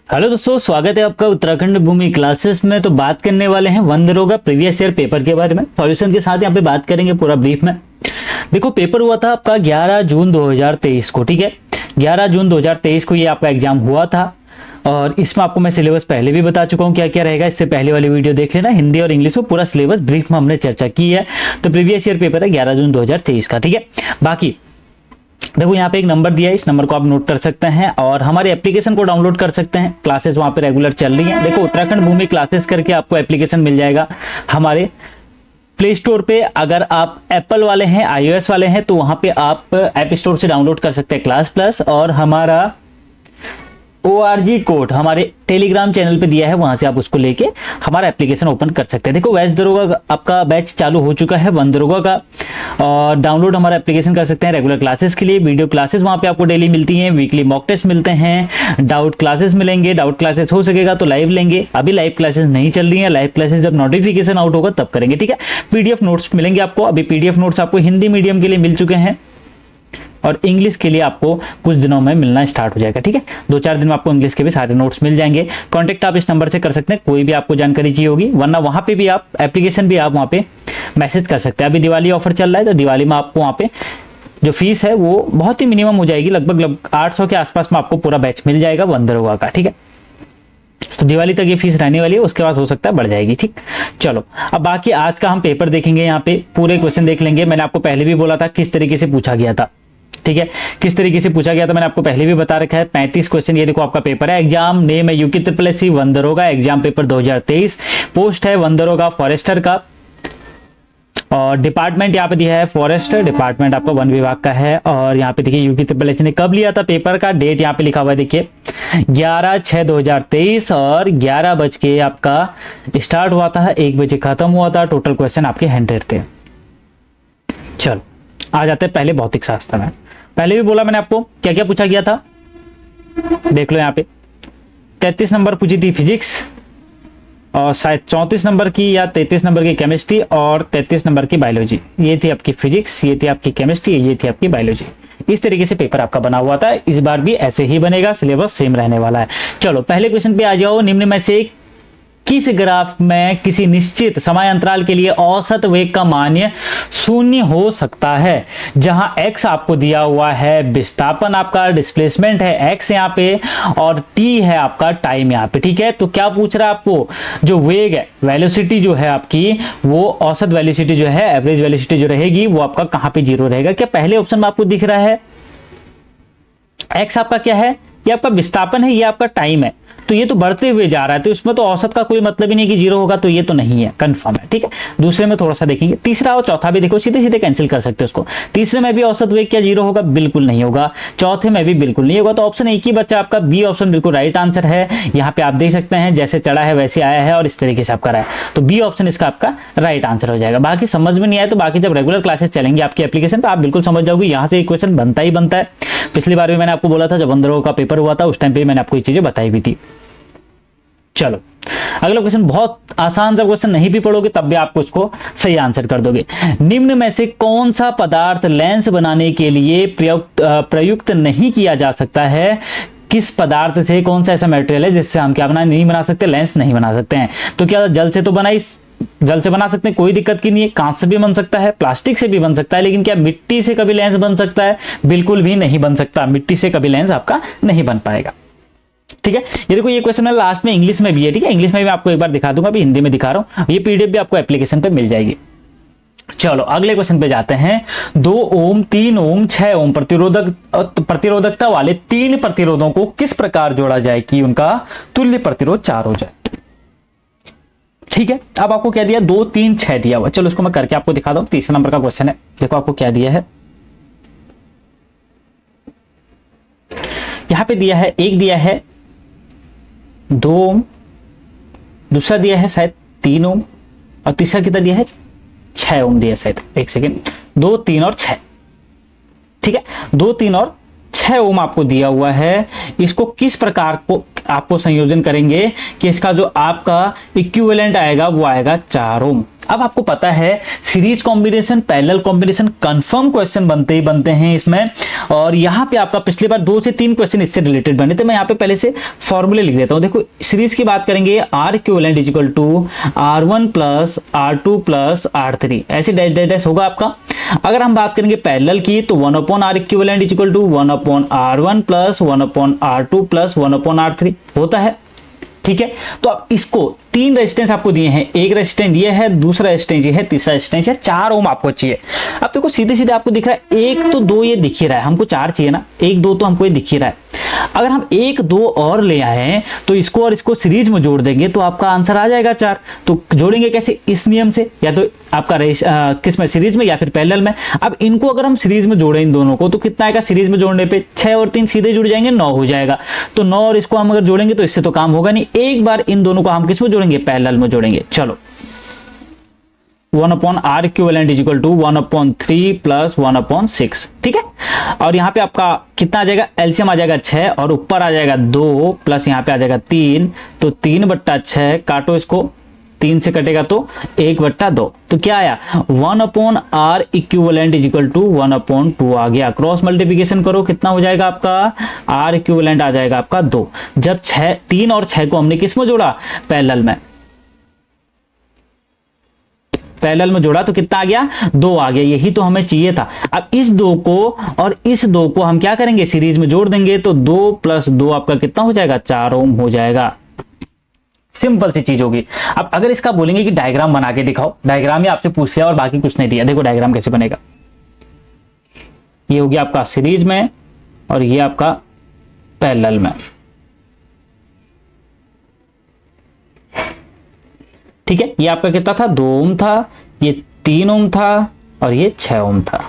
Hello दोस्तों, स्वागत है आपका उत्तराखंड भूमि क्लासेस में। तो बात करने वाले हैं वन दरोगा प्रीवियस ईयर पेपर के बारे में, सॉल्यूशन के साथ यहाँ पे बात करेंगे पूरा ब्रीफ में। देखो, पेपर हुआ था आपका 11 जून 2023 को, ठीक है। 11 जून 2023 को ये आपका एग्जाम हुआ था और इसमें आपको मैं सिलेबस पहले भी बता चुका हूँ क्या क्या रहेगा। इससे पहले वाली वीडियो देख लेना, हिंदी और इंग्लिश में पूरा सिलेबस ब्रीफ में हमने चर्चा की है। तो प्रीवियस ईयर पेपर है 11 जून 2023 का, ठीक है। बाकी देखो, यहाँ पे एक नंबर दिया है, इस नंबर को आप नोट कर सकते हैं और हमारे एप्लीकेशन को डाउनलोड कर सकते हैं। क्लासेस वहां पे रेगुलर चल रही हैं। देखो, उत्तराखंड भूमि क्लासेस करके आपको एप्लीकेशन मिल जाएगा हमारे प्ले स्टोर पे। अगर आप एप्पल वाले हैं, iOS वाले हैं, तो वहां पे आप ऐप स्टोर से डाउनलोड कर सकते हैं क्लास प्लस, और हमारा ORG कोड हमारे टेलीग्राम चैनल पे दिया है, वहां से आप उसको लेके हमारा एप्लीकेशन ओपन कर सकते हैं। देखो, वैस दरोगा आपका बैच चालू हो चुका है वन दरोगा का, और डाउनलोड हमारा एप्लीकेशन कर सकते हैं रेगुलर क्लासेस के लिए। वीडियो क्लासेस वहां पे आपको डेली मिलती हैं, वीकली मॉक टेस्ट मिलते हैं, डाउट क्लासेस मिलेंगे। डाउट क्लासेस हो सकेगा तो लाइव लेंगे, अभी लाइव क्लासेस नहीं चल रही है। लाइव क्लासेस जब नोटिफिकेशन आउट होगा तब करेंगे, ठीक है। PDF नोट्स मिलेंगे आपको। अभी PDF नोट्स आपको हिंदी मीडियम के लिए मिल चुके हैं और इंग्लिश के लिए आपको कुछ दिनों में मिलना स्टार्ट हो जाएगा, ठीक है। 2-4 दिन में आपको इंग्लिश के भी सारे नोट्स मिल जाएंगे। कांटेक्ट आप इस नंबर से कर सकते हैं, कोई भी आपको जानकारी चाहिए होगी, वरना वहां पे भी आप एप्लीकेशन भी आप वहां पे मैसेज कर सकते हैं। अभी दिवाली ऑफर चल रहा है, तो दिवाली में आपको वहां पे जो फीस है वो बहुत ही मिनिमम हो जाएगी, लगभग 800 के आसपास में आपको पूरा बैच मिल जाएगा वन दरोगा का, ठीक है। तो दिवाली तक ये फीस रहने वाली है, उसके बाद हो सकता है बढ़ जाएगी, ठीक। चलो, अब बाकी आज का हम पेपर देखेंगे। यहाँ पे पूरे क्वेश्चन देख लेंगे। मैंने आपको पहले भी बोला था किस तरीके से पूछा गया था, ठीक है। किस तरीके से पूछा गया था मैंने आपको पहले भी बता रखा है। 35 क्वेश्चन, ये देखो आपका पेपर है। एग्जाम नेम है UKSSC वन दरोगा, एग्जाम पेपर 2023। पोस्ट है वन दरोगा फॉरेस्टर का, और डिपार्टमेंट यहाँ पे दिया है फॉरेस्ट डिपार्टमेंट, आपका वन विभाग का है। और यहाँ पे देखिए UKSSC ने कब लिया था पेपर का, डेट यहाँ पे लिखा हुआ है, देखिए 11/6/2023, और 11 बज के आपका स्टार्ट हुआ था, 1 बजे खत्म हुआ था। टोटल क्वेश्चन आपके 100 थे। चलो, आ जाते हैं पहले भौतिक शास्त्र में। पहले भी बोला मैंने आपको क्या क्या पूछा गया था, देख लो यहाँ पे। 33 नंबर पूछी थी फिजिक्स, और शायद 34 नंबर की या 33 नंबर की केमिस्ट्री, और 33 नंबर की बायोलॉजी। ये थी आपकी फिजिक्स, ये थी आपकी केमिस्ट्री, ये थी आपकी बायोलॉजी। इस तरीके से पेपर आपका बना हुआ था। इस बार भी ऐसे ही बनेगा, सिलेबस सेम रहने वाला है। चलो, पहले क्वेश्चन पे आ जाओ। निम्न में से किस ग्राफ में किसी निश्चित समय अंतराल के लिए औसत वेग का मान 0 हो सकता है, जहां x आपको दिया हुआ है, विस्थापन आपका डिस्प्लेसमेंट है x यहाँ पे, और t है आपका टाइम यहाँ पे, ठीक है। तो क्या पूछ रहा है आपको, जो वेग है, वेलोसिटी जो है आपकी, वो औसत वेलोसिटी जो है, एवरेज वेलोसिटी जो रहेगी, वो आपका कहां पे 0 रहेगा। क्या पहले ऑप्शन में आपको दिख रहा है x आपका क्या है, ये आपका विस्थापन है, ये आपका टाइम है। तो ये तो बढ़ते हुए जा रहा है, तो इसमें तो औसत का कोई मतलब ही नहीं कि 0 होगा, तो ये तो नहीं है, कंफर्म है, ठीक है। दूसरे में थोड़ा सा देखेंगे, तीसरा और चौथा भी देखो, सीधे सीधे कैंसिल कर सकते हो उसको। तीसरे में भी औसत वेग क्या 0 होगा, बिल्कुल नहीं होगा। चौथे में भी बिल्कुल नहीं होगा। तो ऑप्शन एक ही बच्चा आपका, बी ऑप्शन बिल्कुल राइट आंसर है। यहाँ पे आप देख सकते हैं जैसे चढ़ा है वैसे आया है, और इस तरीके से आपका रहा है, तो बी ऑप्शन इसका आपका राइट आंसर हो जाएगा। बाकी समझ में नहीं आया तो बाकी जब रेगुलर क्लासेस चलेंगे आपकी एप्लीकेशन तो आप बिल्कुल समझ जाओगे, यहाँ से एक क्वेश्चन बनता ही बनता है। पिछली बार भी मैंने आपको बोला था, जब वन दरोगा का पेपर हुआ था उस टाइम पे मैंने आपको ये चीजें बताई भी थी। चलो, अगला क्वेश्चन बहुत आसान सा क्वेश्चन, नहीं भी पढ़ोगे तब भी आपको उसको सही आंसर कर दोगे। निम्न में से कौन सा पदार्थ लेंस बनाने के लिए प्रयुक्त नहीं किया जा सकता है। किस पदार्थ से, कौन सा ऐसा मटेरियल है जिससे हम क्या नहीं बना सकते, लेंस नहीं बना सकते हैं। तो क्या जल से तो जल से बना सकते हैं, कोई दिक्कत की नहीं है। कांच से भी बन सकता है, प्लास्टिक से भी बन सकता है, लेकिन क्या मिट्टी से कभी लेंस बन सकता है, बिल्कुल भी नहीं बन सकता। मिट्टी से कभी लेंस आपका नहीं बन पाएगा, ठीक है। ये देखो, ये क्वेश्चन लास्ट में इंग्लिश में भी है, ठीक है। इंग्लिश में भी आपको एक बार दिखा दूंगा, अभी हिंदी में दिखा रहा हूं। ये PDF भी आपको एप्लीकेशन पे मिल जाएगी। चलो, अगले क्वेश्चन पे जाते हैं। 2 ओम, 3 ओम, 6 ओम प्रतिरोधकता वाले 3 प्रतिरोधों को किस प्रकार जोड़ा जाए कि उनका तुल्य प्रतिरोध 4 हो जाए, ठीक है। अब आपको क्या दिया, 2, 3, 6 दिया हुआ। चलो, इसको मैं करके आपको दिखा दूं। तीसरा नंबर का क्वेश्चन है, देखो आपको क्या दिया है। यहां पे दिया है, एक दिया है 2 ओम, दूसरा दिया है शायद 3 ओम, और तीसरा कितना दिया है 6 ओम दिया शायद। एक सेकेंड, 2, 3 और 6, ठीक है। 2, 3 और 6 ओम आपको दिया हुआ है। इसको किस प्रकार को आपको संयोजन करेंगे कि इसका जो आपका इक्विवेलेंट आएगा वो आएगा 4 ओम। अब आपको पता है series combination parallel combination confirm question बनते ही बनते हैं इसमें, और यहाँ पे आपका पिछली बार 2 से 3 क्वेश्चन इससे रिलेटेड बने थे। मैं यहाँ पे पहले से फॉर्मूले लिख देता हूँ। देखो सीरीज की बात करेंगे, R equivalent is equal to R1 plus R2 plus R3, ऐसे डैश डैश डैश होगा आपका। अगर हम बात करेंगे पैरेलल की तो 1/R equivalent is equal to 1/R1 plus 1/R2 plus 1/R3 होता है। ठीक है, तो अब इसको 3 रेजिस्टेंस आपको दिए हैं, एक रेजिस्टेंस ये है, दूसरा रेजिस्टेंस ये है, तीसरा रेजिस्टेंस है, 4 ओम आपको चाहिए। अब देखो सीधे सीधे आपको दिख रहा है 1 तो 2 ये दिख ही रहा है, हमको 4 चाहिए ना, 1 2 तो हमको ये दिख ही रहा है। अगर हम 1 2 और ले आए तो इसको और इसको सीरीज में जोड़ देंगे तो आपका आंसर आ जाएगा 4। तो जोड़ेंगे कैसे, इस नियम से, या तो आपका किस में, सीरीज में या फिर पैरेलल में। अब इनको अगर हम सीरीज में जोड़ें इन दोनों को तो कितना आएगा, सीरीज में जोड़ने पे 6 और 3 सीधे जुड़ जाएंगे, 9 हो जाएगा। तो 9 और इसको हम अगर जोड़ेंगे तो इससे तो काम होगा नहीं, एक बार इन दोनों को हम किस में जोड़ेंगे, पैरेलल में जोड़ेंगे। चलो 1/R equivalent is equal to 1/3 plus 1/6। ठीक है, और यहाँ पे आपका कितना आ जाएगा, एलसीएम आ जाएगा 6 और ऊपर आ जाएगा 2 प्लस यहाँ पे आ जाएगा 3, तो 3/6 काटो इसको, 3 से कटेगा तो 1/2, तो क्या आया 1/R equivalent is equal to 1/2 आ गया। क्रॉस मल्टीप्लिकेशन करो, कितना हो जाएगा आपका, R इक्विवेलेंट आ जाएगा आपका 2। जब 3 और 6 को हमने किस में जोड़ा, पैरेलल में, पैरेलल में जोड़ा तो कितना आ गया, 2 आ गया। यही तो हमें चाहिए था। अब इस 2 को और इस 2 को हम क्या करेंगे, सीरीज में जोड़ देंगे तो 2 + 2 आपका कितना हो जाएगा, 4 ओम हो जाएगा। सिंपल सी चीज होगी। अब अगर इसका बोलेंगे कि डायग्राम बना के दिखाओ, डायग्राम ही आपसे पूछ लिया और बाकी कुछ नहीं दिया, देखो डायग्राम कैसे बनेगा। ये हो गया आपका सीरीज में और ये आपका पैरेलल में। ठीक है, ये आपका कितना था, 2 ओम था, ये 3 ओम था और ये 6 ओम था।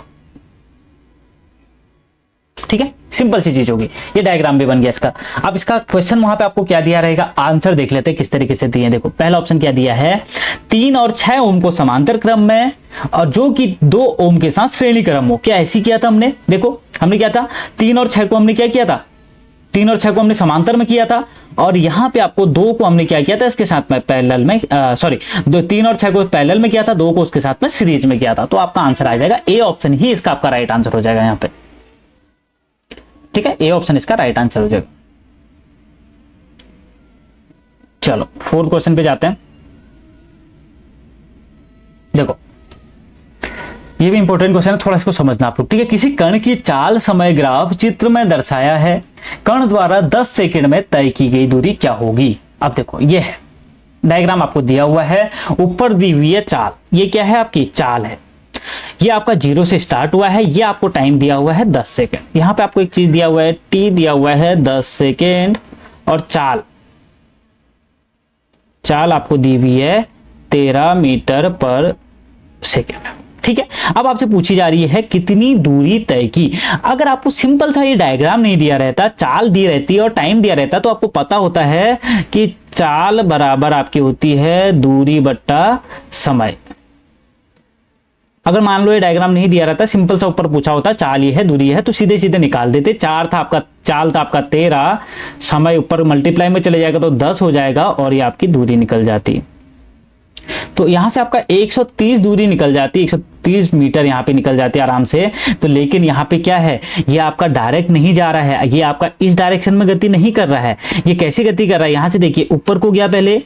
ठीक है, सिंपल सी चीज होगी। ये डायग्राम भी बन गया इसका। अब इसका क्वेश्चन वहां पे आपको क्या दिया रहेगा, आंसर देख लेते हैं किस तरीके से दिए। देखो पहला ऑप्शन क्या दिया है, 3 और 6 ओम को समांतर क्रम में और जो कि 2 ओम के साथ श्रेणी क्रम हो। क्या ऐसी किया था हमने, देखो हमने क्या था, 3 और 6 को हमने क्या किया था, 3 और 6 को हमने समांतर में किया था, और यहां पे आपको 2 को हमने क्या किया था, इसके साथ में पैरेलल में, सॉरी 3 और 6 को पैरेलल में किया था, 2 को उसके साथ में सीरीज में किया था। तो आपका आंसर आ जाएगा ए ऑप्शन ही इसका आपका राइट आंसर हो जाएगा यहां पे। ठीक है, ए ऑप्शन इसका राइट आंसर हो जाएगा। चलो 4th क्वेश्चन पे जाते हैं। देखो ये भी इंपॉर्टेंट क्वेश्चन है, थोड़ा इसको समझना आप लोग। ठीक है, किसी कण की चाल समय ग्राफ चित्र में दर्शाया है, कण द्वारा 10 सेकंड में तय की गई दूरी क्या होगी। अब देखो ये है डायग्राम आपको दिया हुआ है, ऊपर दी हुई है चाल, ये क्या है आपकी चाल है, ये आपका 0 से स्टार्ट हुआ है, ये आपको टाइम दिया हुआ है 10 सेकंड। यहां पे आपको एक चीज दिया हुआ है, टी दिया हुआ है 10 सेकंड, और चाल आपको दी हुई है 13 मीटर पर सेकंड। ठीक है, अब आपसे पूछी जा रही है कितनी दूरी तय की। अगर आपको सिंपल सा ये डायग्राम नहीं दिया रहता, चाल दी रहती और टाइम दिया रहता, तो आपको पता होता है कि चाल बराबर आपकी होती है दूरी बट्टा समय। अगर मान लो ये डायग्राम नहीं दिया रहता, सिंपल सा ऊपर पूछा होता चाल ये है दूरी है, तो सीधे सीधे निकाल देते। चाल था आपका 13, समय ऊपर मल्टीप्लाई में चले जाएगा तो 10 हो जाएगा और ये आपकी दूरी निकल जाती। तो यहां से आपका 130 दूरी निकल जाती, 130 मीटर यहां पे निकल जाती है आराम से। तो लेकिन यहां पे क्या है, ये आपका डायरेक्ट नहीं जा रहा है, ये आपका इस डायरेक्शन में गति नहीं कर रहा है। ये कैसी गति कर रहा है, यहां से देखिए ऊपर को गया पहले,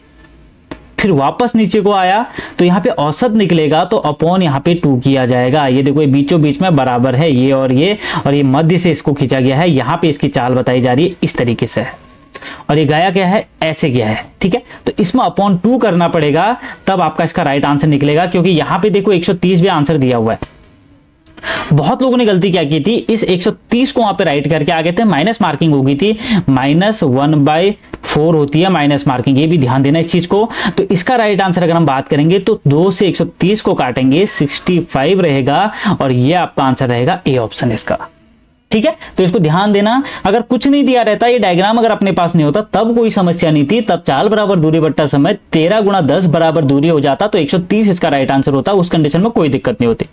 फिर वापस नीचे को आया, तो यहाँ पे औसत निकलेगा तो अपॉन यहाँ पे 2 किया जाएगा। ये देखो ये बीचों बीच में बराबर है, ये और ये मध्य से इसको खींचा गया है। यहाँ पे इसकी चाल बताई जा रही है इस तरीके से है, और ये गया क्या है, ऐसे गया है। ठीक है, तो इसमें अपॉन 2 करना पड़ेगा, तब आपका इसका राइट आंसर निकलेगा। क्योंकि यहाँ पे देखो 130 भी आंसर दिया हुआ है। बहुत लोगों ने गलती क्या की थी, इस 130 को वहां पे राइट करके आ गए थे, माइनस मार्किंग हो गई थी, -1/4 होती है माइनस मार्किंग, ये भी ध्यान देना इस चीज को। तो इसका राइट आंसर अगर हम बात करेंगे तो 2 से 130 को काटेंगे 65 रहेगा, और ये आपका आंसर रहेगा ए ऑप्शन इसका। ठीक है, तो इसको ध्यान देना। अगर कुछ नहीं दिया रहता, ये डायग्राम अगर अपने पास नहीं होता, तब कोई समस्या नहीं थी, तब चाल बराबर दूरी बट्टा समय 13 × 10 बराबर दूरी हो जाता, तो 130 इसका राइट आंसर होता। उस कंडीशन में कोई दिक्कत नहीं होती।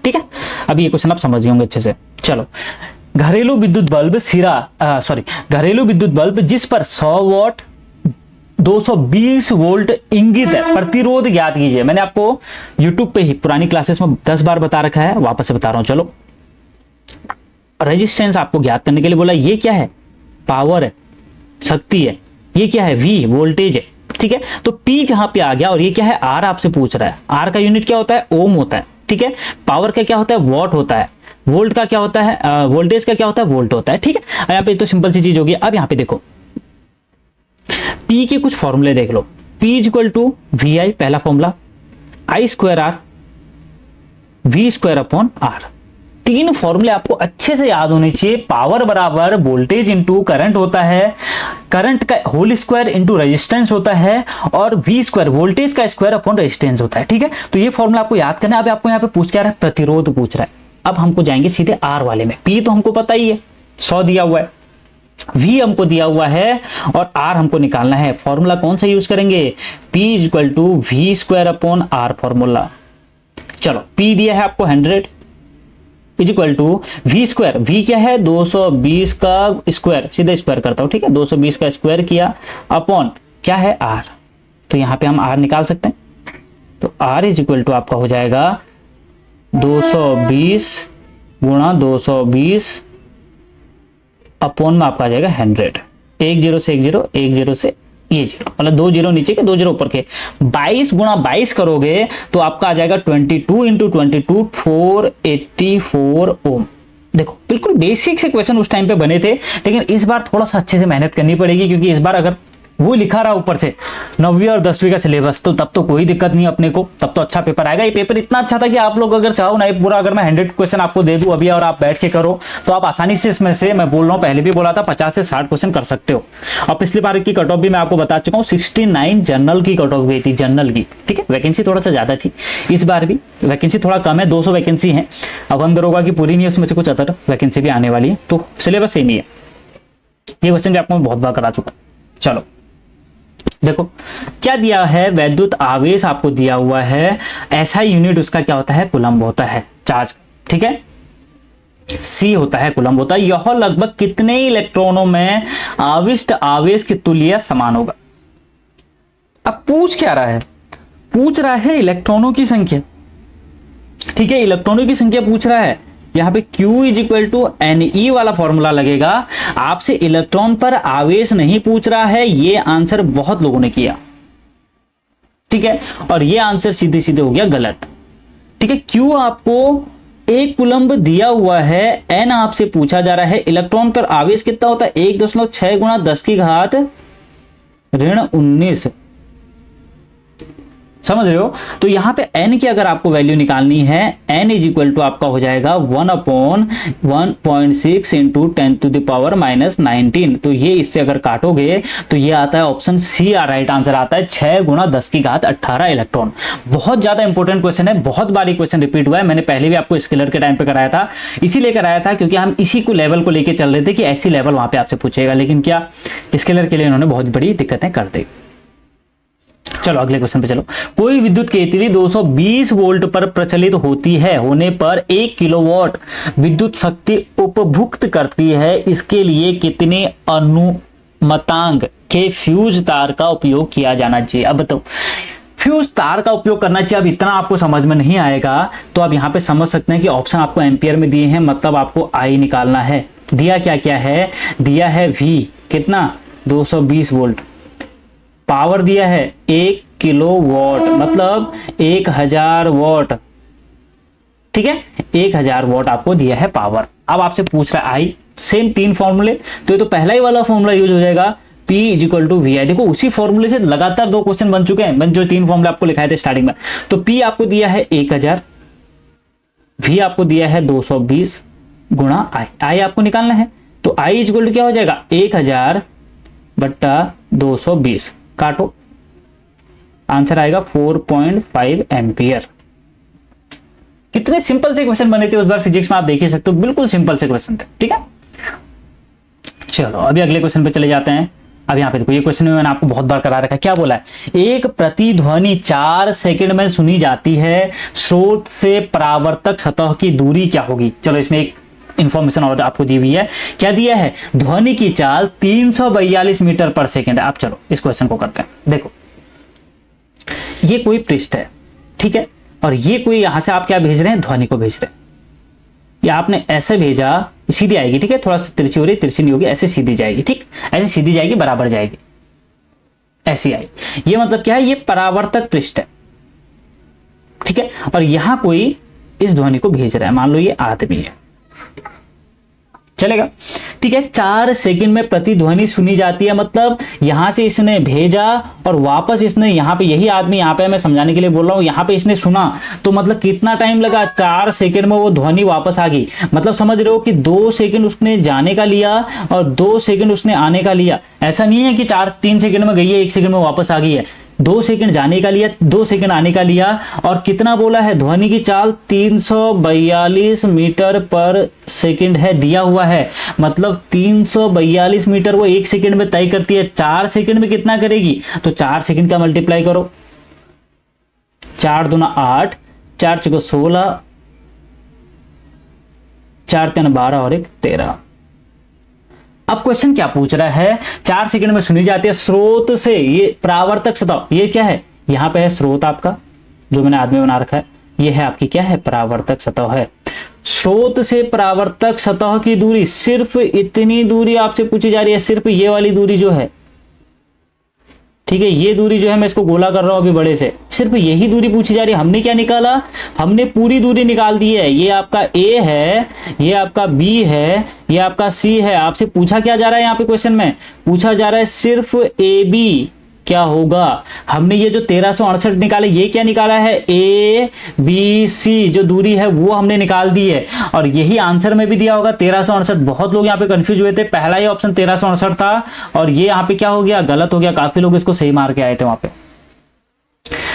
ठीक है, अभी ये क्वेश्चन आप समझ गए होंगे अच्छे से। चलो, घरेलू विद्युत बल्ब जिस पर 100 वॉट 220 वोल्ट इंगित है, प्रतिरोध ज्ञात कीजिए। मैंने आपको YouTube पे ही पुरानी क्लासेस में 10 बार बता रखा है, वापस से बता रहा हूं। चलो, रेजिस्टेंस आपको ज्ञात करने के लिए बोला। ये क्या है? पावर है, शक्ति है। ये क्या है? V, वोल्टेज है। ठीक है, तो P जहां पे आ गया, और ये क्या है? R आपसे पूछ रहा है। R का यूनिट क्या होता है? ओम होता है। ठीक है, पावर का क्या होता है? वॉट होता है। वोल्ट का क्या होता है? वोल्टेज का क्या होता है? वोल्ट होता है। ठीक है, यहाँ पे तो सिंपल सी चीज होगी। अब यहाँ पे देखो, P के कुछ फॉर्मूले देख लो। P इक्वल टू VI, पहला formula, I square R, V square upon R। तीन फॉर्मूले आपको अच्छे से याद होने चाहिए। पावर बराबर वोल्टेज इंटू करंट होता है, करंट का होल स्क्वायर इंटू रेजिस्टेंस होता है, और V स्क्वायर वोल्टेज का स्क्वायर अपॉन रेजिस्टेंस होता है। ठीक है, तो ये फॉर्मूला आपको याद करना है। अब आपको यहाँ पे पूछ क्या रहा है? प्रतिरोध पूछ रहा है। अब हमको जाएंगे सीधे R वाले में। P तो हमको पता ही है, 100 दिया हुआ है, V हमको दिया हुआ है, और R हमको निकालना है। फॉर्मूला कौन सा यूज करेंगे? P equal to V square upon R formula. चलो, P दिया है आपको 100 is equal to V square. V क्या है? 220 का स्क्वायर, सीधे स्क्वायर करता हूं। ठीक है, 220 का स्क्वायर किया अपॉन क्या है? R। तो यहां पे हम R निकाल सकते हैं। तो R इज इक्वल टू आपका हो जाएगा 220 गुणा 220 अपॉन में आपका आ जाएगा 100। 1 0 से 1 0, 1 0 से ये 0, मतलब 2 0 नीचे के 2 0 ऊपर के। 22 गुणा 22 करोगे तो आपका आ जाएगा 22 इंटू 22, 484 ओम। देखो, बिल्कुल बेसिक से क्वेश्चन उस टाइम पे बने थे, लेकिन इस बार थोड़ा सा अच्छे से मेहनत करनी पड़ेगी, क्योंकि इस बार अगर वो लिखा रहा ऊपर से 9वीं और 10वीं का सिलेबस, तो तब तो कोई दिक्कत नहीं अपने को, तब तो अच्छा पेपर आएगा। ये पेपर इतना अच्छा था कि आप लोग अगर चाहो ना, पूरा अगर मैं 100 क्वेश्चन आपको दे दूं अभी और आप बैठ के करो, तो आप आसानी से इसमें से, मैं बोल रहा हूं, पहले भी बोला था, 50 से 60 क्वेश्चन कर सकते हो। और पिछली बार की कट ऑफ भी मैं आपको बता चुका हूँ, 69 जनरल की कट ऑफ गई थी, जनरल की। ठीक है, वैकेंसी थोड़ा सा ज्यादा थी, इस बार भी वैकेंसी थोड़ा कम है, 200 वैकेंसी है। अब हम दरोगा की पूरी नहीं है, उसमें से कुछ अदर वैकेंसी भी आने वाली है, तो सिलेबस सेम ही है। ये क्वेश्चन भी आपको बहुत बार करा चुका। चलो देखो क्या दिया है, वैद्युत आवेश आपको दिया हुआ है, ऐसा यूनिट उसका क्या होता है? कूलम्ब होता है, चार्ज। ठीक है, C होता है, कूलम्ब होता है। यह लगभग कितने इलेक्ट्रॉनों में आविष्ट आवेश की तुल्य समान होगा? अब पूछ क्या रहा है? पूछ रहा है इलेक्ट्रॉनों की संख्या। ठीक है, इलेक्ट्रॉनों की संख्या पूछ रहा है। यहां पे Q is equal to NE वाला फॉर्मूला लगेगा। आपसे इलेक्ट्रॉन पर आवेश नहीं पूछ रहा है, ये आंसर बहुत लोगों ने किया। ठीक है, और ये आंसर सीधे सीधे हो गया गलत। ठीक है, Q आपको 1 कूलम्ब दिया हुआ है, N आपसे पूछा जा रहा है, इलेक्ट्रॉन पर आवेश कितना होता है? 1.6 गुणा 10 की घात ऋण 19। समझ रहे हो? तो यहां पे n की अगर आपको वैल्यू निकालनी है, n इज इक्वल टू आपका हो जाएगा 1/1.6 इंटू 10 टू द पावर -19। तो ये इससे अगर काटोगे तो ये आता है ऑप्शन सी, राइट आंसर आता है 6 गुणा 10 की घात 18 इलेक्ट्रॉन। बहुत ज्यादा इंपॉर्टेंट क्वेश्चन है, बहुत बार ये क्वेश्चन रिपीट हुआ है। मैंने पहले भी आपको स्केलर के टाइम पे कराया था, इसीलिए कराया था क्योंकि हम इसी को लेवल को लेकर चल रहे थे कि ऐसी लेवल वहां पे आपसे पूछेगा, लेकिन क्या स्केलर के लिए इन्होंने बहुत बड़ी दिक्कतें कर दी। चलो अगले क्वेश्चन पे चलो। कोई विद्युत केतली 220 वोल्ट पर प्रचलित होती है, होने पर 1 किलोवाट विद्युत शक्ति उपभुक्त करती है। इसके लिए कितने अनुमतांक के फ्यूज तार का उपयोग किया जाना चाहिए? अब बताओ, फ्यूज तार का उपयोग करना चाहिए। अब इतना आपको समझ में नहीं आएगा तो आप यहां पे समझ सकते हैं कि ऑप्शन आपको एम्पियर में दिए हैं, मतलब आपको आई निकालना है। दिया क्या क्या है? दिया है V कितना? 220 वोल्ट। पावर दिया है 1 किलोवाट, मतलब 1000 वॉट। ठीक है, 1000 वॉट आपको दिया है पावर। अब आपसे पूछ रहा है आई, सेम 3 फॉर्मूले, तो ये तो पहला ही वाला फॉर्मूला यूज हो जाएगा, P is equal to VI। देखो उसी फॉर्मूले से लगातार 2 क्वेश्चन बन चुके हैं, जो 3 फॉर्मूले आपको लिखाए थे स्टार्टिंग में। तो P आपको दिया है 1000, V आपको दिया है 220 गुणा I आपको निकालना है। तो I इज इक्वल टू क्या हो जाएगा? 1000 बट्टा 220, काटो, आंसर आएगा 4.5 एम्पियर। कितने सिंपल से क्वेश्चन बने थे उस बार फिजिक्स में, आप देख ही सकते हो, बिल्कुल सिंपल से क्वेश्चन थे। ठीक है, चलो अभी अगले क्वेश्चन पे चले जाते हैं। अब यहाँ पे देखो, ये क्वेश्चन में मैंने आपको बहुत बार करा रखा है। क्या बोला है? एक प्रतिध्वनि 4 सेकंड में सुनी जाती है, स्रोत से परावर्तक सतह की दूरी क्या होगी? चलो इसमें एक इंफॉर्मेशन और आपको दी हुई है। क्या दिया है? ध्वनि की चाल 342 मीटर पर सेकेंड है। आप चलो इस क्वेश्चन को करते हैं। देखो ये कोई पृष्ठ है, ठीक है, और ये कोई यहां से आप क्या भेज रहे हैं? ध्वनि को भेज रहे हैं। या आपने ऐसे भेजा, सीधी आएगी, ठीक है, थोड़ा सा तिरछी हो रही, तिरछी नहीं होगी, ऐसे सीधी जाएगी, ठीक, ऐसे सीधी जाएगी, बराबर जाएगी, ऐसी आई। ये मतलब क्या है? ये परावर्तक पृष्ठ है, ठीक है, और यहां कोई इस ध्वनि को भेज रहा है, मान लो ये आदमी है, चलेगा, ठीक है। 4 सेकंड में प्रतिध्वनि सुनी जाती है, मतलब यहां से इसने भेजा और वापस इसने यहां पे, यही आदमी यहां पे मैं समझाने के लिए बोल रहा हूं, यहां पे इसने सुना, तो मतलब कितना टाइम लगा? 4 सेकंड में वो ध्वनि वापस आ गई। मतलब समझ रहे हो कि 2 सेकंड उसने जाने का लिया और 2 सेकंड उसने आने का लिया। ऐसा नहीं है कि 3 सेकंड में गई है, 1 सेकंड में वापस आ गई है। 2 सेकंड जाने का लिया, 2 सेकंड आने का लिया, और कितना बोला है? ध्वनि की चाल 342 मीटर पर सेकंड है, दिया हुआ है। मतलब 342 मीटर वो 1 सेकंड में तय करती है। 4 सेकंड में कितना करेगी? तो 4 सेकंड का मल्टीप्लाई करो, 4 दूना 8, 4 चौको 16, 4 3 12 और 1 13। अब क्वेश्चन क्या पूछ रहा है? 4 सेकंड में सुनी जाती है स्रोत से, ये परावर्तक सतह, ये क्या है? यहां पे है स्रोत आपका, जो मैंने आदमी बना रखा है, ये है आपकी क्या है? परावर्तक सतह है। स्रोत से परावर्तक सतह की दूरी, सिर्फ इतनी दूरी आपसे पूछी जा रही है, सिर्फ ये वाली दूरी जो है, ठीक है, ये दूरी जो है, मैं इसको गोला कर रहा हूं अभी बड़े से, सिर्फ यही दूरी पूछी जा रही है। हमने क्या निकाला? हमने पूरी दूरी निकाल दी है। ये आपका ए है, ये आपका बी है, ये आपका सी है। आपसे पूछा क्या जा रहा है? यहाँ पे क्वेश्चन में पूछा जा रहा है सिर्फ ए बी क्या होगा। हमने ये जो 1368 निकाले, ये क्या निकाला है? ए बी सी जो दूरी है वो हमने निकाल दी है, और यही आंसर में भी दिया होगा 1368। बहुत लोग यहाँ पे कंफ्यूज हुए थे, पहला ही ऑप्शन 1368 था, और ये यहाँ पे क्या हो गया? गलत हो गया। काफी लोग इसको सही मार के आए थे वहां पे।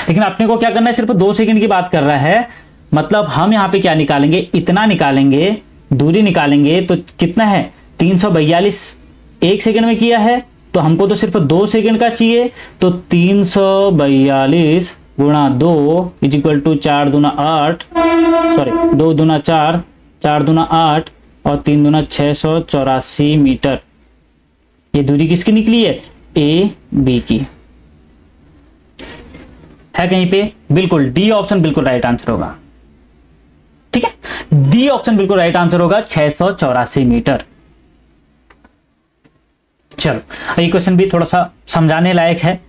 लेकिन अपने को क्या करना है? सिर्फ 2 सेकंड की बात कर रहा है, मतलब हम यहाँ पे क्या निकालेंगे? इतना निकालेंगे, दूरी निकालेंगे, तो कितना है? 342 1 सेकंड में किया है, तो हमको तो सिर्फ 2 सेकंड का चाहिए, तो 342 गुणा 2 इज इक्वल टू 4 दूना 8, सॉरी 2 दूना 4, 4 दूना 8 और 3 दूना 684 मीटर। ये दूरी किसकी निकली है? ए बी की है कहीं पे? बिल्कुल डी ऑप्शन बिल्कुल राइट आंसर होगा, ठीक है, डी ऑप्शन बिल्कुल राइट आंसर होगा, 684 मीटर। चलो ये क्वेश्चन भी थोड़ा सा समझाने लायक है।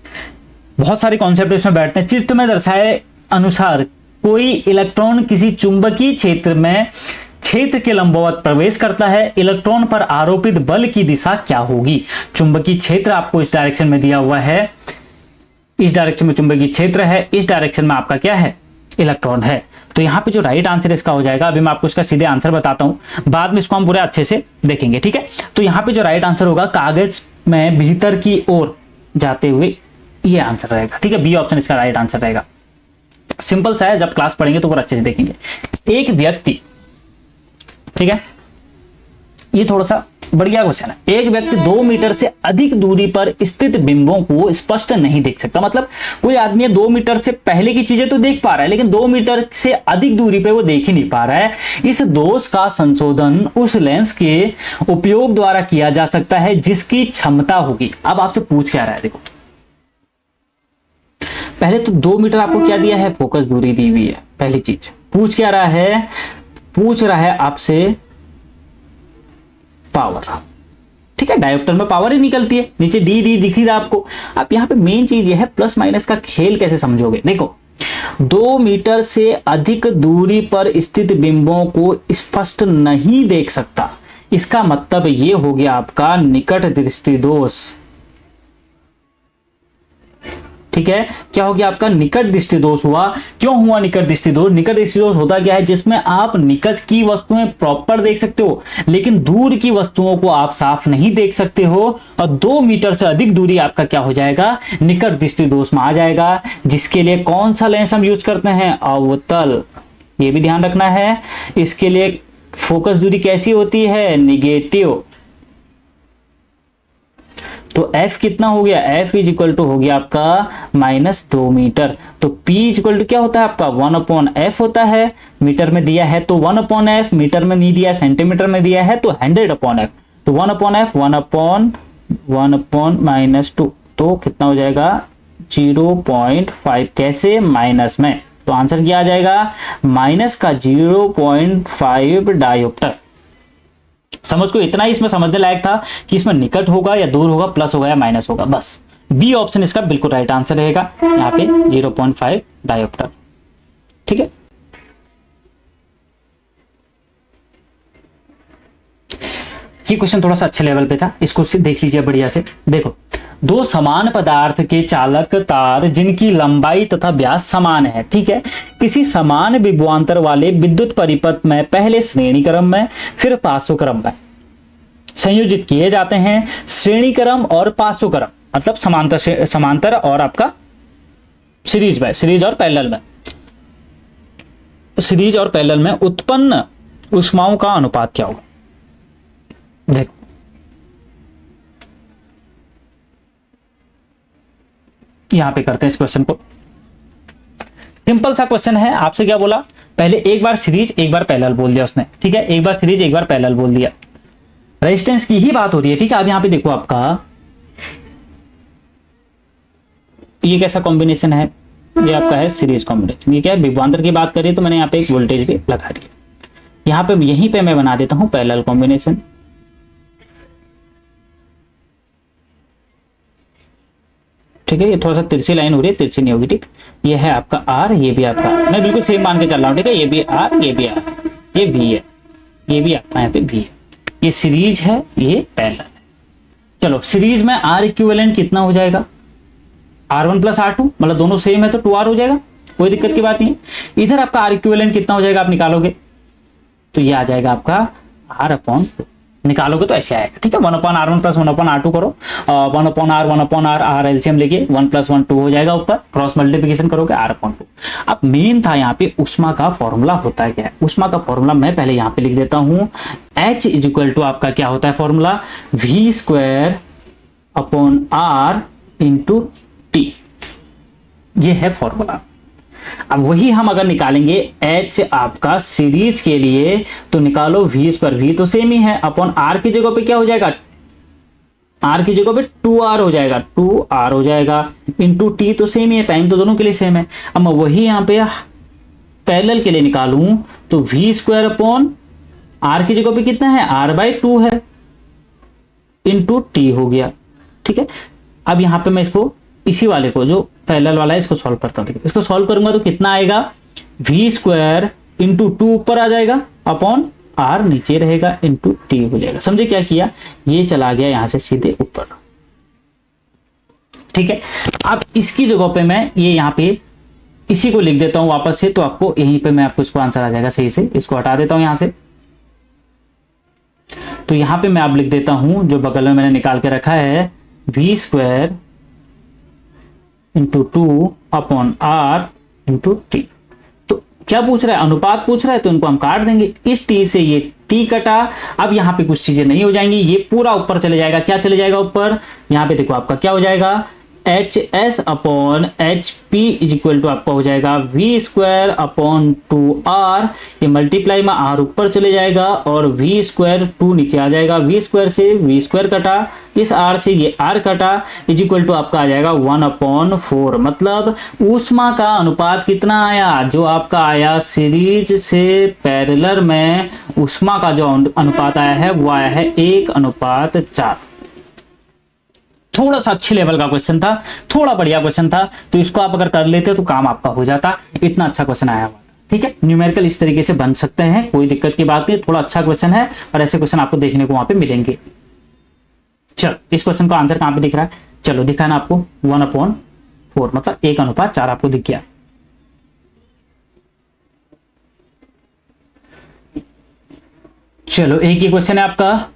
बहुत सारे कॉन्सेप्ट इसमें बैठते हैं। चित्र में दर्शाए अनुसार कोई इलेक्ट्रॉन किसी चुंबकीय क्षेत्र के लंबवत प्रवेश करता है, इलेक्ट्रॉन पर आरोपित बल की दिशा क्या होगी? चुंबकीय क्षेत्र आपको इस डायरेक्शन में दिया हुआ है, इस डायरेक्शन में चुंबकीय क्षेत्र है, इस डायरेक्शन में आपका क्या है? इलेक्ट्रॉन है। तो यहाँ पे जो राइट आंसर इसका हो जाएगा, अभी मैं आपको इसका सीधे आंसर बताता हूं, बाद में इसको हम पूरे अच्छे से देखेंगे, ठीक है। तो यहाँ पे जो राइट आंसर होगा, कागज में भीतर की ओर जाते हुए, ये आंसर रहेगा, ठीक है, बी ऑप्शन इसका राइट आंसर रहेगा। सिंपल सा है, जब क्लास पढ़ेंगे तो पूरा अच्छे से देखेंगे। एक व्यक्ति, ठीक है, ये थोड़ा सा बढ़िया क्वेश्चन है। एक व्यक्ति 2 मीटर से अधिक दूरी पर स्थित बिंबों को स्पष्ट नहीं देख सकता। मतलब कोई आदमी 2 मीटर से पहले की चीजें तो देख पा रहा है, लेकिन 2 मीटर से अधिक दूरी पे वो देख ही नहीं पा रहा है। इस दोष का संशोधन उस लेंस के उपयोग द्वारा किया जा सकता है जिसकी क्षमता होगी। अब आपसे पूछ क्या रहा है, देखो पहले तो 2 मीटर आपको क्या दिया है? फोकस दूरी दी हुई है। पहली चीज पूछ क्या रहा है? पूछ रहा है आपसे पावर, ठीक है, डायोप्टर में पावर ही निकलती है, नीचे डी डी दिख ही रहा आपको। आप यहाँ पे मेन चीज ये है प्लस माइनस का खेल कैसे समझोगे। देखो 2 मीटर से अधिक दूरी पर स्थित बिंबों को स्पष्ट नहीं देख सकता, इसका मतलब ये हो गया आपका निकट दृष्टि दोष, ठीक है। क्या हो गया आपका? निकट दृष्टि दोष हुआ। क्यों हुआ निकट दृष्टि दोष? निकट दृष्टि दोष होता क्या है? जिसमें आप निकट की वस्तुएं प्रॉपर देख सकते हो, लेकिन दूर की वस्तुओं को आप साफ नहीं देख सकते हो, और 2 मीटर से अधिक दूरी आपका क्या हो जाएगा? निकट दृष्टि दोष में आ जाएगा। जिसके लिए कौन सा लेंस हम यूज करते हैं? अवतल, ये भी ध्यान रखना है। इसके लिए फोकस दूरी कैसी होती है? निगेटिव, तो F कितना हो गया, F इज इक्वल टू हो गया आपका -2 मीटर। तो P इज इक्वल टू क्या होता है आपका 1/f होता है, मीटर में दिया है तो 1/f, मीटर में नहीं दिया सेंटीमीटर में दिया है तो 100/f, तो 1/f 1/(-2), तो कितना हो जाएगा 0.5, कैसे माइनस में, तो आंसर क्या आ जाएगा माइनस का 0.5 डायोप्टर। समझ को इतना ही इसमें समझने लायक था कि इसमें निकट होगा या दूर होगा, प्लस होगा या माइनस होगा, बस बी ऑप्शन इसका बिल्कुल राइट आंसर रहेगा यहाँ पे 0.5 डायोप्टर। ठीक है, ये क्वेश्चन थोड़ा सा अच्छे लेवल पे था, इसको देख लीजिए बढ़िया से। देखो, दो समान पदार्थ के चालक तार जिनकी लंबाई तथा व्यास समान है, ठीक है, किसी समान विभवांतर वाले विद्युत परिपथ में पहले श्रेणी क्रम में फिर पार्श्व क्रम में संयोजित किए जाते हैं। श्रेणी क्रम और पार्श्व क्रम मतलब समांतर और आपका सीरीज में, सीरीज और पैरेलल में, सीरीज और पैरेलल में उत्पन्न ऊष्माओं का अनुपात क्या होगा। देखो, यहां पे करते हैं इस क्वेश्चन को। सिंपल सा क्वेश्चन है, आपसे क्या बोला, पहले एक बार सीरीज एक बार पैरेलल बोल दिया उसने, ठीक है, एक बार सीरीज एक बार पैरेलल बोल दिया, रेजिस्टेंस की ही बात हो रही है, ठीक है। अब यहां पे देखो आपका ये कैसा कॉम्बिनेशन है, ये आपका है सीरीज कॉम्बिनेशन, ये क्या है विभवांतर की बात करिए तो मैंने यहाँ पे एक वोल्टेज भी लगा दिया, यहाँ पे यहीं पे मैं बना देता हूं पैरेलल कॉम्बिनेशन। ठीक है, ये थोड़ा सा तिरछी लाइन हो रही है, तिरछी नहीं होगी, ठीक, ये है आपका आर, ये भी आपका, मैं बिल्कुल सेम मान के चल रहा हूँ, ठीक है, ये भी आर, ये भी आर, ये भी है, ये भी आपका यहाँ पे भी है, ये सीरीज है, ये पैरेलल है। चलो, सीरीज में आर इक्विवेलेंट कितना हो जाएगा, R1 + R2, मतलब दोनों सेम है तो 2R हो जाएगा, कोई दिक्कत की बात नहीं है। इधर आपका आर इक्विवेलेंट कितना हो जाएगा, आप निकालोगे तो ये आ जाएगा आपका R/2, निकालोगे तो ऐसे आएगा, ठीक है, 1/R1 + 1/R2 करो, 1/R 1/R, R एलसीएम लेके 1 + 1 2 हो जाएगा, ऊपर क्रॉस मल्टीप्लिकेशन करोगे R/2। अब मेन था यहाँ पे ऊष्मा का फॉर्मूला होता है क्या है, ऊष्मा का फॉर्मूला मैं पहले यहाँ पे लिख देता हूँ, H इज इक्वल टू आपका क्या होता है फॉर्मूला, V²/R × T, ये है फॉर्मूला। अब वही हम अगर निकालेंगे H आपका सीरीज के लिए तो निकालो V², V तो सेम ही है, अपॉन R की जगह पे क्या हो जाएगा, R की जगह पे 2R हो जाएगा, 2R हो जाएगा, इंटू T तो सेम ही है, टाइम तो दोनों के लिए सेम है। अब मैं वही यहाँ पे पैरेलल के लिए निकालूं तो V² R की जगह पे कितना है, R/2 है, इंटू T हो गया, ठीक है। अब यहाँ पे मैं इसको इसी वाले को जो पैरेलल वाला है इसको सॉल्व करता हूं, इसको सॉल्व करूंगा तो कितना आएगा, V² × 2 ऊपर आ जाएगा, अपॉन R नीचे रहेगा, इंटू T हो जाएगा। समझे क्या किया, ये चला गया यहां से सीधे ऊपर, ठीक है। अब इसकी जगह पे मैं ये यहाँ पे इसी को लिख देता हूं वापस से, तो आपको यहीं पे मैं आपको इसको आंसर आ जाएगा सही से, इसको हटा देता हूं यहां से, तो यहां पे मैं आप लिख देता हूं जो बगल में मैंने निकाल के रखा है, V² × 2 अपॉन R × T। तो क्या पूछ रहा है, अनुपात पूछ रहा है, तो इनको हम काट देंगे, इस T से ये T कटा। अब यहाँ पे कुछ चीजें नहीं हो जाएंगी, ये पूरा ऊपर चले जाएगा, क्या चले जाएगा ऊपर, यहाँ पे देखो आपका क्या हो जाएगा, HS/HP इज इक्वल टू आपका हो जाएगा V² 2R, ये मल्टीप्लाई में R ऊपर चले जाएगा और V² 2 नीचे आ जाएगा, V² से V² कटा, इस R से ये R कटा, इज इक्वल टू आपका आ जाएगा 1/4। मतलब ऊष्मा का अनुपात कितना आया, जो आपका आया सीरीज से पैरेलल में ऊष्मा का जो अनुपात आया है वो आया है 1/4। थोड़ा सा अच्छे लेवल का क्वेश्चन था, थोड़ा बढ़िया क्वेश्चन था, तो इसको आप अगर कर लेते तो काम आपका हो जाता, इतना अच्छा क्वेश्चन आया हुआ था, ठीक है। न्यूमेरिकल इस तरीके से बन सकते हैं, कोई दिक्कत की बात नहीं, थोड़ा अच्छा क्वेश्चन है और ऐसे क्वेश्चन आपको देखने को वहां पे मिलेंगे। चलो, इस क्वेश्चन का आंसर कहां पे दिख रहा है, चलो दिखा ना आपको 1/4, मतलब 1/4 आपको दिख गया। चलो, एक ही क्वेश्चन है आपका,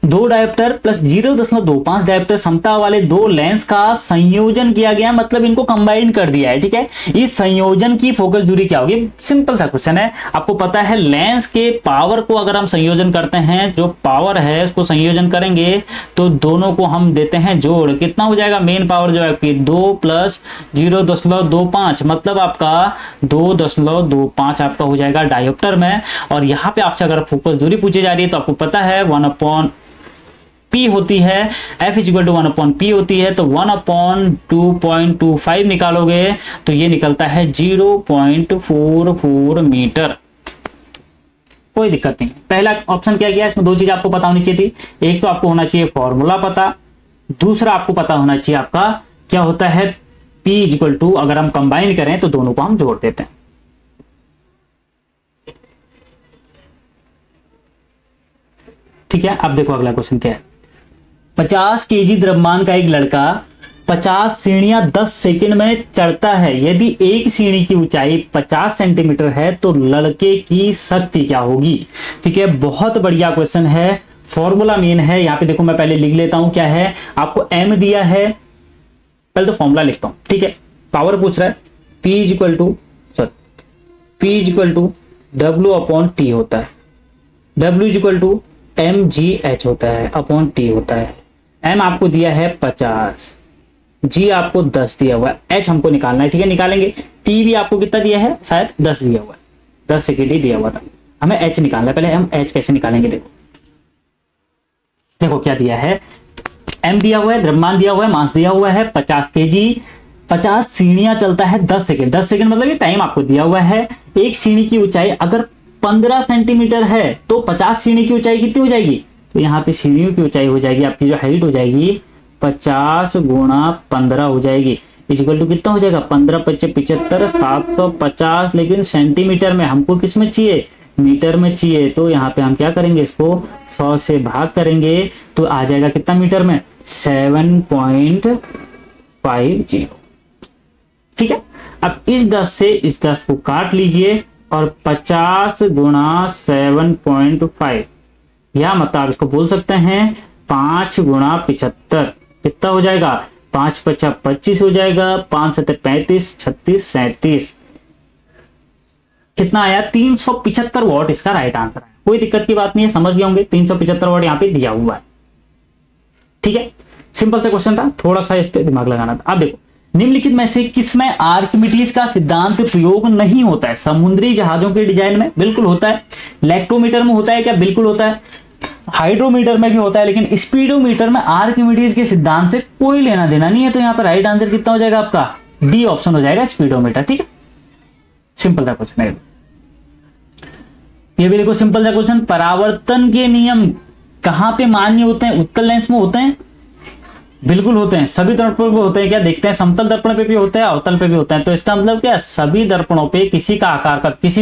दो डायोप्टर प्लस 0.25 डायोप्टर क्षमता वाले दो लेंस का संयोजन किया गया, मतलब इनको कंबाइन कर दिया है। ठीक है, इस संयोजन की फोकस दूरी क्या होगी? सिंपल सा क्वेश्चन है, आपको पता है लेंस के पावर को अगर हम संयोजन करते हैं, जो पावर है उसको संयोजन करेंगे तो दोनों को हम देते हैं जोड़, कितना हो जाएगा? मेन पावर जो है आपकी 2 प्लस 0.25, मतलब आपका 2.25 आपका हो जाएगा डायोप्टर में। और यहाँ पे आपसे अगर फोकस दूरी पूछी जा रही है तो आपको पता है 1/P होती है, F = 1/P होती है, तो 1/2.25 निकालोगे तो ये निकलता है 0.44 मीटर। कोई दिक्कत नहीं। पहला ऑप्शन क्या किया, इसमें दो चीज आपको पता होनी चाहिए थी, एक तो आपको होना चाहिए फॉर्मूला पता, दूसरा आपको पता होना चाहिए आपका क्या होता है P = अगर हम कंबाइन करें तो दोनों को हम जोड़ देते हैं। ठीक है, अब देखो अगला क्वेश्चन क्या है। 50 केजी द्रव्यमान का एक लड़का 50 सीढ़ियां 10 सेकंड में चढ़ता है। यदि एक सीढ़ी की ऊंचाई 50 सेंटीमीटर है तो लड़के की शक्ति क्या होगी? ठीक है, बहुत बढ़िया क्वेश्चन है, फॉर्मूला मेन है। यहाँ पे देखो मैं पहले लिख लेता हूं क्या है, आपको m दिया है, पहले तो फॉर्मूला लिखता हूं। ठीक है, पावर पूछ रहा है, P = W/T होता है, W = mgh होता है अपॉन T होता है। m आपको दिया है 50, g आपको 10 दिया हुआ है, h हमको निकालना है। ठीक है, निकालेंगे। t भी आपको कितना दिया है? शायद 10 दिया हुआ है, 10 सेकेंड ही दिया हुआ था, हमें h निकालना है। पहले हम h कैसे निकालेंगे, देखो क्या दिया है, m दिया हुआ है, द्रव्यमान दिया हुआ है, मास दिया हुआ है 50 केजी, 50 सीढ़ियां चलता है 10 सेकेंड, 10 सेकेंड मतलब ये टाइम आपको दिया हुआ है। एक सीढ़ी की ऊंचाई अगर 15 सेंटीमीटर है तो 50 सीढ़ी की ऊंचाई कितनी हो जाएगी? तो यहाँ पे सीढ़ियों की ऊंचाई हो जाएगी, आपकी जो हाइट हो जाएगी 50 × 15 हो जाएगी, इक्वल टू कितना हो जाएगा? 15 × 5 = 75, 750, लेकिन सेंटीमीटर में हमको किस में चाहिए? मीटर में चाहिए। तो यहाँ पे हम क्या करेंगे, इसको 100 से भाग करेंगे तो आ जाएगा कितना मीटर में? 7.50। ठीक है, अब इस 10 से इस 10 को काट लीजिए और 50 × 7.5, या मतलब आप इसको बोल सकते हैं 5 × 75, कितना हो जाएगा? 5 × 5 = 25 हो जाएगा, 5 × 7 = 35, 36, 37, कितना आया? 375 वॉट इसका राइट आंसर है। कोई दिक्कत की बात नहीं है, समझ गए होंगे, 375 वॉट यहाँ पे दिया हुआ है। ठीक है, सिंपल सा क्वेश्चन था, थोड़ा सा इस पे दिमाग लगाना था। अब देखो, निम्नलिखित में से किसमें आर्किमिडीज का सिद्धांत प्रयोग नहीं होता है? समुद्री जहाजों के डिजाइन में बिल्कुल होता है, इलेक्ट्रोमीटर में होता है क्या? बिल्कुल होता है, हाइड्रोमीटर में भी होता है, लेकिन स्पीडोमीटर में आर्किमिडीज के सिद्धांत से कोई लेना देना नहीं है। तो यहाँ पर राइट आंसर कितना हो जाएगा आपका? डी ऑप्शन हो जाएगा, स्पीडोमीटर। ठीक है, सिंपल सा क्वेश्चन है ये भी। देखो सिंपल सा क्वेश्चन, परावर्तन के नियम कहां पे मान्य होते हैं? उत्तल लेंस में होते हैं, बिल्कुल होते हैं। सभी दर्पणों पे होते हैं क्या? देखते हैं, समतल दर्पण पे भी होते हैं, अवतल पे भी होते हैं। तो इसका मतलब क्या? सभी दर्पणों पे किसी भी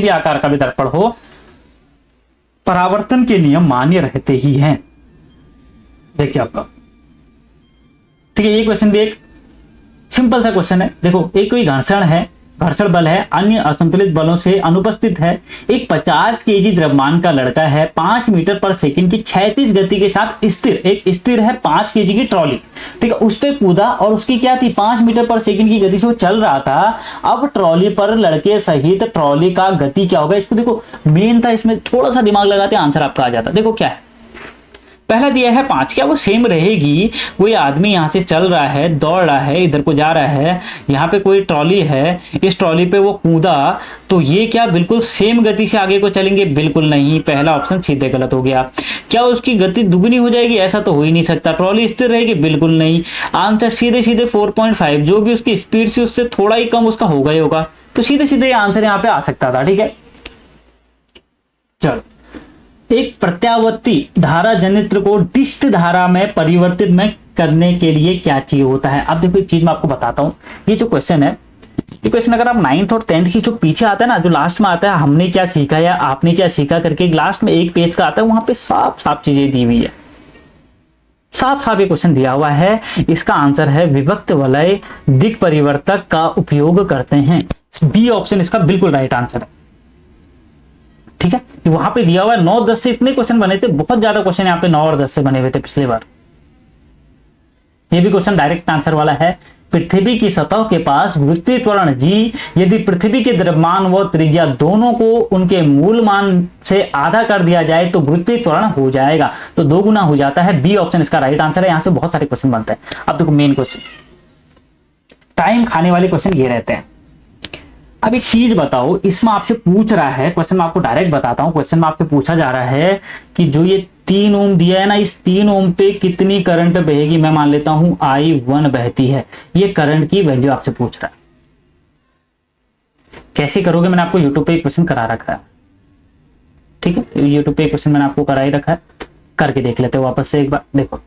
आकार का भी दर्पण हो, परावर्तन के नियम मान्य रहते ही हैं। देखिए आपका, ठीक है, ये क्वेश्चन भी एक सिंपल सा क्वेश्चन है। देखो, एक कोई घर्षण बल है, अन्य असंतुलित बलों से अनुपस्थित है। एक 50 केजी द्रव्यमान का लड़का है, 5 मीटर पर सेकंड की क्षैतिज गति के साथ स्थिर है 5 केजी की ट्रॉली। ठीक है, उस पे कूदा और उसकी क्या थी? 5 मीटर पर सेकंड की गति से वो चल रहा था। अब ट्रॉली पर लड़के सहित ट्रॉली का गति क्या होगा? इसको देखो, मेन था, इसमें थोड़ा सा दिमाग लगाते आंसर आपका आ जाता। देखो क्या है, पहला दिया है 5, क्या वो सेम रहेगी? कोई आदमी यहाँ से चल रहा है, दौड़ रहा है, इधर को जा रहा है, यहाँ पे कोई ट्रॉली है, इस ट्रॉली पे वो कूदा, तो ये क्या बिल्कुल सेम गति से आगे को चलेंगे? बिल्कुल नहीं, पहला ऑप्शन सीधे गलत हो गया। क्या उसकी गति दुगनी हो जाएगी? ऐसा तो हो ही नहीं सकता। ट्रॉली स्थिर रहेगी? बिल्कुल नहीं। आंसर सीधे 4.5, जो भी उसकी स्पीड से उससे थोड़ा ही कम उसका होगा ही होगा। तो सीधे आंसर यहाँ पे आ सकता था। ठीक है, चलो, एक प्रत्यावर्ती धारा जनित्र को डिस्ट धारा में परिवर्तित करने के लिए क्या चाहिए होता है? अब देखो, एक चीज मैं आपको बताता हूं, ये जो क्वेश्चन है, ये क्वेश्चन अगर आप 9th और 10th की जो पीछे आता है ना, जो लास्ट में आता है हमने क्या सीखा या आपने क्या सीखा करके, लास्ट में एक पेज का आता है, वहां पे साफ चीजें दी हुई है, साफ ये क्वेश्चन दिया हुआ है। इसका आंसर है विभक्त वलय दिक् परिवर्तक का उपयोग करते हैं। बी ऑप्शन इसका बिल्कुल राइट आंसर है। ठीक है, वहां पे दिया हुआ है 9 10 से इतने क्वेश्चन बने थे, बहुत ज्यादा क्वेश्चन यहाँ पे 9 और 10 से बने हुए थे पिछली बार। ये भी क्वेश्चन डायरेक्ट आंसर वाला है। पृथ्वी की सतह के पास विकृत त्वरण जी यदि पृथ्वी के द्रव्यमान व त्रिज्या दोनों को उनके मूल मान से आधा कर दिया जाए तो विकृत त्वरण हो जाएगा, तो 2 गुना हो जाता है। बी ऑप्शन इसका राइट आंसर है। यहां से बहुत सारे क्वेश्चन बनते हैं। अब देखो मेन क्वेश्चन, टाइम खाने वाले क्वेश्चन ये रहते हैं। अब एक चीज बताओ, इसमें आपसे पूछ रहा है क्वेश्चन, मैं आपको डायरेक्ट बताता हूं। क्वेश्चन में आपसे पूछा जा रहा है कि जो ये 3 ओम दिया है ना, इस 3 ओम पे कितनी करंट बहेगी। मैं मान लेता हूं I1 बहती है, ये करंट की वैल्यू आपसे पूछ रहा है। कैसे करोगे, मैंने आपको यूट्यूब पे क्वेश्चन करा रखा है, ठीक है, यूट्यूब पे क्वेश्चन मैंने आपको करा ही रखा है, करके देख लेते हो वापस से एक बार। देखो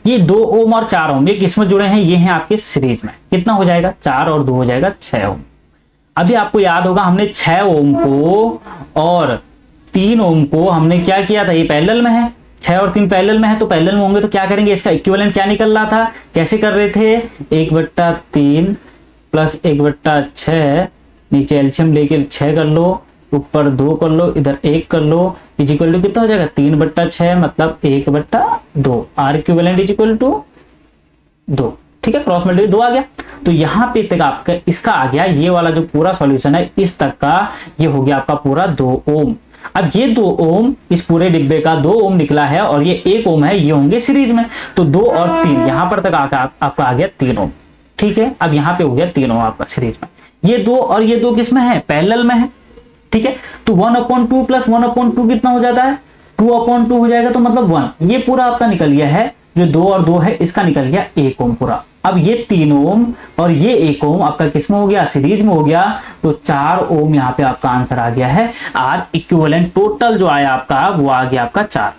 ये 2 ओम और 4 ओम ये किसमें जुड़े हैं, ये हैं आपके सीरीज में। कितना हो जाएगा, 4 और 2 हो जाएगा 6 ओम। अभी आपको याद होगा हमने 6 ओम को और 3 ओम को हमने क्या किया था, ये पैरेलल में है, 6 और 3 पैरेलल में है, तो पैरेलल में होंगे तो क्या करेंगे, इसका इक्विवेलेंट क्या निकल रहा था, कैसे कर रहे थे, 1/3 प्लस 1/6, नीचे एलसीएम लेके 6 कर लो, ऊपर 2 कर लो, इधर 1 कर लो, इज इक्वल टू कितना हो जाएगा, 3/6 मतलब 1/2। R equivalent is equal to 2, ठीक है, क्रॉस मल्टीप्लाई 2 आ गया। तो यहाँ पे तक आपका इसका आ गया, ये वाला जो पूरा सॉल्यूशन है इस तक का, ये हो गया आपका पूरा 2 ओम। अब ये 2 ओम इस पूरे डिब्बे का 2 ओम निकला है और ये 1 ओम है, ये होंगे सीरीज में, तो 2 और 3 यहां पर तक आपका आ गया 3 ओम, ठीक है। अब यहाँ पे हो गया 3 ओम आपका सीरीज में, ये 2 और ये 2 किसमें है, पैरेलल में है, ठीक है। तो 1/2 प्लस 1/2 कितना हो जाता है, 2/2 हो जाएगा, तो मतलब 1। ये पूरा आपका निकल गया है, जो 2 और 2 है इसका निकल गया 1 ओम पूरा। अब ये 3 ओम और ये 1 ओम आपका किसमें हो गया, सीरीज में हो गया, तो 4 ओम यहाँ पे आपका आंसर आ गया है। आर इक्विवेलेंट टोटल जो आया आपका वो आ गया आपका 4।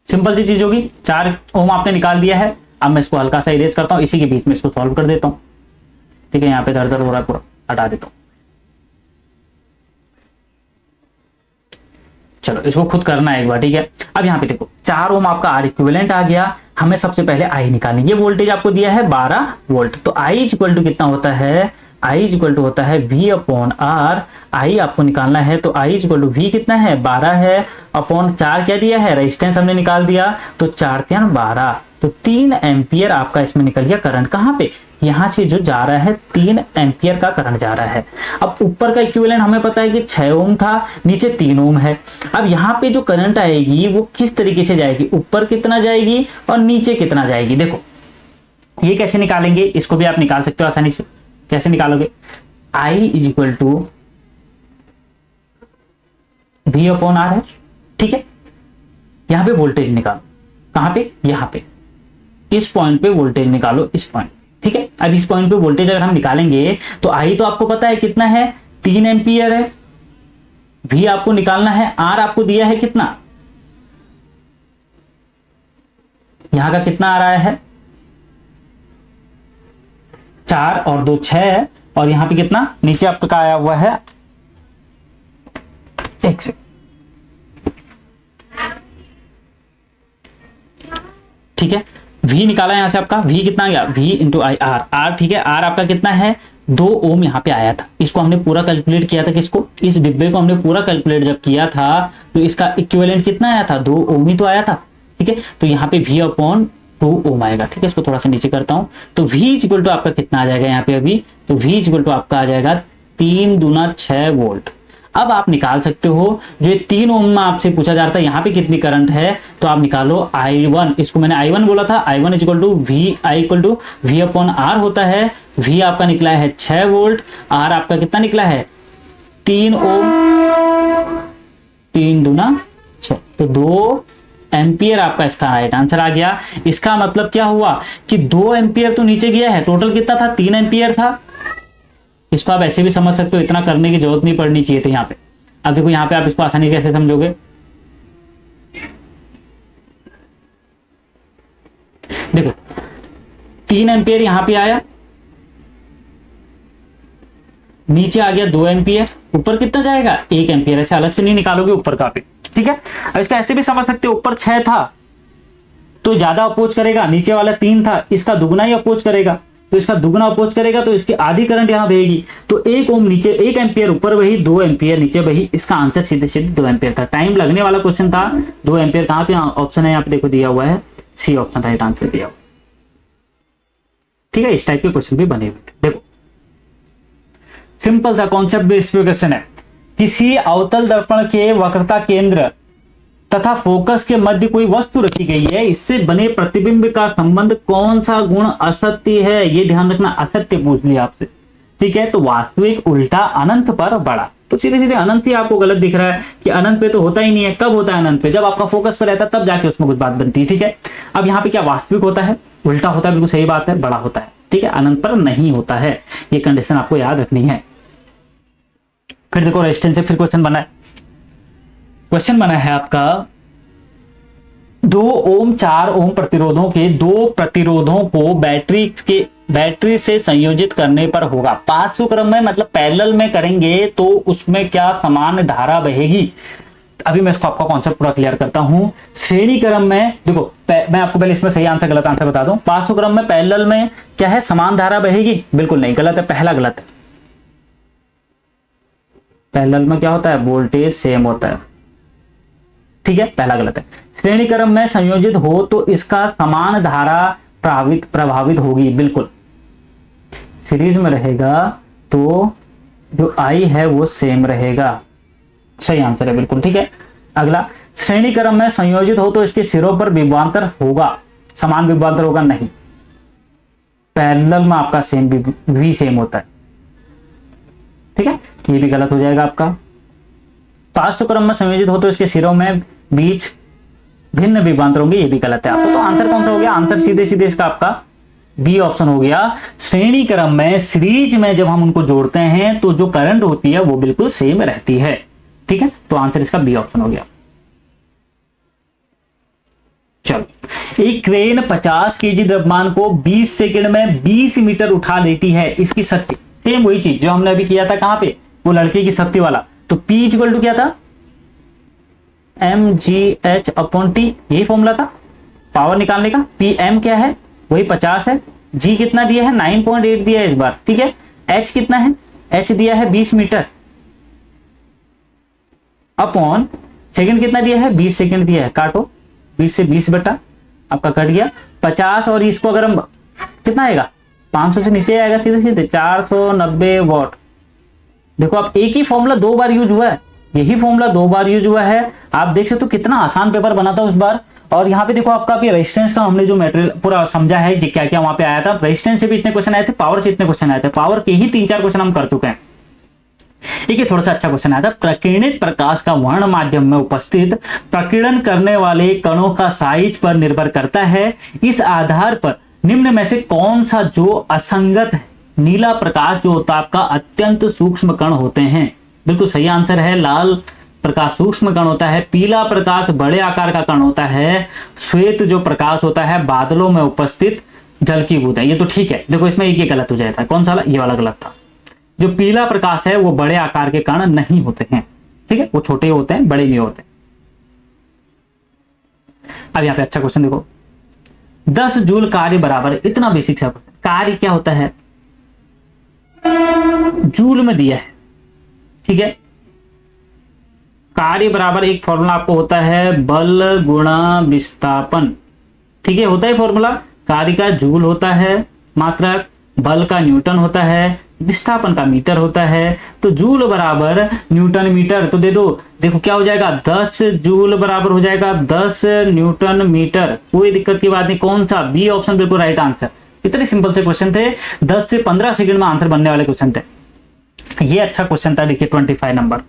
सिंपल सी चीज होगी, 4 ओम आपने निकाल दिया है। अब मैं इसको हल्का सा इरेज करता हूं, इसी के बीच में इसको सॉल्व कर देता हूं, ठीक है। यहाँ पे दर्द हो रहा है पूरा, हटा देता हूं। चलो इसको खुद करना है एक बार, ठीक है। अब यहाँ पे देखो 4 ओम आपका आर इक्विवेलेंट आ गया। हमें सबसे पहले आई निकालनी, ये वोल्टेज आपको दिया है 12 वोल्ट, तो आई इज इक्वल टू कितना होता है, आई इज इक्वल टू होता है V/R। आई आपको निकालना है, तो I is equal to V कितना है, 12 है, अपॉन 4 क्या दिया है, रेजिस्टेंस हमने निकाल दिया, तो 4 3 12, तो 3 एम्पियर आपका इसमें निकल गया करंट। कहां पे, यहां से जो जा रहा है 3 एम्पियर का करंट जा रहा है। अब ऊपर का इक्विवेलेंट हमें पता है कि 6 ओम था, नीचे 3 ओम है। अब यहाँ पे जो करंट आएगी वो किस तरीके से जाएगी, ऊपर कितना जाएगी और नीचे कितना जाएगी। देखो ये कैसे निकालेंगे, इसको भी आप निकाल सकते हो आसानी से। कैसे निकालोगे, I is equal to V/R है, ठीक है। यहां पे वोल्टेज निकालो, कहां पे, यहां पे इस पॉइंट पे वोल्टेज निकालो, इस पॉइंट, ठीक है। अब इस पॉइंट पे वोल्टेज अगर हम निकालेंगे तो आई तो आपको पता है कितना है, 3 एम्पियर है। V आपको निकालना है, R आपको दिया है कितना, यहां का कितना आ रहा है, 4 और 2 6 है, और यहां पे कितना नीचे आपका आया हुआ है, 1 से, ठीक है। V निकाला यहां से आपका, V कितना गया, V into I R, R ठीक है, आर आपका कितना है 2 ओम यहाँ पे आया था। इसको हमने पूरा कैलकुलेट किया था, किसको, इस डिब्बे को हमने पूरा कैलकुलेट जब किया था तो इसका इक्विवेलेंट कितना आया था, 2 ओम ही तो आया था, ठीक है। तो यहाँ पे V/2 ओम आएगा, ठीक है। इसको थोड़ा सा नीचे करता हूं, तो V इज इक्वल टू आपका कितना आ जाएगा यहाँ पे अभी, तो V इज इक्वल टू आपका आ जाएगा 3 दूना 6 वोल्ट। अब आप निकाल सकते हो, जो 3 ओम में आपसे पूछा जा रहा था यहाँ पे कितनी करंट है, तो आप निकालो I1, इसको मैंने I1 बोला था, I1 is equal to V/R होता है। V आपका निकला है 6 वोल्ट, R आपका कितना निकला है 3 ओम, 3 दूना 6, तो 2 एम्पियर आपका इसका राइट आंसर आ गया। इसका मतलब क्या हुआ कि 2 एम्पियर तो नीचे गया है, टोटल कितना था, 3 एम्पियर था। इसको आप ऐसे भी समझ सकते हो, इतना करने की जरूरत नहीं पड़नी चाहिए थी यहाँ पे। अब देखो यहाँ पे आप इसको आसानी कैसे समझोगे, देखो 3 एम्पियर यहाँ पे आया, नीचे आ गया 2 एम्पियर, ऊपर कितना जाएगा 1 एम्पियर, ऐसे अलग से नहीं निकालोगे ऊपर का भी, ठीक है। अब इसका ऐसे भी समझ सकते हो, ऊपर 6 था तो ज्यादा अपोज करेगा, नीचे वाला 3 था इसका दुगना ही अपोज करेगा, तो इसका दुगना अपोज करेगा तो इसकी आधी करंट यहाँ बहेगी, तो 1 ओम नीचे, 1 एम्पियर ऊपर बही, 2 एम्पियर नीचे बही। इसका आंसर सीधे सीधे 2 एम्पियर था। टाइम लगने वाला क्वेश्चन था। 2 एम्पियर कहाँ पे ऑप्शन है, यहाँ पे देखो दिया हुआ है, सी ऑप्शन राइट आंसर दिया हुआ। ठीक है, इस टाइप के क्वेश्चन भी बने हुए। देखो सिंपल सा कॉन्सेप्ट बेस्ड क्वेश्चन है। किसी अवतल दर्पण के वक्रता केंद्र तथा फोकस के मध्य कोई वस्तु रखी गई है, इससे बने प्रतिबिंब का संबंध कौन सा गुण असत्य है, ये ध्यान रखना। असत्य पूछ लिया आपसे, ठीक है। तो वास्तविक उल्टा अनंत पर बड़ा, तो सीधे सीधे अनंत ही आपको गलत दिख रहा है कि अनंत पे तो होता ही नहीं है। कब होता है अनंत पे, जब आपका फोकस पर रहता है तब जाके उसमें कुछ बात बनती है, ठीक है। अब यहाँ पे क्या वास्तविक होता है, उल्टा होता है, बिल्कुल सही बात है, बड़ा होता है, ठीक है, अनंत पर नहीं होता है। ये कंडीशन आपको याद रखनी है। फिर देखो रेजिस्टेंस से फिर क्वेश्चन बना है। क्वेश्चन बना है आपका 2 ओम 4 ओम प्रतिरोधों के 2 प्रतिरोधों को बैटरी से संयोजित करने पर होगा 500 क्रम में, मतलब पैरेलल में करेंगे तो उसमें क्या समान धारा बहेगी। अभी मैं इसको आपका कॉन्सेप्ट पूरा क्लियर करता हूं। श्रेणी क्रम में देखो, मैं आपको पहले इसमें सही आंसर गलत आंसर बता दूं। 500 क्रम में पैरेलल में क्या है, समान धारा बहेगी, बिल्कुल नहीं, गलत है, पहला गलत है। पैरेलल में क्या होता है, वोल्टेज सेम होता है, ठीक है, पहला गलत है। श्रेणी क्रम में संयोजित हो तो इसका समान धारा प्रभावित होगी, बिल्कुल। सीरीज में रहेगा तो जो आई है वो सेम रहेगा, सही आंसर है, बिल्कुल ठीक है। अगला, श्रेणी क्रम में संयोजित हो तो इसके सिरों पर विभवांतर होगा, समान विभवांतर होगा, नहीं। पैरेलल में आपका सेम भी सेम होता है, ठीक है, ये भी गलत हो जाएगा आपका। 500 क्रम में संयोजित हो तो इसके सिरों में बीच भिन्न विभवांतर होंगे, ये भी गलत है आपको। तो आंसर कौन सा हो गया, आंसर सीधे सीधे इसका आपका बी ऑप्शन हो गया। श्रेणी क्रम में सीरीज में जब हम उनको जोड़ते हैं तो जो करंट होती है वो बिल्कुल सेम रहती है, ठीक है। तो आंसर इसका बी ऑप्शन हो गया। चलो, एक क्रेन 50 केजी द्रव्यमान को 20 सेकंड में 20 मीटर उठा लेती है, इसकी शक्ति, सेम वही चीज जो हमने अभी किया था, कहां पे, वो लड़के की शक्ति वाला। तो P इक्वल टू क्या था, mgh/t, यही फॉर्मूला था पावर निकालने का। Pm क्या है, वही 50 है। G कितना दिया है, 9.8 दिया है इस बार, ठीक है। H कितना है, H दिया है 20 मीटर, अपॉन सेकंड कितना दिया है, 20 सेकंड दिया है। काटो, 20 से 20 बटा आपका कट गया 50, और इसको अगर हम कितना आएगा, 500 से नीचे आएगा सीधे सीधे 490 वॉट। देखो आप, एक ही फॉर्मूला 2 बार यूज हुआ है, यही फॉर्मूला 2 बार यूज हुआ है। आप देख सकते हो कितना आसान पेपर बना था उस बार। और यहाँ पे देखो आपका भी रेजिस्टेंस का हमने जो मटेरियल पूरा समझा है, क्या क्या वहां पे आया था। रेजिस्टेंस से भी इतने क्वेश्चन आए थे, पावर से इतने क्वेश्चन आए थे, पावर के ही 3-4 क्वेश्चन हम कर चुके हैं। एक ये थोड़ा सा अच्छा क्वेश्चन आया था, प्रकीर्णित प्रकाश का वर्ण माध्यम में उपस्थित प्रकीर्णन करने वाले कणों का साइज पर निर्भर करता है। इस आधार पर निम्न में से कौन सा जो असंगत है, नीला प्रकाश जो होता है आपका अत्यंत सूक्ष्म कण होते हैं, बिल्कुल सही आंसर है। लाल प्रकाश सूक्ष्म कण होता है, पीला प्रकाश बड़े आकार का कण होता है, श्वेत जो प्रकाश होता है बादलों में उपस्थित जल की बूंद है। ये तो ठीक है, देखो इसमें एक ये गलत हो जाता है, कौन सा, ये वाला गलत था। जो पीला प्रकाश है वो बड़े आकार के कण नहीं होते हैं, ठीक है, वो छोटे होते हैं, बड़े नहीं होते। अब यहाँ पे अच्छा क्वेश्चन देखो, 10 जूल कार्य बराबर, इतना बेसिक सा कार्य क्या होता है, जूल में दिया है, ठीक है। कार्य बराबर एक फॉर्मूला आपको होता है, बल गुणा विस्थापन, ठीक है, होता है फॉर्मूला। कार्य का जूल होता है मात्रक, बल का न्यूटन होता है, विस्थापन का मीटर होता है। तो जूल बराबर न्यूटन मीटर, तो दे दो, देखो क्या हो जाएगा, 10 जूल बराबर हो जाएगा 10 न्यूटन मीटर, कोई दिक्कत की बात नहीं। कौन सा, बी ऑप्शन बिल्कुल राइट आंसर। कितने सिंपल से क्वेश्चन थे, 10 से 15 सेकंड में आंसर बनने वाले क्वेश्चन थे। ये अच्छा क्वेश्चन था, देखिए 25 नंबर,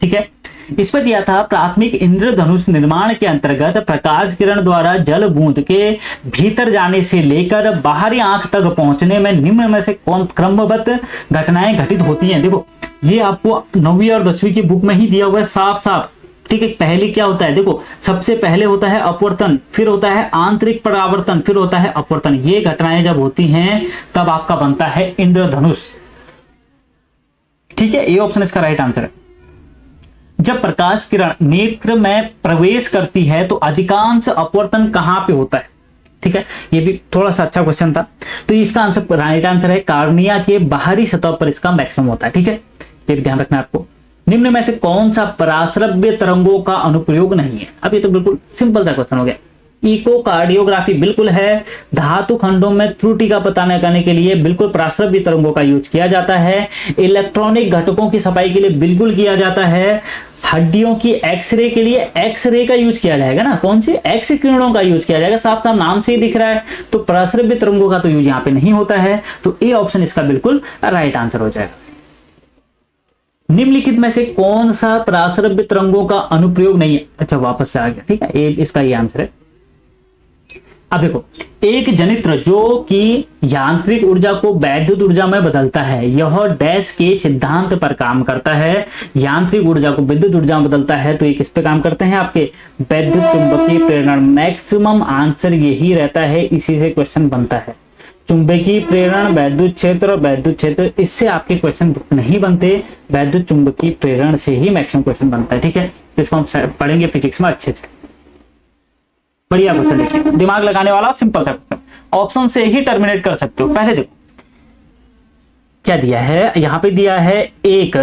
ठीक है। इस पर दिया था, प्राथमिक इंद्रधनुष निर्माण के अंतर्गत प्रकाश किरण द्वारा जल बूंद के भीतर जाने से लेकर बाहरी आंख तक पहुंचने में निम्न में से कौन क्रमबद्ध घटनाएं घटित होती हैं। देखो ये आपको 9वीं और 10वीं की बुक में ही दिया हुआ है साफ साफ, ठीक है। पहले क्या होता है, देखो सबसे पहले होता है अपवर्तन, फिर होता है आंतरिक परावर्तन, फिर होता है अपवर्तन। ये घटनाएं जब होती हैं तब आपका बनता है इंद्रधनुष, ठीक है। ये ऑप्शन इसका राइट आंसर है। जब प्रकाश किरण नेत्र में प्रवेश करती है तो अधिकांश अपवर्तन कहां पे होता है, ठीक है, ये भी थोड़ा सा अच्छा क्वेश्चन था। तो इसका आंसर, राइट आंसर है कार्निया के बाहरी सतह पर इसका मैक्सिमम होता है। ठीक है, ये भी ध्यान रखना है आपको। निम्न में से कौन सा पराश्रव्य तरंगों का अनुप्रयोग नहीं है? अब ये तो बिल्कुल सिंपल सा क्वेश्चन हो गया। इकोकार्डियोग्राफी बिल्कुल है। धातु खंडों में त्रुटि का पता लगाने के लिए बिल्कुल पराश्रव्य तरंगों का यूज किया जाता है। इलेक्ट्रॉनिक घटकों की सफाई के लिए बिल्कुल किया जाता है। हड्डियों की एक्सरे के लिए एक्सरे का यूज किया जाएगा ना, कौन सी? एक्स किरणों का यूज किया जाएगा, साफ साफ नाम से ही दिख रहा है। तो पराश्रव्य तरंगों का तो यूज यहाँ पे नहीं होता है, तो ए ऑप्शन इसका बिल्कुल राइट आंसर हो जाएगा। निम्नलिखित में से कौन सा पराश्रव्य तरंगों का अनुप्रयोग नहीं है? अच्छा, वापस से आ गया। ठीक है, ए इसका ये आंसर है। अब देखो, एक जनित्र जो कि यांत्रिक ऊर्जा को वैद्युत ऊर्जा में बदलता है, यह डैश के सिद्धांत पर काम करता है। यांत्रिक ऊर्जा को विद्युत ऊर्जा में बदलता है, तो ये किस पे काम करते हैं? आपके वैद्युत चुंबकीय प्रेरण। मैक्सिमम आंसर यही रहता है, इसी से क्वेश्चन बनता है। चुंबकीय प्रेरण, वैद्युत क्षेत्र और वैद्युत क्षेत्र, इससे आपके क्वेश्चन नहीं बनते, वैद्युत चुंबकीय प्रेरण से ही मैक्सिमम क्वेश्चन बनता है। ठीक है, तो इसको हम पढ़ेंगे फिजिक्स में अच्छे से। बढ़िया क्वेश्चन, देखिए दिमाग लगाने वाला, सिंपल सा ऑप्शन से ही टर्मिनेट कर सकते हो। पहले देखो क्या दिया है, यहां पे दिया है एक,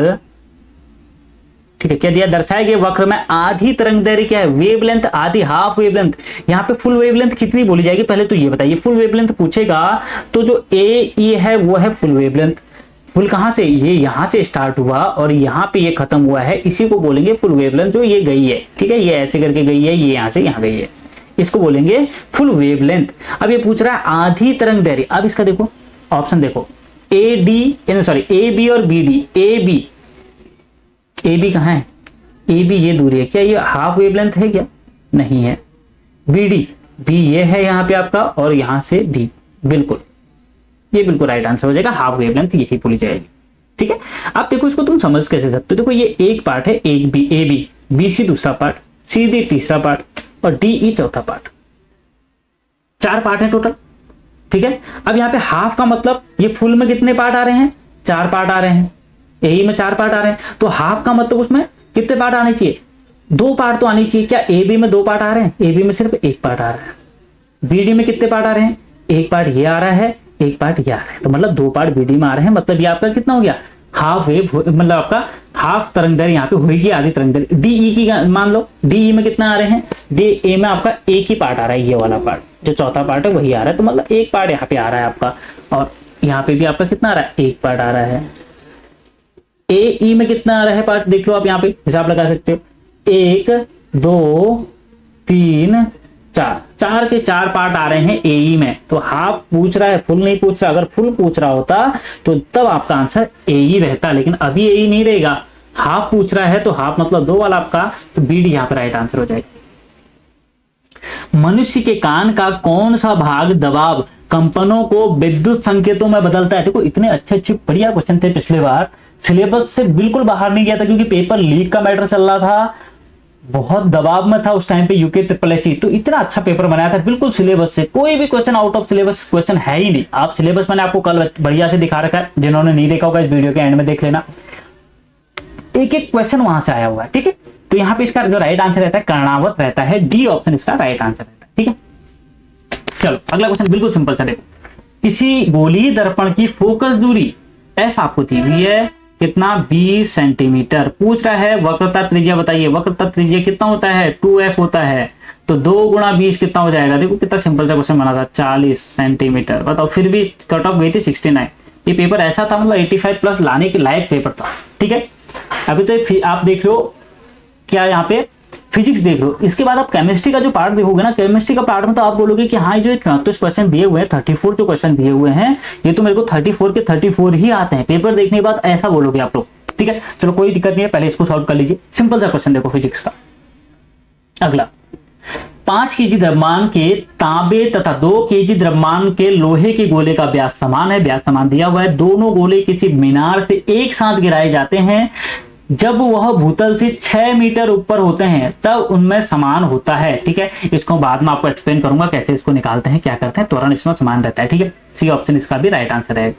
ठीक है, क्या दिया? दर्शाए गए वक्र में आधी तरंग दैर्घ्य क्या है? वेवलेंथ आधी, हाफ वेवलेंथ। यहाँ पे फुल वेवलेंथ कितनी बोली जाएगी पहले तो ये बताइए। फुल वेवलेंथ पूछेगा तो जो ए ई है वो है फुल वेवलेंथ। फुल कहां से? ये यहां से स्टार्ट हुआ और यहां पे ये खत्म हुआ है, इसी को बोलेंगे फुल वेवलेंथ। जो ये गई है, ठीक है, ये ऐसे करके गई है, ये यहां से यहां गई है, इसको बोलेंगे फुल वेवलेंथ। अब ये पूछ रहा है आधी तरंग दैर्घ्य। अब इसका देखो ऑप्शन, देखो A D, sorry A B और बी डी। ए बी कहां है? ए बी ये दूरी है, क्या ये हाफ वेवलेंथ है क्या? नहीं है। बी डी, बी ये है यहाँ पे आपका, और यहां से डी, बिल्कुल ये बिल्कुल राइट आंसर हो जाएगा। हाफ वेवलेंथ यही बोली जाएगी। ठीक है, अब देखो इसको तुम समझ कैसे सकते हो। देखो ये एक पार्ट है, एक B, A B, B C दूसरा पार्ट, सी डी तीसरा पार्ट और डी ई चौथा पार्ट। 4 पार्ट है टोटल। ठीक है, अब यहाँ पे हाफ का मतलब ये फुल में कितने पार्ट आ रहे हैं? 4 पार्ट आ रहे हैं। ए में 4 पार्ट आ रहे हैं, तो हाफ का मतलब उसमें कितने पार्ट आने चाहिए? 2 पार्ट तो आने चाहिए। क्या ए बी में 2 पार्ट आ रहे हैं? ए बी में सिर्फ 1 पार्ट आ रहा है। बी डी में कितने पार्ट आ रहे हैं? 1 पार्ट ये आ रहा है, 1 पार्ट ये आ रहा है, तो मतलब 2 पार्ट बी डी में आ रहे हैं। मतलब ये आपका कितना हो गया? हाफ वेव, मतलब आपका हाफ तरंग दैर्घ्य यहाँ पे होगी, आधी तरंग दैर्घ्य। डी ई की मान लो, डी ई में कितना आ रहे हैं? डी ए में आपका एक ही पार्ट आ रहा है, ये वाला पार्ट जो चौथा पार्ट है वही आ रहा है, तो मतलब 1 पार्ट यहाँ पे आ रहा है आपका। और यहाँ पे भी आपका कितना आ रहा है? 1 पार्ट आ रहा है। ए ई में कितना आ रहा है पार्ट? देख लो आप यहाँ पे हिसाब लगा सकते हो। 1 2 3 4, 4 के 4 पार्ट आ रहे हैं ए ई में। तो हाफ पूछ रहा है, फुल नहीं पूछ रहा। अगर फुल पूछ रहा होता तो तब आपका आंसर ए ई रहता, लेकिन अभी ए ई नहीं रहेगा। हाफ पूछ रहा है तो हाफ मतलब 2 वाला आपका, तो बी डी यहाँ पे राइट आंसर हो जाएगा। मनुष्य के कान का कौन सा भाग दबाव कंपनों को विद्युत संकेतों में बदलता है? देखो इतने अच्छे बढ़िया क्वेश्चन थे पिछले बार, सिलेबस से बिल्कुल बाहर नहीं गया था, क्योंकि पेपर लीक का मैटर चल रहा था, बहुत दबाव में था उस टाइम पे यूके SSC, तो इतना अच्छा पेपर बनाया था बिल्कुल सिलेबस से। कोई भी question out of syllabus question है ही नहीं। आप सिलेबस मैंने आपको कल बढ़िया से दिखा रखा है, जिन्होंने नहीं देखा होगा इस वीडियो के एंड में देख लेना, एक एक क्वेश्चन वहां से आया हुआ है। ठीक है, तो यहाँ पे इसका जो राइट आंसर रहता है कर्णावत रहता है, डी ऑप्शन इसका राइट आंसर रहता है। ठीक है, चलो अगला क्वेश्चन बिल्कुल सिंपल सा देखो। किसी गोलीय दर्पण की फोकस दूरी एफ आपको दी हुई है, कितना? 20 सेंटीमीटर। पूछ रहा है वक्रता त्रिज्या बताइए। वक्रता त्रिज्या कितना होता है? 2f होता है, तो 2 गुणा 20 कितना हो जाएगा? देखो कितना सिंपल सा क्वेश्चन बना था, 40 सेंटीमीटर। बताओ, फिर भी कट ऑफ गई थी 69। ये पेपर ऐसा था, मतलब 85 प्लस लाने के लायक पेपर था। ठीक है, अभी तो आप देख लो क्या यहाँ पे फिजिक्स देख लो, इसके बाद आप केमिस्ट्री का जो पार्ट देखोगे ना, केमिस्ट्री का पार्ट में तो आप बोलोगे कि हाँ जो 34 क्वेश्चन दिए हुए हैं, 34 जो क्वेश्चन दिए हुए हैं, ये तो मेरे को 34 के 34 ही आते हैं। पेपर देखने के बाद ऐसा बोलोगे आप लोग। ठीक है, चलो कोई दिक्कत नहीं है, पहले इसको सॉल्व कर लीजिए। सिंपल सा क्वेश्चन देखो फिजिक्स का। अगला, 5 केजी द्रव्यमान के तांबे तथा 2 केजी द्रव्यमान के लोहे के गोले का व्यास समान है। व्यास समान दिया हुआ है। दोनों गोले किसी मीनार से एक साथ गिराए जाते हैं। जब वह भूतल से 6 मीटर ऊपर होते हैं तब उनमें समान होता है। ठीक है, इसको बाद में आपको एक्सप्लेन करूंगा कैसे इसको निकालते हैं, क्या करते हैं। त्वरण इसमें समान रहता है। ठीक है, सी ऑप्शन इसका भी राइट आंसर है।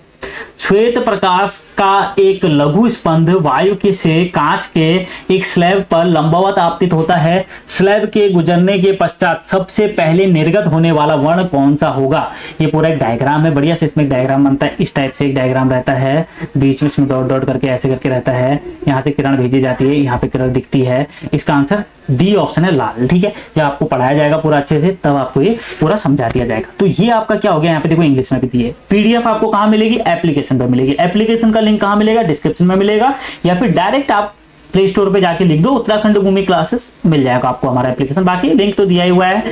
श्वेत प्रकाश का एक लघु स्पंद वायु के से कांच के एक स्लैब पर लंबवत आपतित होता है। स्लैब के गुजरने के पश्चात सबसे पहले निर्गत होने वाला वर्ण कौन सा होगा। ये पूरा एक डायग्राम है, बढ़िया से इसमें एक डायग्राम बनता है। इस टाइप से एक डायग्राम रहता है, बीच में इसमें डॉट डॉट करके ऐसे करके रहता है। यहाँ से किरण भेजी जाती है, यहाँ पे किरण दिखती है। इसका आंसर डी ऑप्शन है, लाल। ठीक है, जब आपको पढ़ाया जाएगा पूरा अच्छे से तब आपको ये पूरा समझा दिया जाएगा। तो ये आपका क्या हो गया, यहाँ पे देखो इंग्लिश में भी दी है। पीडीएफ आपको कहाँ मिलेगी, एप्लीकेशन पर मिलेगी। एप्लीकेशन का लिंक कहाँ मिलेगा, डिस्क्रिप्शन में मिलेगा, या फिर डायरेक्ट आप प्ले स्टोर पे जाके लिख दो उत्तराखंड भूमि क्लासेस, मिल जाएगा आपको हमारा एप्लीकेशन। बाकी लिंक तो दिया ही हुआ है।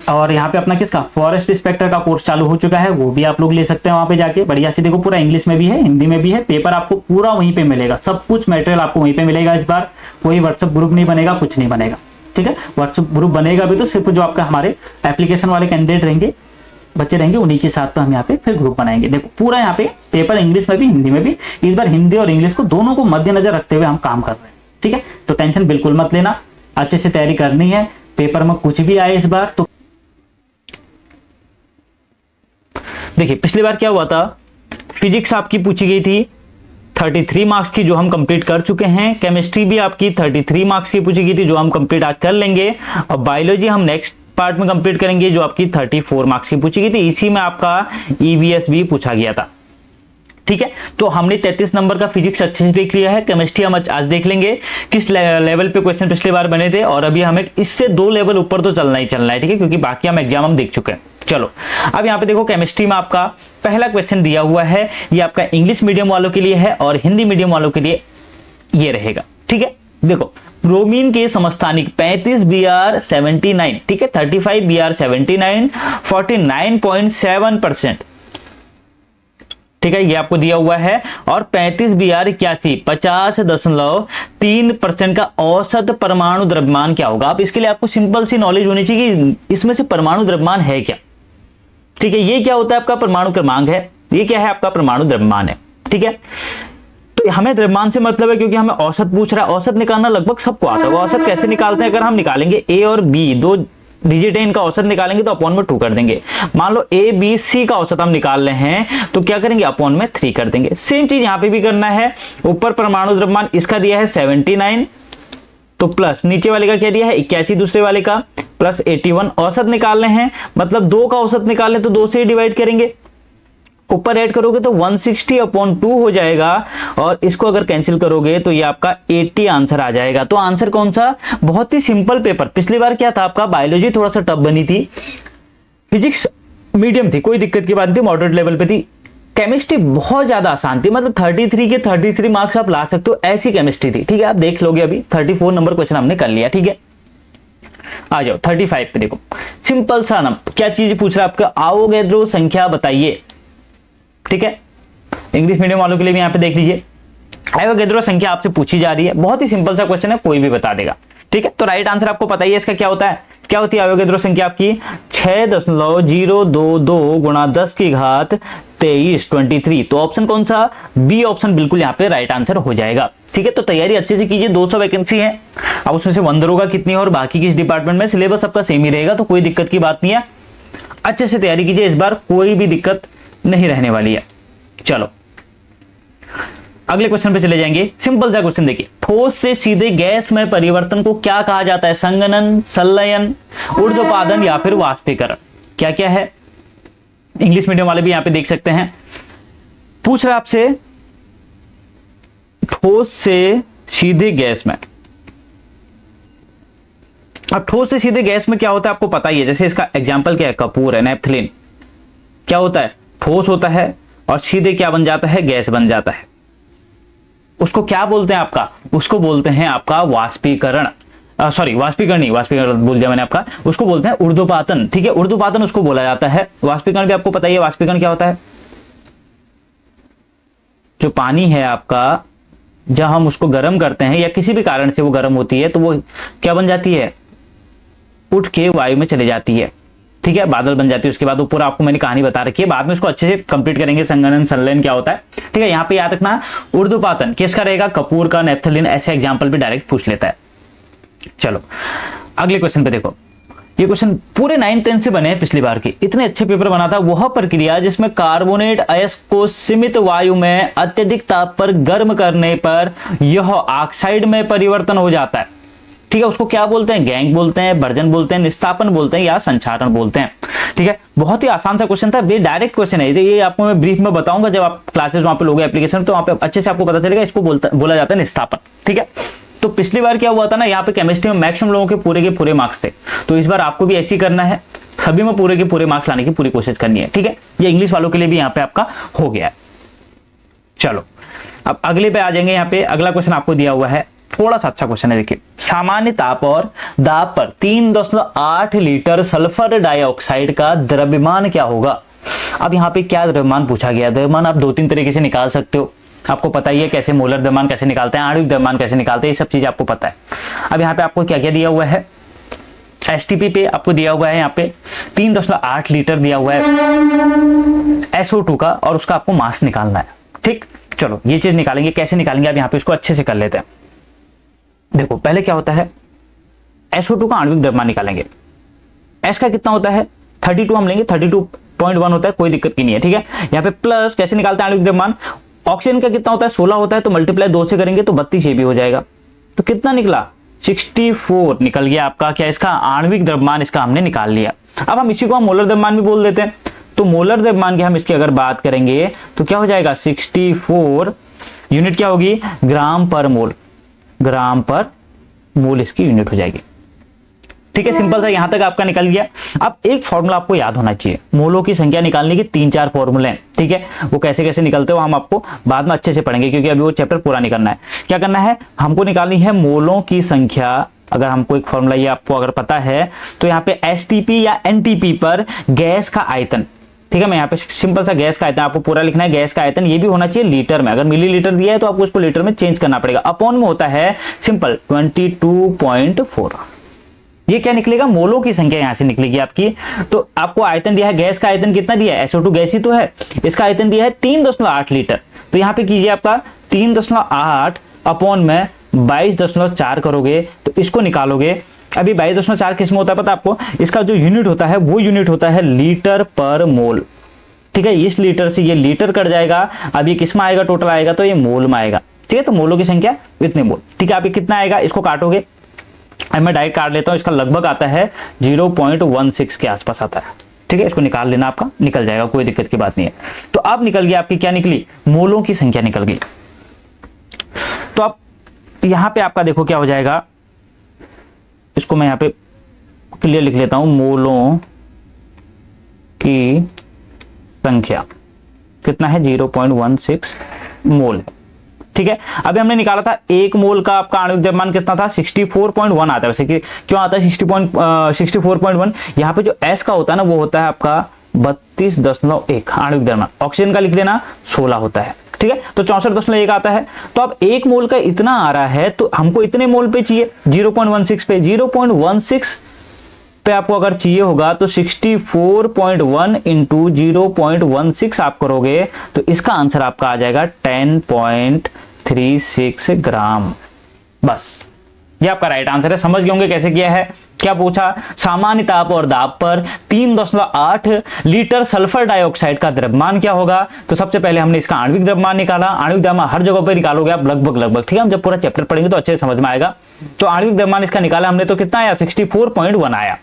और यहाँ पे अपना किसका फॉरेस्ट इंस्पेक्टर का कोर्स चालू हो चुका है, वो भी आप लोग ले सकते हैं वहां पे जाके। बढ़िया से देखो, पूरा इंग्लिश में भी है, हिंदी में भी है। पेपर आपको पूरा वहीं पे मिलेगा, सब कुछ मटेरियल आपको वहीं पे मिलेगा। इस बार कोई व्हाट्सएप ग्रुप नहीं बनेगा, कुछ नहीं बनेगा। ठीक है, व्हाट्सएप ग्रुप बनेगा भी तो सिर्फ जो आपका हमारे एप्लीकेशन वाले कैंडिडेट रहेंगे, बच्चे रहेंगे, उन्हीं के साथ तो हम यहाँ पे फिर ग्रुप बनाएंगे। देखो पूरा यहाँ पे पेपर इंग्लिश में भी हिंदी में भी, इस बार हिंदी और इंग्लिश को दोनों को मद्देनजर रखते हुए हम काम कर रहे हैं। ठीक है, तो टेंशन बिल्कुल मत लेना, अच्छे से तैयारी करनी है। पेपर में कुछ भी आए इस बार तो देखिए, पिछली बार क्या हुआ था, फिजिक्स आपकी पूछी गई थी 33 मार्क्स की, जो हम कंप्लीट कर चुके हैं। केमिस्ट्री भी आपकी 33 मार्क्स की पूछी गई थी, जो हम कंप्लीट आज कर लेंगे। और बायोलॉजी हम नेक्स्ट पार्ट में कंप्लीट करेंगे, जो आपकी 34 मार्क्स की पूछी गई थी। इसी में आपका ईवीएस भी पूछा गया था। ठीक है, तो हमने 33 नंबर का फिजिक्स अच्छे से देख लिया है। केमिस्ट्री हम आज देख लेंगे किस लेवल पे क्वेश्चन पिछली बार बने थे, और अभी हमें इससे 2 लेवल ऊपर तो चलना ही चलना है। ठीक है, क्योंकि बाकी हम एग्जाम देख चुके हैं। चलो, अब यहाँ पे देखो, केमिस्ट्री में आपका पहला क्वेश्चन दिया हुआ है। ये आपका इंग्लिश मीडियम वालों के लिए है और हिंदी मीडियम वालों के लिए ये रहेगा। ठीक है, देखो, ब्रोमीन के समस्थानिक 35 Br 79, ठीक है, 35 Br 79, 49.7%। ठीक है, ये आपको दिया हुआ है। और 35 Br 81, 50.3% का औसत परमाणु द्रव्यमान क्या होगा। अब इसके लिए आपको सिंपल सी नॉलेज होनी चाहिए कि इसमें से परमाणु द्रव्यमान है क्या। ठीक है, ये क्या होता है आपका परमाणु क्रमांक है, ये क्या है आपका परमाणु द्रव्यमान है। ठीक है, तो हमें द्रव्यमान से मतलब है, क्योंकि हमें औसत पूछ रहा है। औसत निकालना लगभग सबको आता है। औसत कैसे निकालते हैं, अगर हम निकालेंगे ए और बी, 2 डिजिट है, इनका औसत निकालेंगे तो अपॉन में 2 कर देंगे। मान लो ए बी सी का औसत हम निकाल रहे हैं तो क्या करेंगे, अपॉन में 3 कर देंगे। सेम चीज यहां पे भी करना है। ऊपर परमाणु द्रव्यमान इसका दिया है 79, तो प्लस नीचे वाले का क्या दिया है 81, दूसरे वाले का प्लस 81। औसत निकाल रहे हैं, मतलब 2 का औसत निकालें तो 2 से डिवाइड करेंगे। ऊपर ऐड करोगे तो 160/2 हो जाएगा, और इसको अगर कैंसिल करोगे तो ये आपका 80 आंसर आ जाएगा। तो आंसर कौन सा, बहुत ही सिंपल पेपर। पिछली बार क्या था आपका, बायोलॉजी थोड़ा सा टफ बनी थी, फिजिक्स मीडियम थी, कोई दिक्कत की बात नहीं, मॉडरेट लेवल पे थी। केमिस्ट्री बहुत ज्यादा आसान थी, मतलब 33 के 33 मार्क्स आप ला सकते हो, ऐसी केमिस्ट्री थी। ठीक है, आप देख लोगे, अभी 34 नंबर क्वेश्चन हमने कर लिया। ठीक है, आ जाओ 35 पे। देखो सिंपल सा नंबर, क्या चीज पूछ रहा है आपका, आवोगैड्रो संख्या बताइए। ठीक है, इंग्लिश मीडियम वालों के लिए भी यहाँ पे देख लीजिए, आवोगैड्रो संख्या आपसे पूछी जा रही है। बहुत ही सिंपल सा क्वेश्चन है, कोई भी बता देगा। ठीक है, तो राइट आंसर आपको पता ही है इसका क्या होता है। क्या होती है आवोगैड्रो संख्या आपकी, 6.022 गुणा 10 की घात 23, 23। तो ऑप्शन कौन सा, बी ऑप्शन बिल्कुल यहाँ पे राइट आंसर हो जाएगा। ठीक है, तो तैयारी अच्छे से कीजिए। 200 वैकेंसी है, अब उसमें से 1 दरोगा कितनी है और बाकी किस डिपार्टमेंट में, सिलेबस सबका सेम ही रहेगा, तो कोई दिक्कत की बात नहीं है। अच्छे से तैयारी कीजिए, इस बार कोई भी दिक्कत नहीं रहने वाली है। चलो अगले क्वेश्चन पे चले जाएंगे। सिंपल सा क्वेश्चन देखिए, ठोस से सीधे गैस में परिवर्तन को क्या कहा जाता है, संघनन, संलयन, ऊर्ध्वपातन या फिर वाष्पीकरण। क्या क्या है, इंग्लिश मीडियम वाले भी यहां पे देख सकते हैं। पूछ रहा आपसे ठोस से सीधे गैस में। अब ठोस से सीधे गैस में क्या होता है आपको पता ही है, जैसे इसका एग्जांपल क्या है, कपूर है, नैप्थलीन। क्या होता है, ठोस होता है और सीधे क्या बन जाता है, गैस बन जाता है। उसको क्या बोलते हैं आपका, उसको बोलते हैं आपका वाष्पीकरण। सॉरी, वाष्पीकरण नहीं, वाष्पीकरण बोल दिया मैंने आपका, उसको बोलते हैं ऊर्ध्वपातन। ठीक है, ऊर्ध्वपातन उसको बोला जाता है। वाष्पीकरण भी आपको पता ही है, वाष्पीकरण क्या होता है, जो पानी है आपका, जब हम उसको गर्म करते हैं या किसी भी कारण से वो गर्म होती है तो वो क्या बन जाती है, उठ के वायु में चले जाती है। ठीक है, बादल बन जाती है। उसके बाद ऊपर आपको मैंने कहानी बता रखी है, बाद में उसको अच्छे से कंप्लीट करेंगे, संघनन संलयन क्या होता है। ठीक है, यहाँ पे याद रखना ऊर्ध्वपातन किसका रहेगा, कपूर का, नैप्थलीन, ऐसे एग्जांपल भी डायरेक्ट पूछ लेता है। चलो अगले क्वेश्चन पे देखो, ये क्वेश्चन पूरे 9-10 से बने हैं पिछली बार के, इतने अच्छे पेपर बना था। वह प्रक्रिया जिसमें कार्बोनेट अयस्क को सीमित वायु में अत्यधिक ताप पर गर्म करने पर यह ऑक्साइड में परिवर्तन हो जाता है, ठीक है, उसको क्या बोलते हैं? गैंग बोलते हैं, बर्जन बोलते हैं, निस्तापन बोलते हैं या संक्षारण बोलते हैं, ठीक है। बहुत ही आसान सा क्वेश्चन था, ये डायरेक्ट क्वेश्चन है, ये आपको मैं ब्रीफ में बताऊंगा जब आप क्लासेस वहां पे लोगे एप्लीकेशन, तो वहां पे अच्छे से आपको पता चलेगा। इसको बोला जाता है निस्तापन, ठीक है। तो पिछली बार क्या हुआ था ना, यहाँ पे केमिस्ट्री में मैक्सिमम लोगों के पूरे मार्क्स थे, तो इस बार आपको भी ऐसे ही करना है, सभी में पूरे के पूरे मार्क्स लाने की पूरी कोशिश करनी है, ठीक है। ये इंग्लिश वालों के लिए भी यहाँ पे आपका हो गया है। चलो अब अगले पे आ जाएंगे। यहाँ पे अगला क्वेश्चन आपको दिया हुआ है, थोड़ा सा अच्छा क्वेश्चन है, देखिए। सामान्य ताप और दाब पर 3.8 लीटर सल्फर डाइऑक्साइड का द्रव्यमान क्या होगा? अब यहाँ पे क्या द्रव्यमान पूछा गया? द्रव्यमान आप 2-3 तरीके से निकाल सकते हो, आपको पता ही है कैसे मोलर द्रव्यमान कैसे निकालते हैं, आणविक द्रव्यमान कैसे निकालते हैं, ये सब चीज आपको पता है। अब यहाँ पे आपको क्या क्या दिया हुआ है, एसटीपी पे आपको दिया हुआ है यहाँ पे 3.8 लीटर दिया हुआ है SO2 का, और उसका आपको मास निकालना है, ठीक। चलो ये चीज निकालेंगे, कैसे निकालेंगे अब यहाँ पे इसको अच्छे से कर लेते हैं। देखो पहले क्या होता है, SO2 का आणविक द्रव्यमान निकालेंगे। S का कितना होता है 32, हम लेंगे 32.1 होता है, कोई दिक्कत की नहीं है, ठीक है। यहाँ पे प्लस कैसे निकालते हैं आणविक द्रव्यमान, ऑक्सीजन का कितना होता है 16 होता है, तो मल्टीप्लाई 2 से करेंगे तो 32 ये भी हो जाएगा, तो कितना निकला 64 निकल गया आपका क्या, इसका आणविक द्रव्यमान इसका हमने निकाल लिया। अब हम इसी को हम मोलर द्रव्यमान भी बोल देते हैं, तो मोलर द्रव्यमान की हम इसकी अगर बात करेंगे तो क्या हो जाएगा 64 यूनिट क्या होगी, ग्राम पर मोल, ग्राम पर मोल इसकी यूनिट हो जाएगी, ठीक है। सिंपल था, यहां तक आपका निकल गया। अब एक फॉर्मूला आपको याद होना चाहिए, मोलों की संख्या निकालने की 3-4 फॉर्मूले हैं, ठीक है। वो कैसे कैसे निकलते हो हम आपको बाद में अच्छे से पढ़ेंगे, क्योंकि अभी वो चैप्टर पूरा नहीं करना है। क्या करना है, हमको निकालनी है मोलों की संख्या। अगर हमको एक फॉर्मूला ये आपको अगर पता है तो यहाँ पे एसटीपी या एनटीपी पर गैस का आयतन, ठीक है। मैं यहाँ पे सिंपल सा गैस का आयतन आपको पूरा लिखना है, गैस का आयतन ये भी होना चाहिए लीटर में, अगर मिलीलीटर दिया है तो आपको उसको लीटर में चेंज करना पड़ेगा, अपॉन में होता है सिंपल 22.4। ये क्या निकलेगा, मोलों की संख्या यहां से निकलेगी आपकी। तो आपको आयतन दिया है, गैस का आयतन कितना दिया है, SO2 गैस ही तो है, इसका आयतन दिया है 3.8 लीटर, तो यहाँ पे कीजिए आपका 3.8 अपॉन में 22.4 करोगे तो इसको निकालोगे। अभी 22.4 किस में होता है पता आपको, इसका जो यूनिट होता है वो यूनिट होता है लीटर पर मोल, ठीक है। इस लीटर से ये लीटर कट जाएगा, अब ये किस में आएगा, टोटल आएगा तो ये मोल में आएगा, ठीक है। तो मोलों की संख्या इतने मोल, ठीक है। आप ये कितना आएगा, इसको काटोगे, अब मैं डायरेक्ट काट लेता हूं, इसका लगभग आता है 0.16 के आसपास आता है, ठीक है। इसको निकाल लेना, आपका निकल जाएगा, कोई दिक्कत की बात नहीं है। तो अब निकल गया आपकी क्या निकली, मोलों की संख्या निकल गई। तो अब यहां पे आपका देखो क्या हो जाएगा, इसको मैं यहां पे क्लियर लिख लेता हूं, मोलों की संख्या कितना है 0.16 मोल, ठीक है। अभी हमने निकाला था एक मोल का आपका आणविक द्रव्यमान कितना था 64.1 आता है, वैसे कि क्यों आता है 64.1, यहाँ पे जो S का होता है ना वो होता है आपका 32.1 आणविक द्रव्यमान, ऑक्सीजन का लिख लेना 16 होता है, ठीक है। तो 64.1 आता है। तो अब एक मोल का इतना आ रहा है तो हमको इतने मोल पे चाहिए 0.16 पे, 0.16 पे आपको अगर चाहिए होगा तो 64.1 इंटू 0.16 आप करोगे तो इसका आंसर आपका आ जाएगा 10.36 ग्राम। बस ये आपका राइट आंसर है। समझ गए होंगे कैसे किया है। क्या पूछा, सामान्य ताप और दाब पर 3.8 लीटर सल्फर डाइऑक्साइड का द्रव्यमान क्या होगा। तो सबसे पहले हमने इसका आणविक द्रव्यमान निकाला। आणविक द्रव्यमान हर जगह पे निकालोगे आप लगभग, ठीक है। हम जब पूरा चैप्टर पढ़ेंगे तो अच्छे से समझ में आएगा। तो आणविक द्रव्यमान इसका निकाला हमने, तो कितना आया 64.1 आया,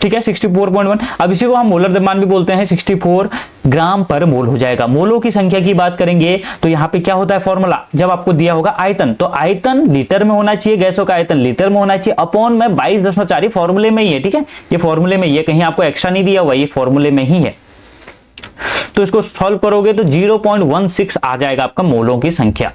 ठीक है 64.1। अब इसी को हम मोलर द्रव्यमान भी बोलते हैं, 64 ग्राम पर मोल हो जाएगा। मोलों की संख्या की बात करेंगे तो यहाँ पे क्या होता है फॉर्मूला, जब आपको दिया होगा आयतन, तो आयतन लीटर में होना चाहिए, गैसों का आयतन लीटर में होना चाहिए, अपॉन में 22.4, फॉर्मूले में ही है, ठीक है। ये फॉर्मूले में ही है, कहीं आपको एक्स्ट्रा नहीं दिया हुआ, ये फॉर्मूले में ही है। तो इसको सॉल्व करोगे तो 0.16 आ जाएगा आपका मोलों की संख्या,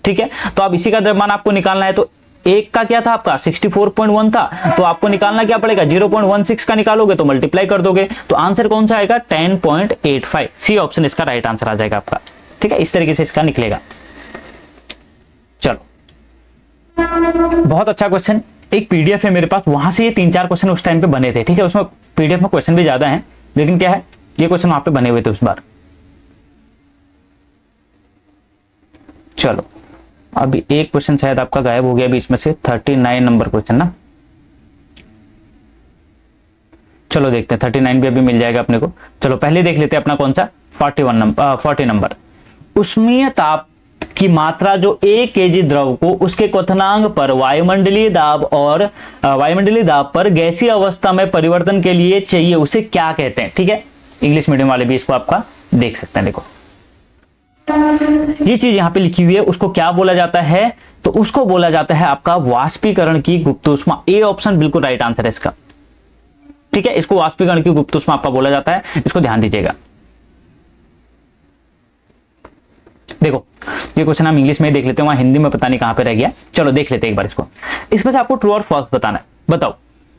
ठीक है। तो अब इसी का द्रव्यमान आपको निकालना है। तो एक का क्या था आपका 64.1 था, तो आपको निकालना क्या पड़ेगा 0.16 का निकालोगे तो मल्टीप्लाई कर दोगे, तो आंसर कौन सा आएगा 10.85। सी ऑप्शन इसका राइट आंसर आ जाएगा आपका, ठीक है। इस तरीके से इसका निकलेगा। चलो बहुत अच्छा क्वेश्चन। एक पीडीएफ है मेरे पास, वहां से ये 3-4 क्वेश्चन उस टाइम पे बने थे, ठीक है। उसमें पीडीएफ में क्वेश्चन भी ज्यादा हैं, लेकिन क्या है ये क्वेश्चन वहां पे बने हुए थे उस बार। चलो अभी एक क्वेश्चन शायद आपका गायब हो गया बीच में से, 39 नंबर क्वेश्चन ना। चलो देखते हैं 39 भी अभी मिल जाएगा अपने को। चलो पहले देख लेते हैं अपना कौन सा 40 नंबर। उष्मीय ताप की मात्रा जो 1 केजी द्रव को उसके क्वथनांक पर वायुमंडलीय दाब पर गैसीय अवस्था में परिवर्तन के लिए चाहिए, उसे क्या कहते हैं। ठीक है, इंग्लिश मीडियम वाले भी इसको आपका देख सकते हैं। देखो ये चीज यहां पे लिखी हुई है, उसको क्या बोला जाता है, तो उसको बोला जाता है आपका वाष्पीकरण की गुप्त ऊष्मा। ए ऑप्शन बिल्कुल राइट आंसर है इसका। ठीक है, इसको वाष्पीकरण की गुप्त ऊष्मा आपका बोला जाता है, इसको ध्यान दीजिएगा। देखो ये क्वेश्चन हम इंग्लिश में देख लेते हैं, वहां हिंदी में पता नहीं कहां पे रह गया। चलो देख लेते हैं एक बार इसको। इसमें से आपको ट्रू और फॉल्स बताना है। बताओ,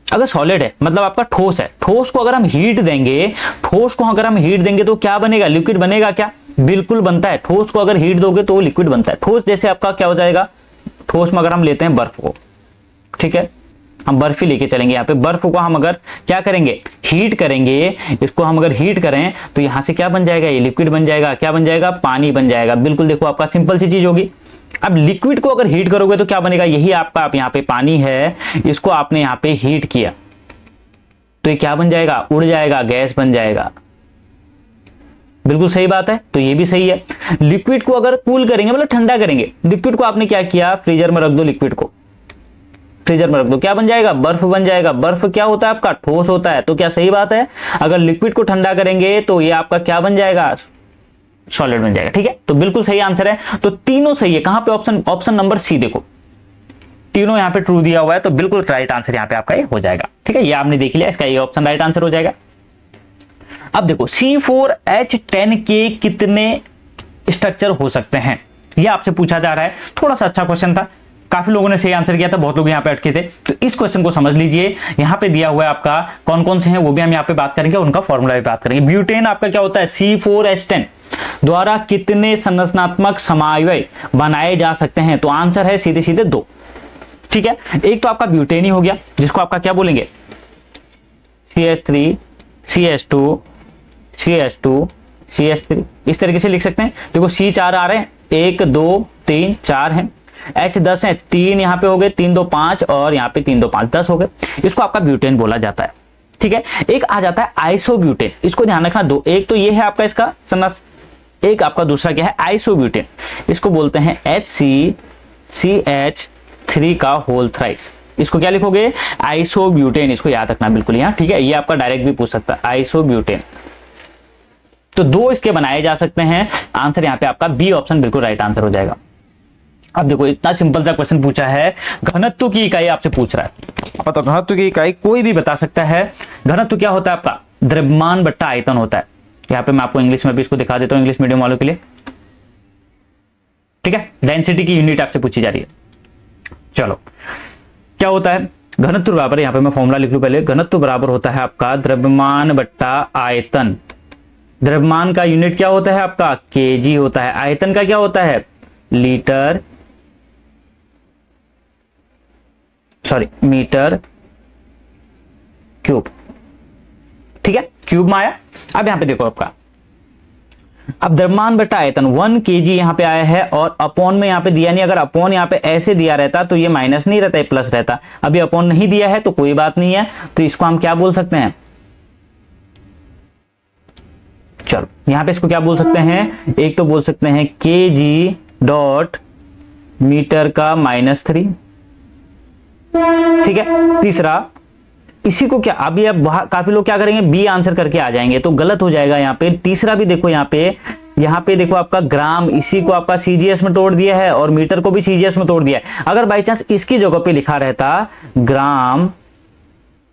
अगर सॉलिड है मतलब आपका ठोस है, ठोस को अगर हम हीट देंगे तो क्या बनेगा, लिक्विड बनेगा क्या, बिल्कुल बनता है। ठोस को अगर हीट दोगे तो वो लिक्विड बनता है। ठोस जैसे आपका क्या हो जाएगा, ठोस में अगर हम लेते हैं बर्फ को, ठीक है, हम बर्फ ही लेके चलेंगे। यहाँ पे बर्फ को हम अगर क्या करेंगे, हीट करेंगे, इसको हम अगर हीट करें तो यहां से क्या बन जाएगा, ये लिक्विड बन जाएगा। क्या बन जाएगा, पानी बन जाएगा। बिल्कुल देखो आपका सिंपल सी चीज होगी। अब लिक्विड को अगर हीट करोगे तो क्या बनेगा, यही आपका आप यहाँ पे पानी है, इसको आपने यहाँ पे हीट किया तो ये क्या बन जाएगा, उड़ जाएगा, गैस बन जाएगा। बिल्कुल सही बात है, तो ये भी सही है। लिक्विड को अगर कूल करेंगे मतलब ठंडा करेंगे, लिक्विड को आपने क्या किया, फ्रीजर में रख दो, लिक्विड को फ्रीजर में रख दो, क्या बन जाएगा, बर्फ बन जाएगा। बर्फ क्या होता है आपका, ठोस होता है। तो क्या सही बात है, अगर लिक्विड को ठंडा करेंगे तो ये आपका क्या बन जाएगा, सॉलिड बन जाएगा। ठीक है, तो बिल्कुल सही आंसर है। तो तीनों सही है। कहां पे, ऑप्शन नंबर सी। देखो तीनों यहाँ पे ट्रू दिया हुआ है, तो बिल्कुल राइट आंसर यहाँ पे आपका ये हो जाएगा। ठीक है, ये आपने देख लिया, इसका ये ऑप्शन राइट आंसर हो जाएगा। अब देखो C4H10 के कितने स्ट्रक्चर हो सकते हैं, ये आपसे पूछा जा रहा है। थोड़ा सा अच्छा क्वेश्चन था, काफी लोगों ने सही आंसर किया था, बहुत लोग यहाँ पे अटके थे। तो इस क्वेश्चन को समझ लीजिए, यहाँ पे दिया हुआ है आपका कौन कौन से हैं वो भी हम यहाँ पे बात करेंगे, उनका फॉर्मूला भी बात करेंगे। ब्यूटेन आपका क्या होता है, C4H10 द्वारा कितने संरचनात्मक समावयव बनाए जा सकते हैं, तो आंसर है सीधे सीधे 2। ठीक है, एक तो आपका ब्यूटेन ही हो गया, जिसको आपका क्या बोलेंगे, CH3 CH2 CH2 CH3, इस तरीके से लिख सकते हैं। देखो C4 आ रहे हैं, 1 2 3 4 हैं, H10 है, 3 यहाँ पे हो गए, 3 2 5 और यहाँ पे 3 2 5 10 हो गए। इसको आपका ब्यूटेन बोला जाता है। ठीक है, एक आ जाता है आइसोब्यूटेन, इसको ध्यान रखना। दो, एक तो ये है आपका इसका संरचना, एक आपका दूसरा क्या है, आइसोब्यूटेन। इसको बोलते हैं HCCH3 का होल थ्राइस। इसको क्या लिखोगे, आइसोब्यूटेन। इसको याद रखना बिल्कुल यहाँ। ठीक है, ये आपका डायरेक्ट भी पूछ सकता है, आइसोब्यूटेन। तो 2 इसके बनाए जा सकते हैं। आंसर यहाँ पे आपका बी ऑप्शन बिल्कुल राइट आंसर हो जाएगा। अब देखो इतना सिंपल सा क्वेश्चन पूछा है, घनत्व की इकाई आपसे पूछ रहा है। तो घनत्व की इकाई कोई भी बता सकता है। घनत्व क्या होता है आपका, द्रव्यमान बट्टा आयतन होता है। यहाँ पे मैं आपको इंग्लिश में भी इसको दिखा देता हूँ, इंग्लिश मीडियम वालों के लिए। ठीक है, डेंसिटी की यूनिट आपसे पूछी जा रही है। चलो क्या होता है, घनत्व बराबर, यहाँ पे मैं फॉर्मूला लिख लूं पहले। घनत्व बराबर होता है आपका द्रव्यमान बट्टा आयतन। द्रव्यमान का यूनिट क्या होता है आपका, केजी होता है। आयतन का क्या होता है, लीटर, सॉरी मीटर क्यूब। ठीक है, क्यूब में आया। अब यहां पे देखो आपका, अब द्रव्यमान बटा आयतन 1 केजी यहां पे आया है और अपॉन में यहां पे दिया नहीं। अगर अपॉन यहां पे ऐसे दिया रहता तो ये माइनस नहीं रहता, प्लस रहता। अभी अपॉन नहीं दिया है तो कोई बात नहीं है, तो इसको हम क्या बोल सकते हैं, चलो यहां पे इसको क्या बोल सकते हैं, एक तो बोल सकते हैं केजी डॉट मीटर का -3। ठीक है, तीसरा इसी को क्या, अभी अब काफी लोग क्या करेंगे, बी आंसर करके आ जाएंगे, तो गलत हो जाएगा यहाँ पे। तीसरा भी देखो यहाँ पे देखो आपका ग्राम, इसी को आपका सीजीएस में तोड़ दिया है और मीटर को भी सीजीएस में तोड़ दिया है। अगर बाई चांस इसकी जगह पे लिखा रहता ग्राम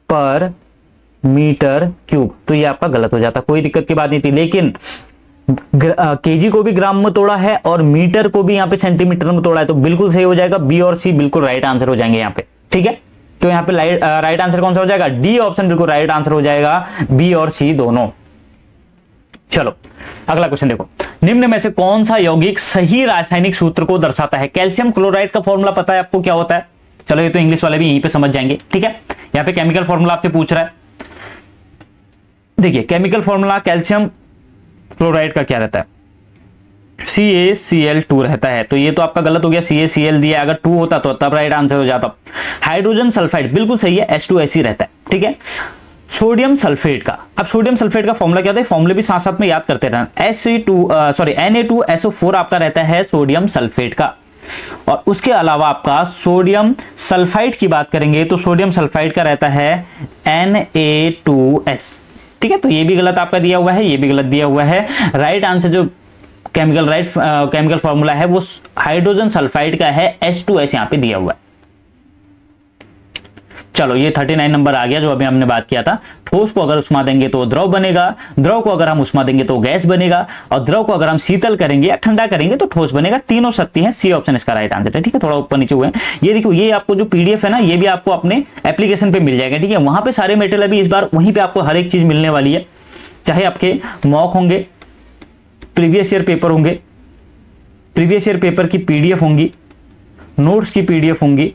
पर मीटर क्यूब तो ये आपका गलत हो जाता, कोई दिक्कत की बात नहीं थी। लेकिन केजी को भी ग्राम में तोड़ा है और मीटर को भी यहाँ पे सेंटीमीटर में तोड़ा है, तो बिल्कुल सही हो जाएगा। बी और सी बिल्कुल राइट आंसर हो जाएंगे यहाँ पे। ठीक है, तो यहाँ पे राइट आंसर कौन सा हो जाएगा, डी ऑप्शन बिल्कुल राइट आंसर हो जाएगा, बी और सी दोनों। चलो अगला क्वेश्चन देखो, निम्न में से कौन सा यौगिक सही रासायनिक सूत्र को दर्शाता है। कैल्शियम क्लोराइड का फॉर्मूला पता है आपको क्या होता है, चलो ये तो इंग्लिश वाले भी यहीं पे समझ जाएंगे। ठीक है, यहाँ पे केमिकल फॉर्मूला आपसे पूछ रहा है। देखिए केमिकल फॉर्मूला कैल्शियम क्लोराइड का क्या रहता है, CaCl2 रहता है। तो ये तो आपका गलत हो गया, CaCl दिया, अगर 2 होता तो तब राइट आंसर हो जाता। हाइड्रोजन सल्फाइड बिल्कुल सही है, H2SE रहता है। ठीक है, सोडियम सल्फेट का। अब सोडियम सल्फेट का फॉर्मूला क्या होता है, फॉर्मूले भी साथ साथ में याद करते रहना। Na2SO4 आपका रहता है सोडियम सल्फेट का। और उसके अलावा आपका सोडियम सल्फाइड की बात करेंगे तो सोडियम सल्फाइड का रहता है Na2S। ठीक है, तो ये भी गलत आपका दिया हुआ है, ये भी गलत दिया हुआ है। राइट आंसर जो केमिकल फॉर्मूला है वो हाइड्रोजन सल्फाइड का है, H2S यहां पे दिया हुआ है। चलो ये 39 नंबर आ गया जो अभी हमने बात किया था। ठोस को अगर उष्मा देंगे तो द्रव बनेगा, द्रव को अगर हम उष्मा देंगे तो गैस बनेगा, और द्रव को अगर हम शीतल करेंगे या ठंडा करेंगे तो ठोस बनेगा। तीनों सत्य है, सी ऑप्शन इसका राइट आंसर है। ठीक है, थोड़ा ऊपर नीचे हुए हैं। ये देखो, ये आपको जो पीडीएफ है ना, ये भी आपको अपने एप्लीकेशन पे मिल जाएगा। ठीक है, वहां पे सारे मेटेरियल अभी इस बार वहीं पे आपको हर एक चीज मिलने वाली है, चाहे आपके मॉक होंगे, प्रीवियस ईयर पेपर होंगे, प्रीवियस ईयर पेपर की पीडीएफ होंगी, नोट्स की पीडीएफ होंगी,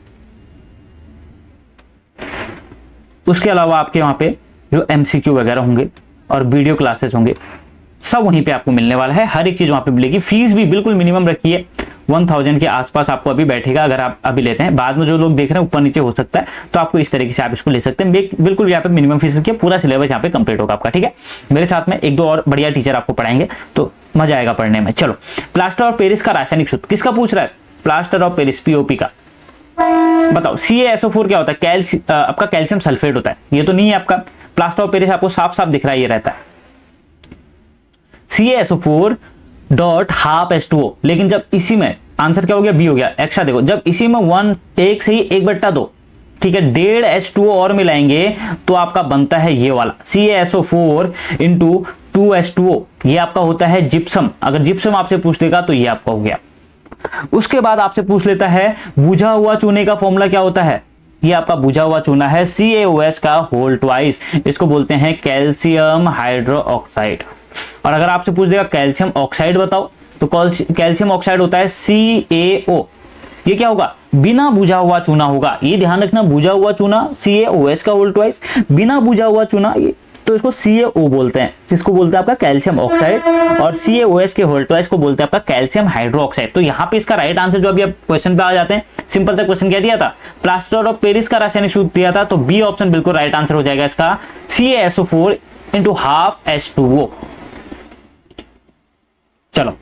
उसके अलावा आपके वहां पे जो एमसीक्यू वगैरह होंगे और वीडियो क्लासेस होंगे, सब वहीं पे आपको मिलने वाला है। हर एक चीज वहां पे मिलेगी। फीस भी बिल्कुल मिनिमम रखी है, 1000 के आसपास आपको अभी बैठेगा अगर आप अभी लेते हैं। बाद में जो लोग देख रहे हैं ऊपर नीचे हो सकता है, तो आपको इस तरीके से आप इसको ले सकते हैं। बिल्कुल यहाँ पे मिनिमम फीस रखिए, पूरा सिलेबस यहाँ पे कंप्लीट होगा आपका। ठीक है, मेरे साथ में एक दो और बढ़िया टीचर आपको पढ़ाएंगे तो मजा आएगा पढ़ने में। चलो, प्लास्टर ऑफ पेरिस का रासायनिक सूत्र किसका पूछ रहा है, प्लास्टर ऑफ पेरिस पीओपी का। बताओ, CaSO4 क्या होता है, आपका कैल्शियम सल्फेट होता है। ये तो नहीं है आपका, प्लास्टर ऑफ पेरिस आपको साफ साफ दिख रहा है, ये रहता है CaSO4.12H2O। लेकिन जब इसी में आंसर क्या हो गया, बी हो गया। एक्स्ट्रा देखो, जब इसी में 1 से ही 1/2, ठीक है, 1.5 H2O और मिलाएंगे तो आपका बनता है ये वाला CaSO4 × 2H2O। ये आपका होता है जिप्सम। अगर जिप्सम आपसे पूछ देगा तो ये आपका हो गया। उसके बाद आपसे पूछ लेता है बुझा हुआ चूने का फॉर्मूला क्या होता है, ये आपका बुझा हुआ चूना है CaOS का होल ट्वाइस। इसको बोलते हैं कैल्शियम हाइड्रोक्साइड। और अगर आपसे पूछ देगा कैल्शियम ऑक्साइड बताओ, तो कैल्शियम ऑक्साइड होता है CaO। ये क्या होगा, बिना बुझा हुआ चूना होगा। ये ध्यान रखना, बुझा हुआ चूना CaOS का होल ट्वाइस, बिना बुझा हुआ चूना तो इसको CaO बोलते हैं, जिसको बोलते हैं आपका कैल्शियम ऑक्साइड। और CaOS के होल ट्वाइस को बोलते हैं आपका कैल्शियम हाइड्रोक्साइड। तो यहाँ पे इसका राइट आंसर जो अभी आप क्वेश्चन पे आ जाते हैं, सिंपल सा क्वेश्चन क्या दिया था, प्लास्टर ऑफ पेरिस का रासायनिक सूत्र दिया था, तो बी ऑप्शन बिल्कुल राइट आंसर हो जाएगा इसका, CaSO4 × 12H2O। चलो,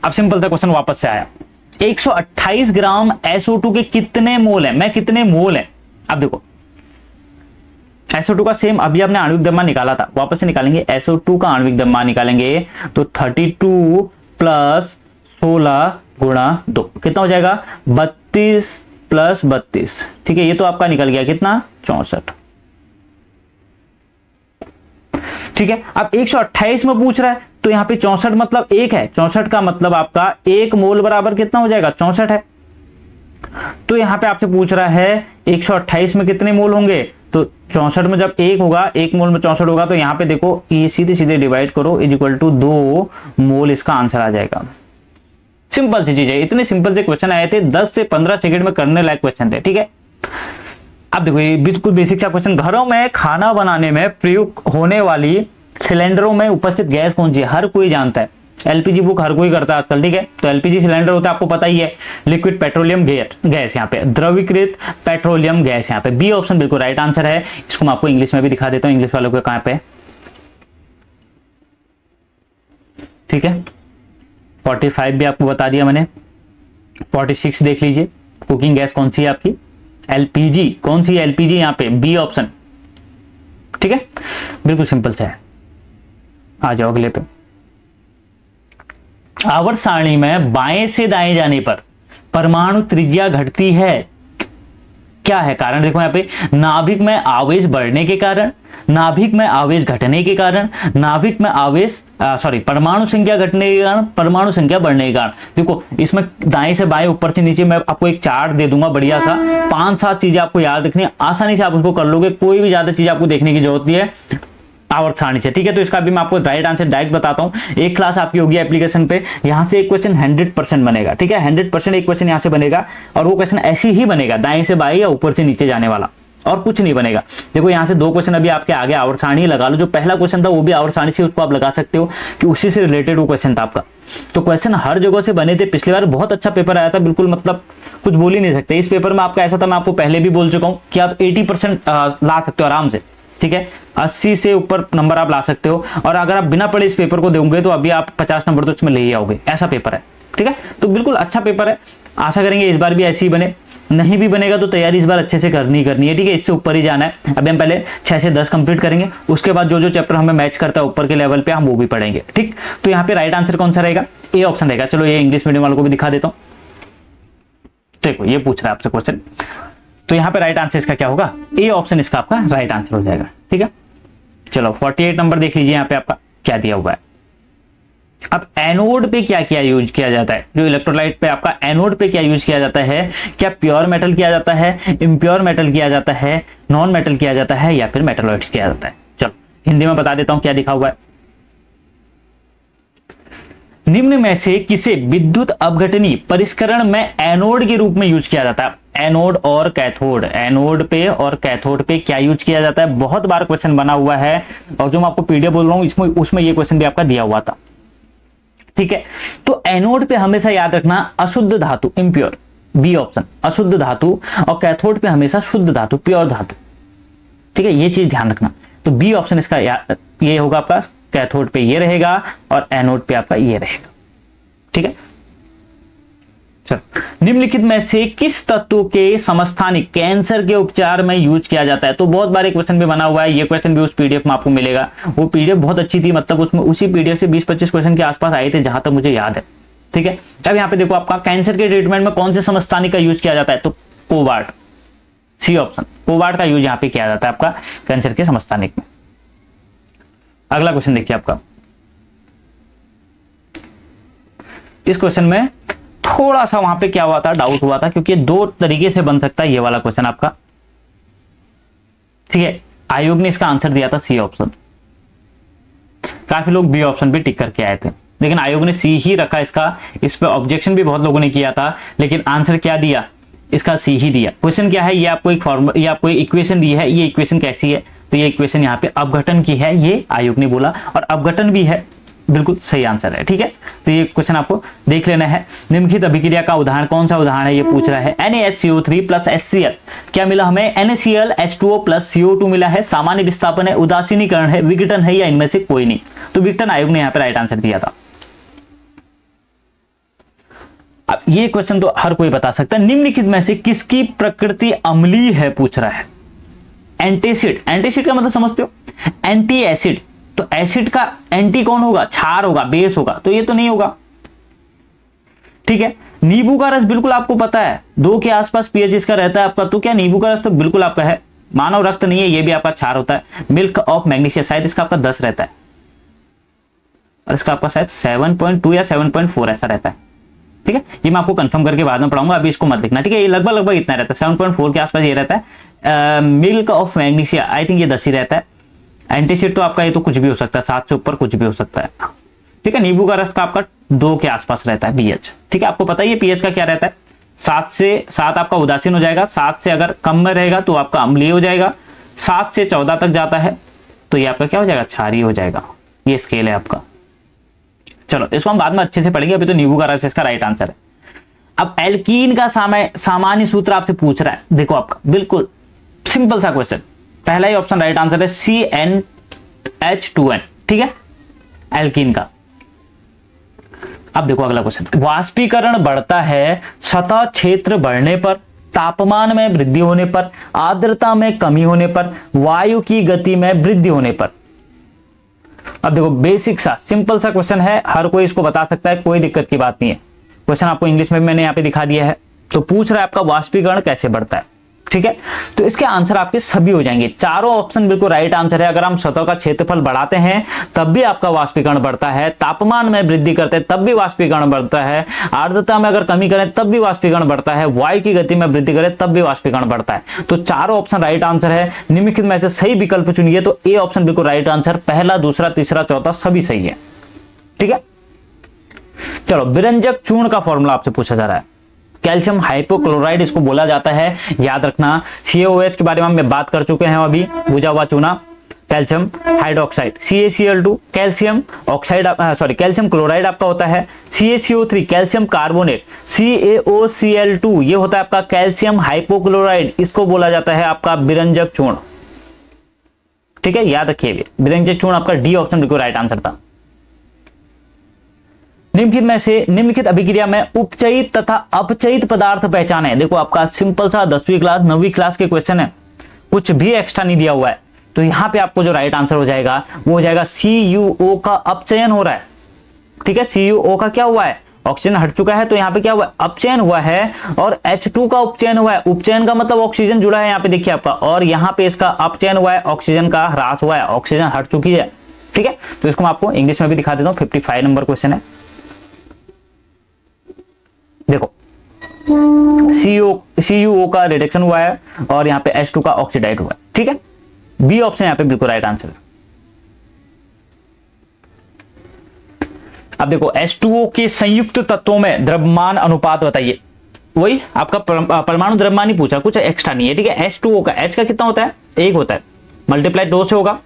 अब सिंपल सा क्वेश्चन वापस से आया। 128 ग्राम SO2 के कितने मोल है, मैं कितने मोल है। अब देखो, SO2 का सेम अभी आपने आणविक द्रव्यमान निकाला था, वापस से निकालेंगे। SO2 का आणविक द्रव्यमान निकालेंगे तो 32 + 16 × 2 कितना हो जाएगा, 32 + 32। ठीक है, ये तो आपका निकल गया कितना, 64। ठीक है, अब 128 में पूछ रहा है तो यहाँ पे 64 मतलब 1 है। 64 का मतलब आपका 1 मोल बराबर कितना हो जाएगा, 64 है। तो यहाँ पे आपसे पूछ रहा है 128 में कितने मोल होंगे, तो 64 में जब 1 होगा, 1 मोल में 64 होगा, तो यहाँ पे देखो ये सीधे सीधे डिवाइड करो, = 2 मोल इसका आंसर आ जाएगा। सिंपल सी चीज है, इतने सिंपल से क्वेश्चन आए थे, 10 से 15 सेकंड में करने लायक क्वेश्चन थे। ठीक है, अब देखो ये बिल्कुल बेसिक सा क्वेश्चन, घरों में खाना बनाने में प्रयुक्त होने वाली सिलेंडरों में उपस्थित गैस कौन सी है, हर कोई जानता है। एलपीजी बुक हर कोई करता है आजकल। ठीक है, तो एलपीजी सिलेंडर होता है, आपको पता ही है, लिक्विड पेट्रोलियम गैस, यहाँ पे द्रवीकृत पेट्रोलियम गैस, यहाँ पे बी ऑप्शन बिल्कुल राइट आंसर है। इसको मैं आपको इंग्लिश में भी दिखा देता हूँ, इंग्लिश वालों को कहाँ पे। ठीक है, 45 भी आपको बता दिया मैंने, 46 देख लीजिए, कुकिंग गैस कौन सी है आपकी, एलपीजी। कौन सी एलपीजी, यहाँ पे बी ऑप्शन। ठीक है, बिल्कुल सिंपल सा है। आ जाओ अगले पे। आवर्त सारणी में बाएं से दाएं जाने पर परमाणु त्रिज्या घटती है, क्या है कारण, देखो यहाँ पे, नाभिक में आवेश बढ़ने के कारण, नाभिक में आवेश घटने के कारण, नाभिक में आवेश परमाणु संख्या घटने के कारण, परमाणु संख्या बढ़ने के कारण। देखो इसमें दाएं से बाएं, ऊपर से नीचे मैं आपको एक चार्ट दे दूंगा बढ़िया सा, 5-7 चीजें आपको याद रखनी है, आसानी से आप उसको कर लोगे, कोई भी ज्यादा चीज आपको देखने की जरूरत नहीं है आवर्त सारणी से। ठीक है, तो इसका भी मैं आपको राइट आंसर डायरेक्ट बताता हूं। एक क्लास आपकी होगी एप्लीकेशन पे, यहां से एक क्वेश्चन 100% बनेगा। ठीक है, 100% एक क्वेश्चन यहां से बनेगा, और वो क्वेश्चन ऐसी ही बनेगा, दाएं से बाएं या ऊपर से नीचे जाने वाला, और कुछ नहीं बनेगा। देखो यहाँ से 2 क्वेश्चन अभी आपके आगे आवर्त सारणी लगा लो, जो पहला क्वेश्चन था वो भी आवर्त सारणी से, उसको आप लगा सकते हो कि उसी से रिलेटेड वो क्वेश्चन था आपका। तो क्वेश्चन हर जगह से बने थे, पिछली बार बहुत अच्छा पेपर आया था, बिल्कुल मतलब कुछ बोल ही नहीं सकते। इस पेपर में आपका ऐसा था, मैं आपको पहले भी बोल चुका हूं कि आप 80% ला सकते हो आराम से। ठीक है, 80 से ऊपर नंबर आप ला सकते हो, और अगर आप बिना पढ़े इस पेपर को दोगे तो अभी आप 50 नंबर तो इसमें ले ही आओगे, ऐसा पेपर है। ठीक है, तो बिल्कुल अच्छा पेपर है, आशा करेंगे इस बार भी ऐसे ही बने। नहीं भी बनेगा तो तैयारी इस बार अच्छे से करनी है। ठीक है, इससे ऊपर ही जाना है। अभी हम पहले 6 से 10 कंप्लीट करेंगे, उसके बाद जो जो चैप्टर हमें मैच करता है ऊपर के लेवल पे हम वो भी पढ़ेंगे। ठीक, तो यहाँ पे राइट आंसर कौन सा रहेगा? ए ऑप्शन रहेगा। चलो ये इंग्लिश मीडियम वालों को भी दिखा देता हूँ। देखो ये पूछ रहा है आपसे क्वेश्चन, तो यहाँ पे राइट आंसर इसका क्या होगा? ए ऑप्शन इसका आपका राइट आंसर हो जाएगा। ठीक है, चलो 48 नंबर देख लीजिए, यहाँ पे आपका क्या दिया हुआ है। अब एनोड पे क्या क्या यूज किया जाता है? जो इलेक्ट्रोलाइट पे आपका एनोड पे क्या यूज किया जाता है? क्या प्योर मेटल किया जाता है, इम्प्योर मेटल किया जाता है, नॉन मेटल किया जाता है, या फिर मेटलॉइड्स किया जाता है? चलो हिंदी में बता देता हूं क्या लिखा हुआ है। निम्न में से किसे विद्युत अपघटनी परिष्करण में एनोड के रूप में यूज किया जाता है? एनोड और कैथोड, एनोड पे और कैथोड पे क्या यूज किया जाता है? बहुत बार क्वेश्चन बना हुआ है, और जो मैं आपको पीडीएफ बोल रहा हूं इसमें उसमें ये क्वेश्चन भी आपका दिया हुआ था। ठीक है, तो एनोड पे हमेशा याद रखना अशुद्ध धातु, इम्प्योर, बी ऑप्शन अशुद्ध धातु, और कैथोड पे हमेशा शुद्ध धातु, प्योर धातु। ठीक है, ये चीज ध्यान रखना। तो बी ऑप्शन इसका ये होगा आपका, कैथोड पे ये रहेगा और एनोड पे आपका ये रहेगा। ठीक है, चलो निम्नलिखित में से किस तत्व के समस्थानिक कैंसर के उपचार में यूज किया जाता है? तो बहुत बार एक क्वेश्चन भी बना हुआ है, ये क्वेश्चन भी उस पीडीएफ में आपको मिलेगा। वो पीडीएफ बहुत अच्छी थी, मतलब उसमें उसी पीडीएफ से 20-25 क्वेश्चन के आसपास आए थे जहां तक मुझे याद है। ठीक है, अब यहाँ पे देखो आपका कैंसर के ट्रीटमेंट में कौन से समस्थानिक का यूज किया जाता है? तो कोबाल्ट, सी ऑप्शन, कोबाल्ट का यूज यहाँ पे किया जाता है आपका कैंसर के समस्थानिक में। अगला क्वेश्चन देखिए आपका, इस क्वेश्चन में थोड़ा सा वहां पे क्या हुआ था, डाउट हुआ था, क्योंकि दो तरीके से बन सकता है ये वाला क्वेश्चन आपका। ठीक है, आयोग ने इसका आंसर दिया था सी ऑप्शन, काफी लोग बी ऑप्शन भी टिक करके आए थे, लेकिन आयोग ने सी ही रखा इसका। इस पे ऑब्जेक्शन भी बहुत लोगों ने किया था, लेकिन आंसर क्या दिया? इसका सी ही दिया। क्वेश्चन क्या है? ये आपको एक फॉर्मूला, ये आपको इक्वेशन दी है। ये इक्वेशन कैसी है? तो ये इक्वेशन यहाँ पे अपघटन की है, ये आयोग ने बोला, और अपघटन भी है, बिल्कुल सही आंसर है। ठीक है, तो ये क्वेश्चन आपको देख लेना है। निम्नलिखित अभिक्रिया का उदाहरण कौन सा उदाहरण है? ये पूछ रहा है। NaHCO3 प्लस HCl, क्या मिला हमें? NaCl H2O प्लस CO2 मिला है। सामान्य विस्थापन है, उदासीनीकरण है, विघटन है, या इनमें से कोई नहीं? तो विघटन आयोग ने यहाँ पे राइट आंसर दिया था। अब ये क्वेश्चन तो हर कोई बता सकता है। निम्नलिखित में से किसकी प्रकृति अम्लीय है पूछ रहा है? एंटीसिड, एंटीसिड का मतलब समझते हो? एंटी एसिड, तो एसिड का एंटी कौन होगा? क्षार होगा, बेस होगा, तो ये तो नहीं होगा। ठीक है, नींबू का रस बिल्कुल आपको पता है 2 के आसपास पीएच इसका रहता है आपका, तो क्या नींबू का रस तो बिल्कुल आपका है। मानव रक्त नहीं है, ये भी आपका क्षार होता है। मिल्क ऑफ मैग्नीशिया, शायद इसका आपका 10 रहता है, और इसका आपका शायद 7.2 या 7.4 ऐसा रहता है। ठीक है, ये मैं आपको कंफर्म करके बाद में पढ़ाऊंगा, अभी इसको मत लिखना। ठीक है, ये लगभग इतना रहता है, 7.4 के आसपास ये रहता है। Milk of magnesia I think ये 10 ही रहता है। एंटीसिड तो आपका ये तो कुछ भी हो सकता है, 7 से ऊपर कुछ भी हो सकता है। ठीक है, नींबू का रस का आपका 2 के आसपास रहता है पीएच। ठीक है, आपको पता है ये पीएच का क्या रहता है? 7 आपका उदासीन हो जाएगा, 7 से अगर कम में रहेगा तो आपका अम्लीय हो जाएगा, 7 से 14 तक जाता है तो ये आपका क्या हो जाएगा? क्षारीय हो जाएगा। ये स्केल है आपका। चलो इसको हम बाद में अच्छे से पढ़ेंगे, अभी तो नींबू का रस इसका राइट आंसर है। अब एल्कीन का सामान्य सूत्र आपसे पूछ रहा है, देखो आपका बिल्कुल सिंपल सा क्वेश्चन, पहला ही ऑप्शन राइट आंसर है, CnH2n। ठीक है, एल्कीन का। अब देखो अगला क्वेश्चन, वाष्पीकरण बढ़ता है सतह क्षेत्र बढ़ने पर, तापमान में वृद्धि होने पर, आर्द्रता में कमी होने पर, वायु की गति में वृद्धि होने पर। अब देखो बेसिक सा सिंपल सा क्वेश्चन है, हर कोई इसको बता सकता है, कोई दिक्कत की बात नहीं है। क्वेश्चन आपको इंग्लिश में भी मैंने यहाँ पे दिखा दिया है। तो पूछ रहा है आपका वाष्पीकरण कैसे बढ़ता है। ठीक है, तो इसके आंसर आपके सभी हो जाएंगे, चारों ऑप्शन बिल्कुल राइट आंसर है। अगर हम सतह का क्षेत्रफल बढ़ाते हैं तब भी आपका वाष्पीकरण बढ़ता है, तापमान में वृद्धि करते हैं तब भी वाष्पीकरण बढ़ता है, आर्द्रता में अगर कमी करें तब भी वाष्पीकरण बढ़ता है, वायु की गति में वृद्धि करें तब भी वाष्पीकरण बढ़ता है। तो चारों ऑप्शन राइट आंसर है। निम्नलिखित में से सही विकल्प चुनिए, तो ए ऑप्शन बिल्कुल राइट आंसर, पहला, दूसरा, तीसरा, चौथा सभी सही है। ठीक है, चलो विरंजक चूर्ण का फॉर्मूला आपसे पूछा जा रहा है। कैल्शियम हाइपोक्लोराइड इसको बोला जाता है, याद रखना। CaOH के बारे में हम बात कर चुके हैं अभी, बुझा हुआ चूना, calcium hydroxide, CaCl2 calcium oxide, sorry calcium chloride आपका होता है, CaCO3 कैल्शियम कार्बोनेट, CaOCl2 ये होता है आपका कैल्शियम हाइपोक्लोराइड, इसको बोला जाता है आपका विरंजक चूर्ण। ठीक है, याद रखिए विरंजय चूर्ण आपका डी ऑप्शन बिल्कुल राइट आंसर था। निम्नलिखित में से निम्नलिखित अभिक्रिया में उपचयित तथा अपचयित पदार्थ पहचाने। देखो आपका सिंपल सा 10वीं क्लास 9वीं क्लास के क्वेश्चन है, कुछ भी एक्स्ट्रा नहीं दिया हुआ है। तो यहां पे आपको जो राइट आंसर हो जाएगा वो हो जाएगा CuO का अपचयन हो रहा है। ठीक है, CuO का क्या हुआ है, ऑक्सीजन हट चुका है, तो यहाँ पे क्या हुआ है, अपचयन हुआ है, और H2 का उपचयन हुआ है। उपचयन का मतलब ऑक्सीजन जुड़ा है यहाँ पे देखिए आपका, और यहाँ पे इसका अपचयन हुआ है, ऑक्सीजन का ह्रास हुआ है, ऑक्सीजन हट चुकी है। ठीक है, तो इसको मैं आपको इंग्लिश में भी दिखा देता हूँ। 55 नंबर क्वेश्चन है, देखो CuO का रिडक्शन हुआ है और यहाँ पे H2 का ऑक्सीडाइज हुआ है। ठीक है, बी ऑप्शन यहाँ पे बिल्कुल राइट आंसर है। अब देखो H2O के संयुक्त तत्वों में द्रव्यमान अनुपात बताइए। वही आपका परमाणु द्रव्यमान ही पूछा, कुछ एक्स्ट्रा नहीं है। ठीक है, H2O का H का कितना होता है, 1 होता है, मल्टीप्लाई 2 से होगा।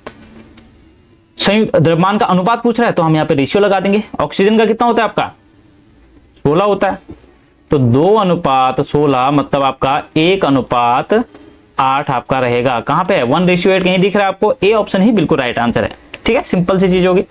संयुक्त द्रव्यमान का अनुपात पूछ रहा है तो हम यहाँ पे रेशियो लगा देंगे। ऑक्सीजन का कितना होता है आपका, 16 होता है, तो 2:16 मतलब आपका 1:8 आपका रहेगा। कहां पे है, 1:8 कहीं दिख रहा है आपको, ए ऑप्शन ही बिल्कुल राइट आंसर है। ठीक है, सिंपल सी चीज होगी।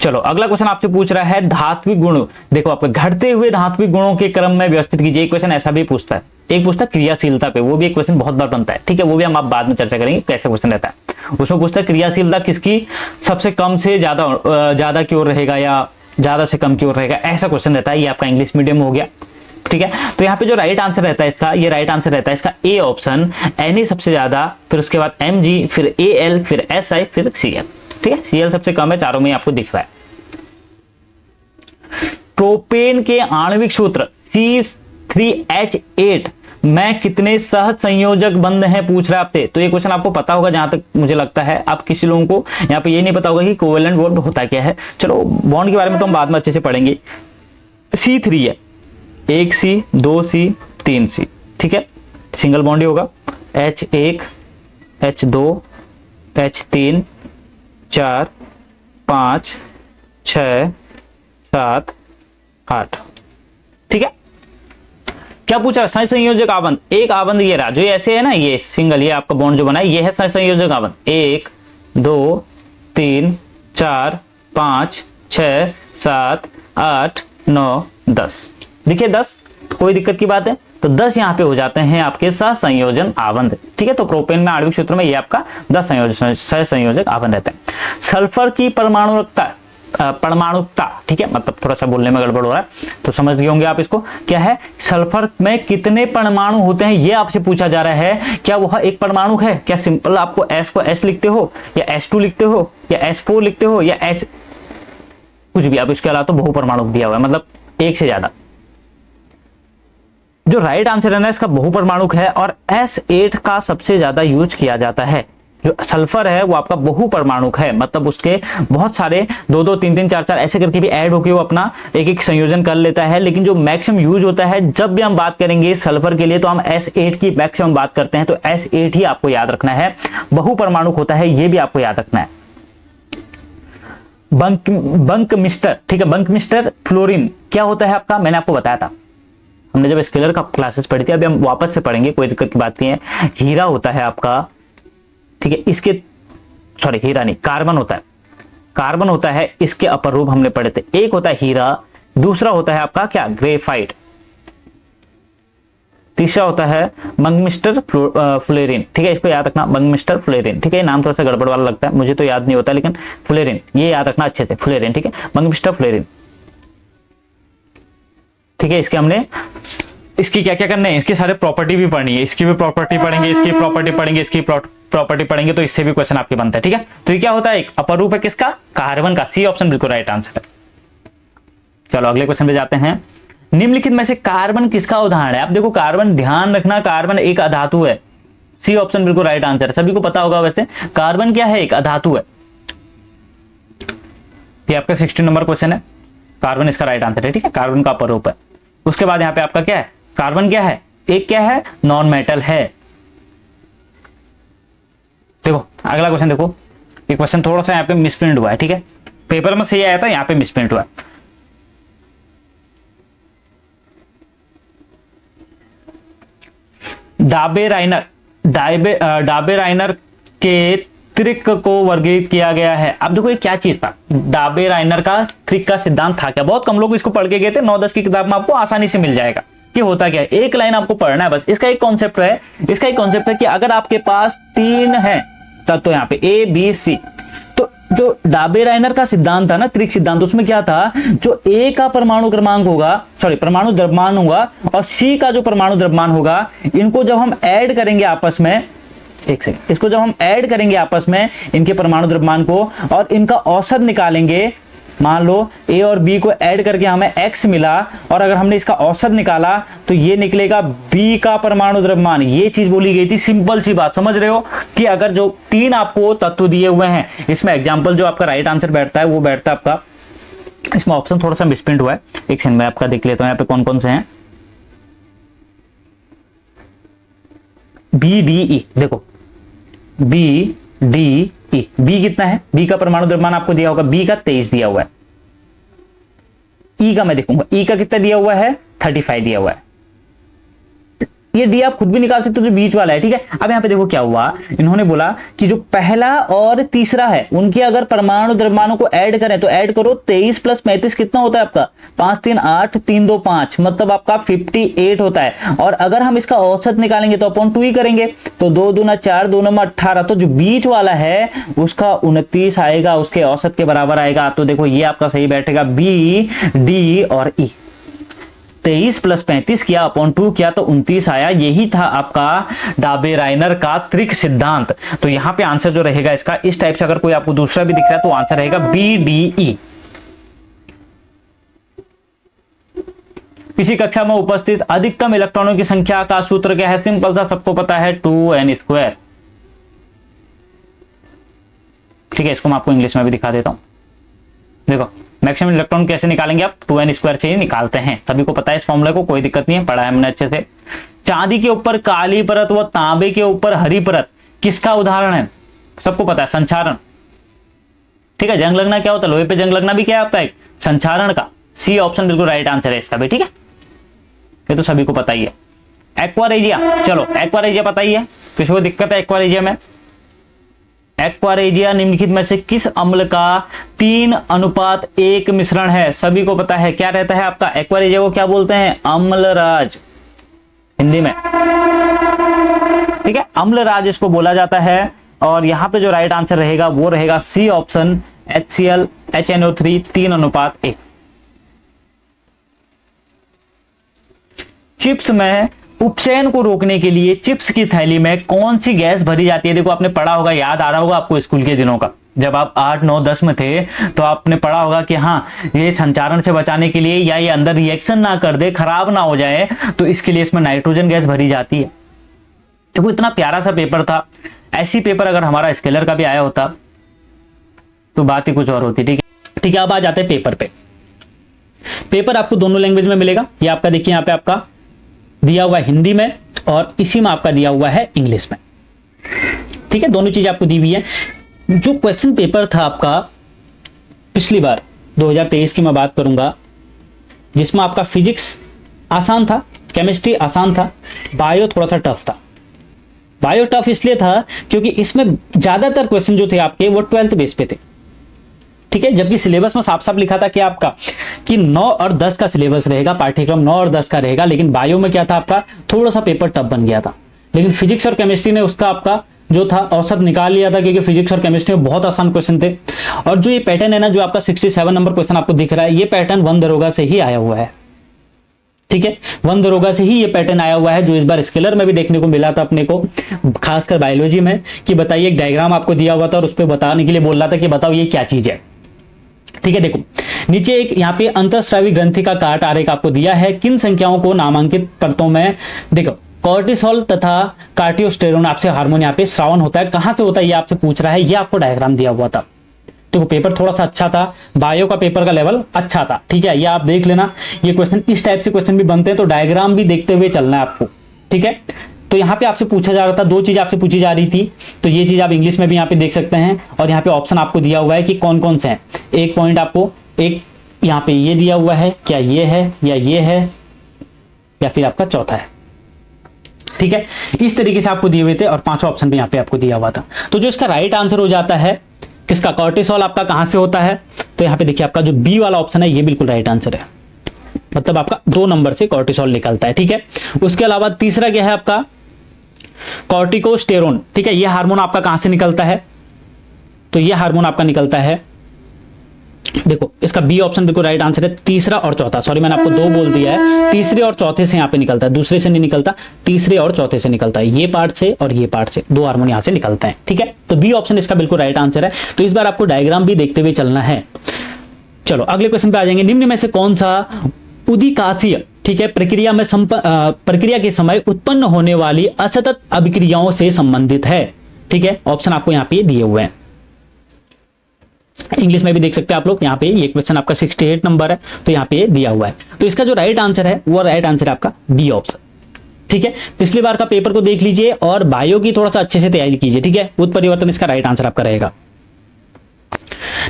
चलो अगला क्वेश्चन आपसे पूछ रहा है धात्विक गुण। देखो आपके घटते हुए धात्विक गुणों के क्रम में व्यवस्थित कीजिए। क्वेश्चन ऐसा भी पूछता है, एक पूछता है क्रियाशीलता पे, वो भी एक क्वेश्चन बहुत बार बनता है। ठीक है, वो भी हम आप बाद में चर्चा करेंगे कैसे क्वेश्चन रहता है। उसमें पूछता है क्रियाशीलता किसकी सबसे कम से ज्यादा की ओर रहेगा या ज्यादा से कम की ओर रहेगा, ऐसा क्वेश्चन रहता है। ये आपका इंग्लिश मीडियम में हो गया। ठीक है, तो यहाँ पे जो राइट आंसर रहता है इसका, ये राइट आंसर रहता है इसका ए ऑप्शन, Na सबसे ज्यादा, फिर उसके बाद Mg, फिर Al, फिर Si, फिर Cl। ठीक है, Cl सबसे कम है, चारों में आपको दिख रहा है। प्रोपेन के आणविक सूत्र C3H8 में कितने सह संयोजक बंध हैं पूछ रहा है आपसे। तो ये क्वेश्चन आपको पता होगा जहां तक मुझे लगता है। आप किसी लोगों को यहाँ पे ये नहीं पता होगा कि कोवेलेंट बॉन्ड होता क्या है। चलो बॉन्ड के बारे में तो हम बाद में अच्छे से पढ़ेंगे। C3 है, 1C 2C 3C। ठीक है, सिंगल बॉन्ड ही होगा। H1 H2 H3 4 5 6 7 8। ठीक है, क्या पूछा, सहसंयोजक आबंध। एक आबंध ये रहा, जो ऐसे है ना, ये सिंगल, ये आपका बॉन्ड जो बना है ये है सहसंयोजक आबंध। 1 2 3 4 5 6 7 8 9 10। देखिए 10, कोई दिक्कत की बात है, तो 10 यहाँ पे हो जाते हैं आपके सहसंयोजन आबंध। ठीक है, तो प्रोपेन में आणविक सूत्र में ये आपका 10 सहसंयोजक आबंध रहता है। सल्फर की परमाणुकता, ठीक है, मतलब थोड़ा सा बोलने में गड़बड़ हो रहा है तो समझ गए होंगे आप इसको। क्या है, सल्फर में कितने परमाणु होते हैं ये आपसे पूछा जा रहा है। क्या वह एक परमाणु है, क्या सिंपल आपको S को S लिखते हो या S2 लिखते हो या S4 लिखते हो या S कुछ भी, आप इसके अलावा तो बहु परमाणु दिया हुआ है, मतलब एक से ज्यादा। जो राइट आंसर है ना इसका बहु परमाणुक है, और S8 का सबसे ज्यादा यूज किया जाता है। जो सल्फर है वो आपका बहु परमाणुक है, मतलब उसके बहुत सारे 2 2 3 3 4 4 ऐसे करके भी ऐड होके वो अपना एक एक संयोजन कर लेता है। लेकिन जो मैक्सिमम यूज होता है, जब भी हम बात करेंगे सल्फर के लिए तो हम S8 की मैक्सिमम बात करते हैं, तो S8 ही आपको याद रखना है। बहु परमाणुक होता है, ये भी आपको याद रखना है। बंक मिस्टर, ठीक है, बंक मिस्टर फ्लोरीन क्या होता है आपका, मैंने आपको बताया था, हमने जब स्केलर का क्लासेस पढ़ी थी, अभी हम वापस से पढ़ेंगे, कोई दिक्कत की बात नहीं है। हीरा होता है आपका, ठीक है, इसके सॉरी हीरा नहीं, कार्बन होता है, कार्बन होता है, इसके अपर रूप हमने पढ़े थे। एक होता है हीरा, दूसरा होता है आपका क्या, ग्रेफाइट, तीसरा होता है मंगमिस्टर फ्लोरीन। ठीक है, इसको याद रखना, मंगमिस्टर फ्लोरीन। ठीक है, नाम थोड़ा सा गड़बड़ वाला लगता है, मुझे तो याद नहीं होता, लेकिन फ्लोरीन ये याद रखना अच्छे से, फ्लोरीन। ठीक है, मंगमिस्टर फ्लोरीन। ठीक है, इसके हमने इसकी क्या क्या करने हैं, इसके सारे प्रॉपर्टी भी पढ़नी है, इसकी भी प्रॉपर्टी पढ़ेंगे, इसकी प्रॉपर्टी पढ़ेंगे, इसकी प्रॉपर्टी पढ़ेंगे, तो इससे भी क्वेश्चन आपके बनता है। ठीक है, तो ये क्या होता है, एक अपर रूप है किसका, कार्बन का। सी ऑप्शन बिल्कुल राइट आंसर है। चलो अगले क्वेश्चन पे जाते हैं। निम्नलिखित में से कार्बन किसका उदाहरण है। आप देखो कार्बन, ध्यान रखना, कार्बन एक अधातु है। सी ऑप्शन बिल्कुल राइट आंसर है, सभी को पता होगा वैसे कार्बन क्या है, एक अधातु है। ये आपका 16 नंबर क्वेश्चन है, कार्बन इसका राइट आंसर है। ठीक है, कार्बन का अपर रूप है। उसके बाद यहाँ पे आपका क्या है, कार्बन क्या है, एक क्या है, नॉन मेटल है। देखो अगला क्वेश्चन, देखो ये क्वेश्चन थोड़ा सा यहाँ पे मिसप्रिंट हुआ है। ठीक है, पेपर में सही आया था, यहाँ पे मिसप्रिंट हुआ है। डाबे राइनर डाबेराइनर के त्रिक को वर्गीकृत किया गया है। अब देखो ये क्या चीज था, डाबेराइनर का त्रिक का सिद्धांत था क्या? बहुत कम लोग इसको पढ़ के गए थे, 9-10 की किताब में आपको आसानी से मिल जाएगा कि होता क्या है। एक लाइन आपको पढ़ना है बस। इसका एक कॉन्सेप्ट है कि अगर आपके पास 3 है तत्व, यहाँ पे ए बी सी, तो जो डाबेराइनर का सिद्धांत था ना, त्रिक सिद्धांत, उसमें क्या था, जो ए का परमाणु क्रमांक होगा, परमाणु द्रव्यमान होगा, और सी का जो परमाणु द्रव्यमान होगा, इनको जब हम ऐड करेंगे आपस में, एक सेकंड, इसको जब हम ऐड करेंगे आपस में, इनके परमाणु द्रव्यमान को, और इनका औसत निकालेंगे, मान लो ए और बी को ऐड करके हमें x मिला, और अगर हमने इसका औसत निकाला तो ये निकलेगा b का परमाणु द्रव्यमान। ये चीज बोली गई थी, सिंपल सी बात, समझ रहे हो कि अगर जो 3 आपको तत्व दिए हुए हैं, इसमें एग्जांपल जो आपका राइट आंसर बैठता है वो बैठता है आपका, इसमें ऑप्शन थोड़ा सा मिसप्रिंट हुआ है, एक सेकंड में आपका देख लेता हूं यहाँ पे कौन कौन से हैं। बी डी ई, देखो बी डी ई, बी कितना है, बी का परमाणु द्रव्यमान आपको दिया होगा, बी का 23 दिया हुआ है। ई का मैं देखूंगा, ई का कितना दिया हुआ है, 35 दिया हुआ है। ये डी आप खुद भी निकाल सकते हो, जो बीच वाला है, ठीक है। अब यहाँ पे देखो क्या हुआ, इन्होंने बोला कि जो पहला और तीसरा है, उनके अगर परमाणु द्रव्यमानों को ऐड करें तो ऐड करो, 23 + 35 कितना होता है आपका, 5 3 8 3 2 5, मतलब आपका 58 होता है। और अगर हम इसका औसत निकालेंगे तो अपॉन 2 ही करेंगे, तो 2 दूना 4, 2 9 18, तो जो बीच वाला है उसका 29 आएगा, उसके औसत के बराबर आएगा। तो देखो ये आपका सही बैठेगा, बी डी और ई। 23 + 35 किया, अपॉन 2 किया, तो 29 आया। यही था आपका डाबेराइनर का त्रिक सिद्धांत। तो यहां पे आंसर जो रहेगा इसका, इस टाइप से अगर कोई आपको दूसरा भी दिख रहा है तो आंसर रहेगा बी डी ई। किसी कक्षा में उपस्थित अधिकतम इलेक्ट्रॉनों की संख्या का सूत्र क्या है? सिंपल सा, सबको पता है, 2n²। ठीक है, इसको मैं आपको इंग्लिश में भी दिखा देता हूं। देखो मैक्सिमम इलेक्ट्रॉन कैसे निकालेंगे आप, 2n² से ही निकालते हैं, सभी को पता है इस फॉर्मूले को, कोई दिक्कत नहीं है, पढ़ा है हमने अच्छे से। चांदी के ऊपर काली परत व तांबे के ऊपर हरी परत किसका उदाहरण है? सबको पता है, संचारण। ठीक है, जंग लगना क्या होता है, लोहे पे जंग लगना भी क्या है आपका, एक संचारण का। सी ऑप्शन बिल्कुल राइट आंसर है इसका भी। ठीक है, ये तो सभी को पता ही है। एक्वारेजिया, चलो एक्वारेजिया पता ही है, किसी को दिक्कत है एक्वारेजिया में? एक्वारेजिया निम्नलिखित में से किस अम्ल का 3:1 मिश्रण है? सभी को पता है, क्या रहता है आपका एक्वारेजिया को क्या बोलते हैं? अम्लराज, हिंदी में। ठीक है, अम्लराज इसको बोला जाता है। और यहां पे जो राइट आंसर रहेगा वो रहेगा C option, HCl HNO3 3:1। Chips में उपचयन को रोकने के लिए चिप्स की थैली में कौन सी गैस भरी जाती है? देखो आपने पढ़ा होगा, याद आ रहा होगा आपको स्कूल के दिनों का, जब आप 8 9 10 में थे तो आपने पढ़ा होगा कि हाँ, ये संचारण से बचाने के लिए, या ये अंदर रिएक्शन ना कर दे, खराब ना हो जाए, तो इसके लिए इसमें नाइट्रोजन गैस भरी जाती है। देखो इतना प्यारा सा पेपर था, ऐसी पेपर अगर हमारा स्केलर का भी आया होता तो बात ही कुछ और होती। ठीक है, अब आ जाते हैं पेपर पे। पेपर आपको दोनों लैंग्वेज में मिलेगा। ये आपका देखिए, यहाँ पे आपका दिया हुआ है हिंदी में, और इसी में आपका दिया हुआ है इंग्लिश में। ठीक है, दोनों चीज आपको दी हुई है। जो क्वेश्चन पेपर था आपका पिछली बार 2023 की मैं बात करूंगा, जिसमें आपका फिजिक्स आसान था, केमिस्ट्री आसान था, बायो थोड़ा सा टफ था। बायो टफ इसलिए था क्योंकि इसमें ज्यादातर क्वेश्चन जो थे आपके वो 12th बेस पे थे। ठीक है, जबकि सिलेबस में साफ साफ लिखा था कि आपका कि 9 और 10 का सिलेबस रहेगा, पाठ्यक्रम 9 और 10 का रहेगा, लेकिन बायो में क्या था आपका, थोड़ा सा पेपर टफ बन गया था। लेकिन फिजिक्स और केमिस्ट्री ने उसका आपका जो था औसत निकाल लिया था, क्योंकि फिजिक्स और केमिस्ट्री में बहुत आसान क्वेश्चन थे। और जो ये पैटर्न है ना, जो आपका 67 नंबर क्वेश्चन आपको दिख रहा है, ये पैटर्न वन दरोगा से ही आया हुआ है। ठीक है, वन दरोगा से ही ये पैटर्न आया हुआ है, जो इस बार स्केलर में भी देखने को मिला था अपने को, खासकर बायोलॉजी में, कि बताइए, एक डायग्राम आपको दिया हुआ था और उस पर बताने के लिए बोल रहा था कि बताओ ये क्या चीज है। ठीक है, देखो नीचे एक यहाँ पे अंतःस्रावी ग्रंथि का काट आरेख आपको दिया है। किन संख्याओं को नामांकित परतों में, देखो कॉर्टिसोल तथा कार्टियोस्टेरोन आपसे हार्मोन यहाँ पे श्रावण होता है, कहां से होता है ये आपसे पूछ रहा है, ये आपको डायग्राम दिया हुआ था। तो पेपर थोड़ा सा अच्छा था, बायो का पेपर का लेवल अच्छा था। ठीक है, ये आप देख लेना, ये क्वेश्चन इस टाइप से क्वेश्चन भी बनते हैं, तो डायग्राम भी देखते हुए चलना है आपको। ठीक है, तो यहाँ पे आपसे पूछा जा रहा था, 2 चीज आपसे पूछी जा रही थी, तो ये चीज आप इंग्लिश में भी यहाँ पे देख सकते हैं। और यहाँ पे ऑप्शन आपको दिया हुआ है कि कौन कौन से हैं। एक पॉइंट आपको एक यहाँ पे ये दिया हुआ है, क्या ये है या ये है, या फिर आपका चौथा है। ठीक है, इस तरीके से आपको दिए हुए थे और पांचवा ऑप्शन भी यहाँ पे आपको दिया हुआ था। तो जो इसका राइट आंसर हो जाता है किसका, कॉर्टिसोल आपका कहां से होता है, तो यहाँ पे देखिए आपका जो बी वाला ऑप्शन है ये बिल्कुल राइट आंसर है, मतलब आपका 2 नंबर से कॉर्टिसोल निकलता है। ठीक है, उसके अलावा तीसरा क्या है आपका कॉर्टिकोस्टेरोन। ठीक है, ये हार्मोन आपका कहां से निकलता है, तो ये हार्मोन आपका निकलता है, देखो इसका बी ऑप्शन बिल्कुल राइट आंसर है। तीसरा और चौथा, सॉरी मैंने आपको 2 बोल दिया है, तीसरे और चौथे से यहाँ पे निकलता है, दूसरे से नहीं निकलता, तीसरे और चौथे से निकलता है, ये पार्ट से और ये पार्ट से 2 हार्मोन यहाँ से निकलता है। ठीक है, तो बी ऑप्शन इसका बिल्कुल राइट आंसर है। तो इस बार आपको डायग्राम भी देखते हुए चलना है। चलो अगले क्वेश्चन पे आ जाएंगे। निम्न में से कौन सा उदिकासीय, ठीक है, प्रक्रिया के समय उत्पन्न होने वाली असतत अभिक्रियाओं से संबंधित है। ठीक है, ऑप्शन आपको यहाँ पे दिए हुए हैं, इंग्लिश में भी देख सकते हैं आप लोग। यहाँ पे ये क्वेश्चन आपका 68 नंबर है, तो यहाँ पे दिया हुआ है। तो इसका जो राइट आंसर है वो राइट आंसर है आपका बी ऑप्शन। ठीक है, पिछली बार का पेपर को देख लीजिए और बायो की थोड़ा सा अच्छे से तैयारी कीजिए। ठीक है, उत्परिवर्तन इसका राइट आंसर आपका रहेगा।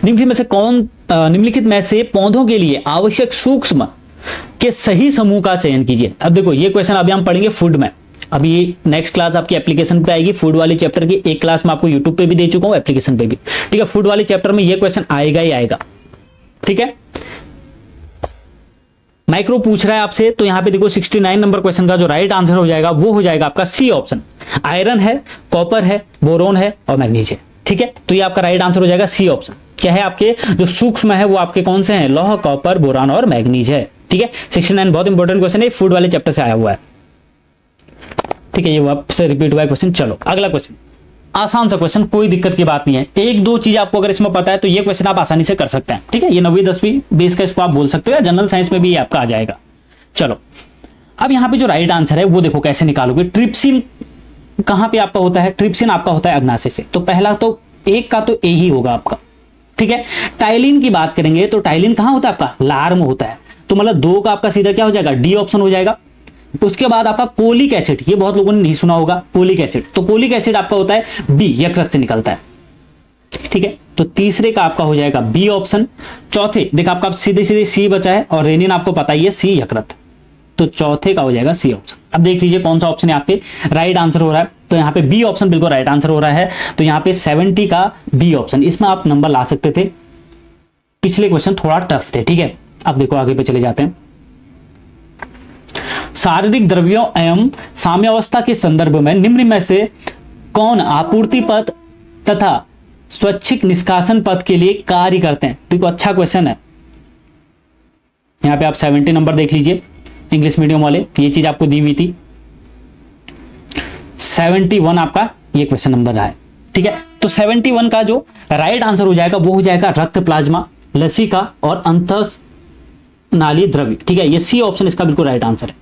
निम्नलिखित में से पौधों के लिए आवश्यक सूक्ष्म के सही समूह का चयन कीजिए। अब देखो ये क्वेश्चन अभी हम पढ़ेंगे फूड में, अभी नेक्स्ट क्लास आपकी एप्लीकेशन पे आएगी। फूड वाली चैप्टर की एक क्लास में आपको यूट्यूब पे भी दे चुका हूं, एप्लीकेशन पे भी। ठीक है, फूड वाली चैप्टर में ये क्वेश्चन आएगा ही आएगा। ठीक है, माइक्रो पूछ रहा है आपसे, तो यहां पे देखो 69 नंबर क्वेश्चन का जो राइट आंसर हो जाएगा वो हो जाएगा आपका सी ऑप्शन। आयरन है, कॉपर है, बोरोन है और मैग्नीज है। ठीक है, तो ये आपका राइट आंसर हो जाएगा सी ऑप्शन। क्या है, आपके जो सूक्ष्म है वो आपके कौन से हैं, लौह, कॉपर, बोरान और मैग्नीज है। ठीक है, 69 बहुत इंपॉर्टेंट क्वेश्चन है, फूड वाले चैप्टर से आया हुआ है। ठीक है, ये वापस से रिपीट हुआ है क्वेश्चन। चलो अगला क्वेश्चन, आसान सा क्वेश्चन, कोई दिक्कत की बात नहीं है। 1-2 चीज आपको अगर इसमें पता है तो ये क्वेश्चन आप आसानी से कर सकते हैं। ठीक है, ये 9वीं 10वीं बेस का इसको आप बोल सकते हो, या जनरल साइंस में भी ये आपका आ जाएगा। चलो अब यहाँ पे जो राइट आंसर है वो देखो कैसे निकालोगे। ट्रिप्सिन कहां पे आपका होता है, ट्रिप्सिन आपका होता है अग्नाशय से, तो पहला तो एक का तो ए ही होगा आपका। ठीक है, टाइलिन की बात करेंगे तो टाइलिन कहां होता है आपका, लार में होता है, तो मतलब 2 का आपका सीधा क्या हो जाएगा, डी ऑप्शन हो जाएगा। उसके बाद आपका कोलिक एसिड, ये बहुत लोगों ने नहीं सुना होगा कोलिक एसिड, तो कोलिक एसिड आपका होता है बी, यकृत से निकलता है। ठीक है, तो तीसरे का आपका हो जाएगा बी ऑप्शन। चौथे देखा आपका सीधे सीधे सी बचा है और रेनिन आपको पता ही है सी यकृत, तो चौथे का हो जाएगा सी ऑप्शन। अब देख लीजिए कौन सा ऑप्शन यहाँ पे राइट आंसर हो रहा है, तो यहाँ पे बी ऑप्शन बिल्कुल राइट आंसर हो रहा है। तो यहाँ पे 70 का बी ऑप्शन, इसमें आप नंबर ला सकते थे। पिछले क्वेश्चन थोड़ा टफ थे। ठीक है, अब देखो आगे पे चले जाते हैं। शारीरिक द्रव्यों एवं साम्यावस्था के संदर्भ में निम्न में से कौन आपूर्ति पथ तथा स्वैच्छिक निष्कासन पथ के लिए कार्य करते हैं। देखो अच्छा क्वेश्चन है, यहां पे आप 70 नंबर देख लीजिए, इंग्लिश मीडियम वाले, ये चीज आपको दी हुई थी। 71 आपका ये क्वेश्चन नंबर है। ठीक है, तो 71 का जो राइट आंसर हो जाएगा वो हो जाएगा रक्त प्लाज्मा, लसिका और अंतःनाली द्रव्य। ठीक है, ये सी ऑप्शन इसका बिल्कुल राइट आंसर है।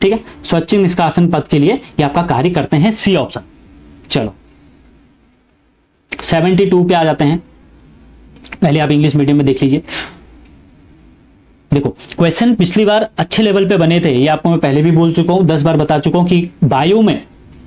ठीक है, स्वैच्छिक निष्कासन पथ के लिए ये आपका कार्य करते हैं, सी ऑप्शन। चलो 72 पे आ जाते हैं, पहले आप इंग्लिश मीडियम में देख लीजिए। देखो क्वेश्चन पिछली बार अच्छे लेवल पे बने थे, ये आपको मैं पहले भी बोल चुका हूं, 10 बार बता चुका हूं कि बायो में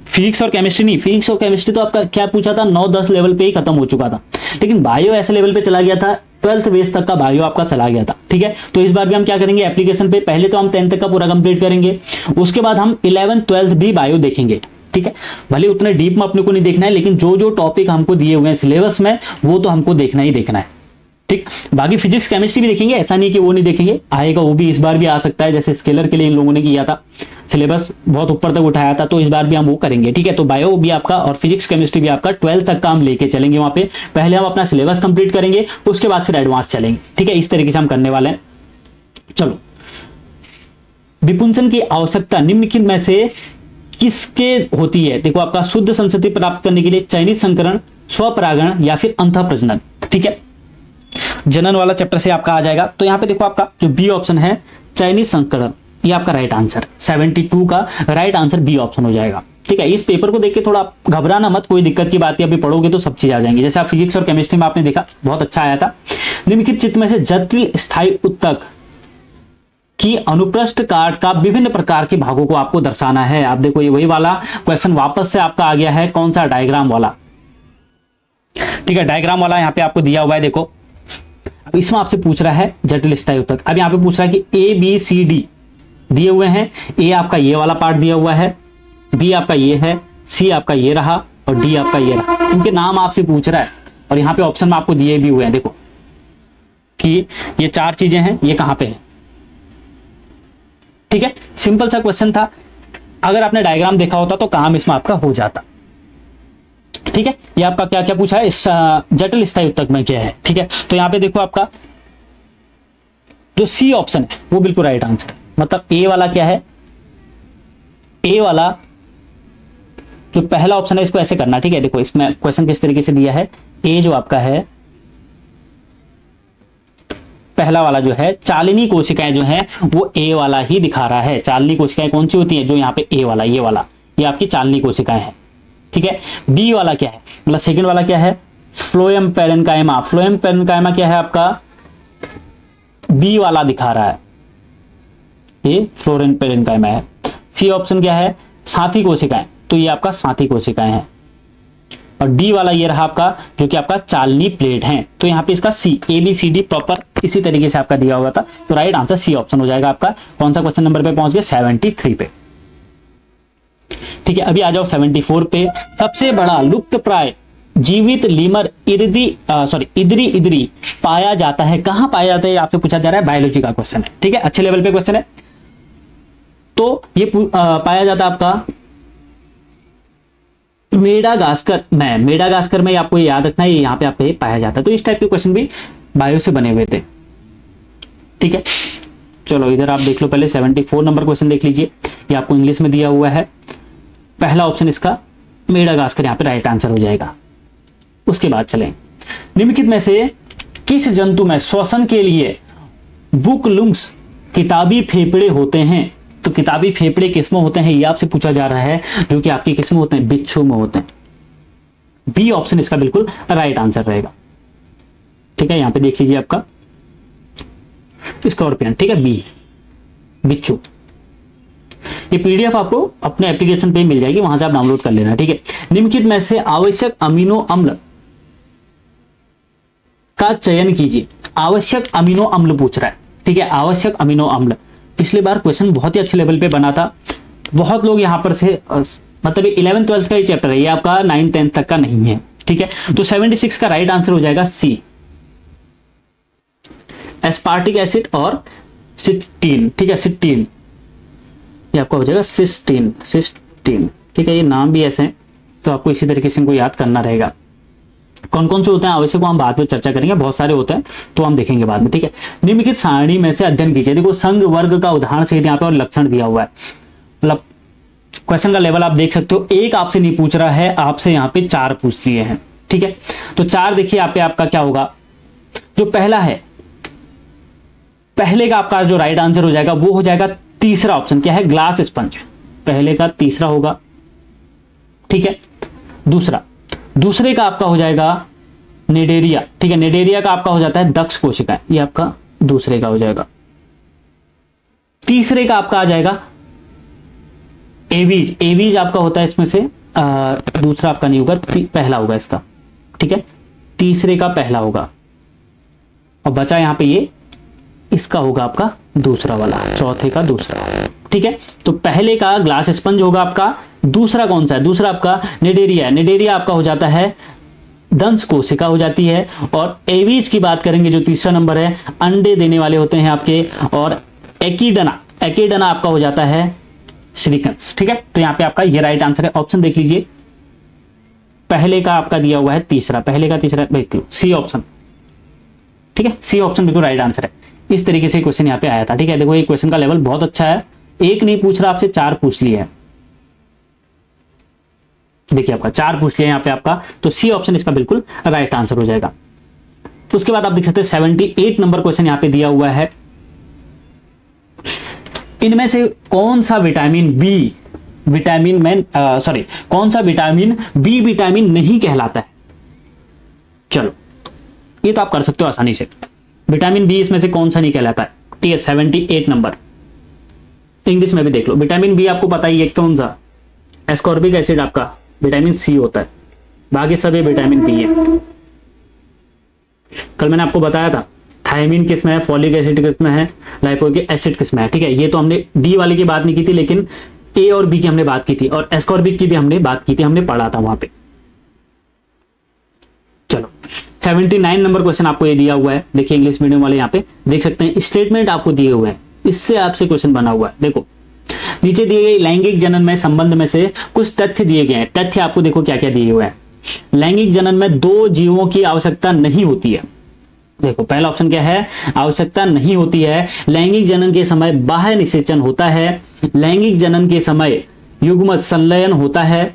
फिजिक्स और केमिस्ट्री नहीं, फिजिक्स और केमिस्ट्री तो आपका क्या पूछा था 9-10 लेवल पे ही खत्म हो चुका था, लेकिन बायो ऐसे लेवल पे चला गया था, 12th बेस तक का बायो आपका चला गया था। ठीक है, तो इस बार भी हम क्या करेंगे, एप्लीकेशन पे पहले तो हम 10th तक का पूरा कंप्लीट करेंगे, उसके बाद हम 11th 12th भी बायो देखेंगे। ठीक है, भले उतने डीप में अपने को नहीं देखना है, लेकिन जो जो टॉपिक हमको दिए हुए हैं सिलेबस में वो तो हमको देखना ही देखना है। ठीक, बाकी फिजिक्स केमिस्ट्री भी देखेंगे, ऐसा नहीं कि वो नहीं देखेंगे, आएगा वो भी, इस बार भी आ सकता है। जैसे स्केलर के लिए इन लोगों ने किया था, सिलेबस बहुत ऊपर तक उठाया था, तो इस बार भी हम वो करेंगे। ठीक है, तो बायो भी आपका और फिजिक्स केमिस्ट्री भी आपका 12th तक का हम लेके चलेंगे। वहां पे पहले हम अपना सिलेबस कंप्लीट करेंगे, उसके बाद फिर एडवांस चलेंगे। ठीक है, इस तरीके से हम करने वाले हैं। चलो, विपुंसन की आवश्यकता निम्नलिखित में से किसके होती है। देखो आपका शुद्ध संतति प्राप्त करने के लिए चयनित संकरण, स्वपरागण या फिर अंतःप्रजनन। ठीक है, जनन वाला चैप्टर से आपका आ जाएगा। तो यहाँ पे देखो आपका जो बी ऑप्शन है चयनित संकरण, ये आपका राइट आंसर, 72 का राइट आंसर बी ऑप्शन हो जाएगा। ठीक है, इस पेपर को देख के थोड़ा घबराना मत, कोई दिक्कत की बात है, अभी पढ़ोगे तो सब चीज आ जाएंगी। जैसे आप फिजिक्स और केमिस्ट्री में आपने देखा बहुत अच्छा आया था। निम्नलिखित चित्र में से जटिल स्थायी उत्तक की अनुप्रस्थ काट का विभिन्न प्रकार के भागों को आपको दर्शाना है। आप देखो ये वही वाला क्वेश्चन वापस से आपका आ गया है, कौन सा, डायग्राम वाला। ठीक है, डायग्राम वाला यहाँ पे आपको दिया हुआ है। देखो अब इसमें आपसे पूछ रहा है जटिल स्थायी उत्तक, अब यहाँ पे पूछ रहा है कि ए बी सी डी दिए हुए हैं, ए आपका ये वाला पार्ट दिया हुआ है, बी आपका ये है, सी आपका ये रहा और डी आपका ये रहा। इनके नाम आपसे पूछ रहा है और यहाँ पे ऑप्शन में आपको दिए भी हुए हैं, देखो कि ये 4 चीजें हैं, ये कहां पे है। ठीक है, सिंपल सा क्वेश्चन था, अगर आपने डायग्राम देखा होता तो काम इसमें आपका हो जाता। ठीक है, ये आपका क्या क्या पूछा है, इस जटिल स्थायी उत्तक में क्या है। ठीक है, तो यहाँ पे देखो आपका जो सी ऑप्शन है वो बिल्कुल राइट आंसर है। मतलब ए वाला क्या है, ए वाला जो पहला ऑप्शन है इसको ऐसे करना। ठीक है, देखो इसमें क्वेश्चन किस तरीके से दिया है, ए जो आपका है पहला वाला जो है चालिनी कोशिकाएं जो है वो ए वाला ही दिखा रहा है। चालिनी कोशिकाएं कौन सी होती हैं, जो यहाँ पे ए वाला, ये वाला, ये आपकी चालिनी कोशिकाएं हैं। ठीक है, बी वाला क्या है, मतलब सेकंड वाला क्या है, फ्लोएम पेरेन्काइमा। फ्लोएम पेरेन्काइमा क्या है आपका, बी वाला दिखा रहा है, ये फ्लोएम पेरेन्काइमा है। सी ऑप्शन क्या है, साथी कोशिकाएं, तो ये आपका साथी कोशिकाएं हैं। और डी वाला ये रहा आपका जो कि आपका चालनी प्लेट है। तो यहाँ पे इसका C, A B C D proper इसी तरीके से आपका दिया हुआ था, तो राइट आंसर सी ऑप्शन हो जाएगा आपका। कौन सा क्वेश्चन नंबर पे पहुंच गए, 73 पे। ठीक है, अभी आ जाओ 74 पे। सबसे बड़ा लुप्त प्राय जीवित लीमर इदरी इदरी पाया जाता है, कहां पाया जाता है, आपसे पूछा जा रहा है, बायोलॉजी का क्वेश्चन है। ठीक है, अच्छे लेवल पे क्वेश्चन है। तो ये पाया जाता है आपका मेडागास्कर में आपको ये याद रखना है, यहाँ पे आपको ये पाया जाता है। तो इस टाइप के क्वेश्चन भी बायो से बने हुए थे। ठीक है, चलो इधर आप देख लो, पहले 74 नंबर क्वेश्चन देख लीजिए, ये आपको इंग्लिश में दिया हुआ है। पहला ऑप्शन इसका मेडागास्कर यहाँ पे राइट आंसर हो जाएगा। उसके बाद चलें, निम्नलिखित में से किस जंतु में श्वसन के लिए बुकलुंग्स किताबी फेफड़े होते हैं। तो किताबी फेफड़े किसमें होते हैं ये आपसे पूछा जा रहा है, जो कि आपके किसमें होते हैं, बिच्छू में होते हैं। बी ऑप्शन इसका बिल्कुल राइट आंसर रहेगा। ठीक है, यहां पे देख लीजिए आपका स्कॉर्पियन। ठीक है, बी बिच्छू। ये पीडीएफ आपको अपने एप्लीकेशन पे मिल जाएगी, वहां से आप डाउनलोड कर लेना। ठीक है, निम्नलिखित में से आवश्यक अमीनो अम्ल का चयन कीजिए। आवश्यक अमीनो अम्ल पूछ रहा है। ठीक है, आवश्यक अमीनो अम्ल, पिछली बार क्वेश्चन बहुत ही अच्छे लेवल पे बना था। बहुत लोग यहां पर से मतलब 11th 12th का ही चैप्टर है, ये आपका 9th 10th तक का नहीं है। ठीक है, तो 76 का राइट आंसर हो जाएगा सी, एस्पार्टिक एसिड और सिस्टीन। ठीक है, सिस्टीन ये आपका हो जाएगा सिस्टीन। ठीक है, ये नाम भी ऐसे हैं, तो आपको इसी तरीके से इनको याद करना रहेगा। कौन कौन से होते हैं आवश्यक, हम बाद में चर्चा करेंगे, बहुत सारे होते हैं तो हम देखेंगे बाद में। ठीक है, निम्नलिखित सारणी में से अध्ययन कीजिए। देखो संघ वर्ग का उदाहरण सहित यहाँ पे और लक्षण दिया हुआ है। मतलब क्वेश्चन का लेवल आप देख सकते हो, एक आपसे नहीं पूछ रहा है, आपसे यहाँ पे 4 पूछ लिए हैं। ठीक है, तो 4 देखिए यहाँ पे आपका क्या होगा, जो पहला है, पहले का आपका जो राइट आंसर हो जाएगा वो हो जाएगा तीसरा ऑप्शन, क्या है, ग्लास स्पंज। पहले का तीसरा होगा। ठीक है, दूसरे का आपका हो जाएगा निडेरिया। ठीक है, निडेरिया का आपका हो जाता है दक्ष कोशिका, ये आपका दूसरे का हो जाएगा। तीसरे का आपका आ जाएगा एवीज। एवीज आपका होता है इसमें से दूसरा आपका नहीं होगा, पहला होगा इसका। ठीक है, तीसरे का पहला होगा और बचा यहां पे ये, इसका होगा आपका दूसरा वाला, चौथे का दूसरा। ठीक है, तो पहले का ग्लास स्पंज होगा आपका, दूसरा कौन सा है, दूसरा आपका निडेरिया। निडेरिया आपका हो जाता है दंश कोशिका हो जाती है। और एवीज की बात करेंगे जो तीसरा नंबर है, अंडे देने वाले होते हैं आपके। और एकिडना आपका हो जाता है श्रीकंस। ठीक है, तो यहाँ पे आपका ये राइट आंसर है। ऑप्शन देख लीजिए, पहले का आपका दिया हुआ है तीसरा, पहले का तीसरा देख लो, सी ऑप्शन। ठीक है, सी ऑप्शन बिल्कुल राइट आंसर है। इस तरीके से क्वेश्चन यहाँ पे आया था। ठीक है, देखो ये क्वेश्चन का लेवल बहुत अच्छा है, एक नहीं पूछ रहा आपसे, 4 पूछ लिए हैं। देखिए आपका 4 पूछ लिया यहाँ पे आपका, तो सी ऑप्शन इसका बिल्कुल राइट आंसर हो जाएगा। तो उसके बाद आप देख सकते हैं 78 नंबर क्वेश्चन यहाँ पे दिया हुआ है, इनमें से कौन सा विटामिन बी विटामिन नहीं कहलाता है। चलो ये तो आप कर सकते हो आसानी से, विटामिन बी इसमें से कौन सा नहीं कहलाता है। ठीक है, 78 नंबर इंग्लिश में भी देख लो। विटामिन बी आपको पता ही है कौन सा, एस्कॉर्बिक एसिड आपका विटामिन सी होता है, बाकी सब ये विटामिन बी है। कल मैंने आपको बताया था थायमिन किस में है, फॉलिक एसिड किस में है, लाइपोइक एसिड किस में है। ठीक है, ये तो हमने डी वाले की बात नहीं की थी, लेकिन ए और बी की हमने बात की थी, और एस्कॉर्बिक की भी हमने बात की थी, हमने पढ़ा था वहां पे। चलो 79 नंबर क्वेश्चन आपको ये दिया हुआ है, देखिए इंग्लिश मीडियम वाले यहाँ पे देख सकते हैं, स्टेटमेंट आपको दिए हुए हैं, इससे आपसे क्वेश्चन बना हुआ है। देखो नीचे दिए गए लैंगिक जनन में संबंध में से कुछ तथ्य दिए गए हैं। तथ्य आपको देखो क्या क्या दिए हुए हैं। लैंगिक जनन में 2 जीवों की आवश्यकता नहीं होती है। देखो पहला ऑप्शन क्या है, आवश्यकता नहीं होती है। लैंगिक जनन के समय बाह्य निषेचन होता है। लैंगिक जनन के समय युग्मज संलयन होता है।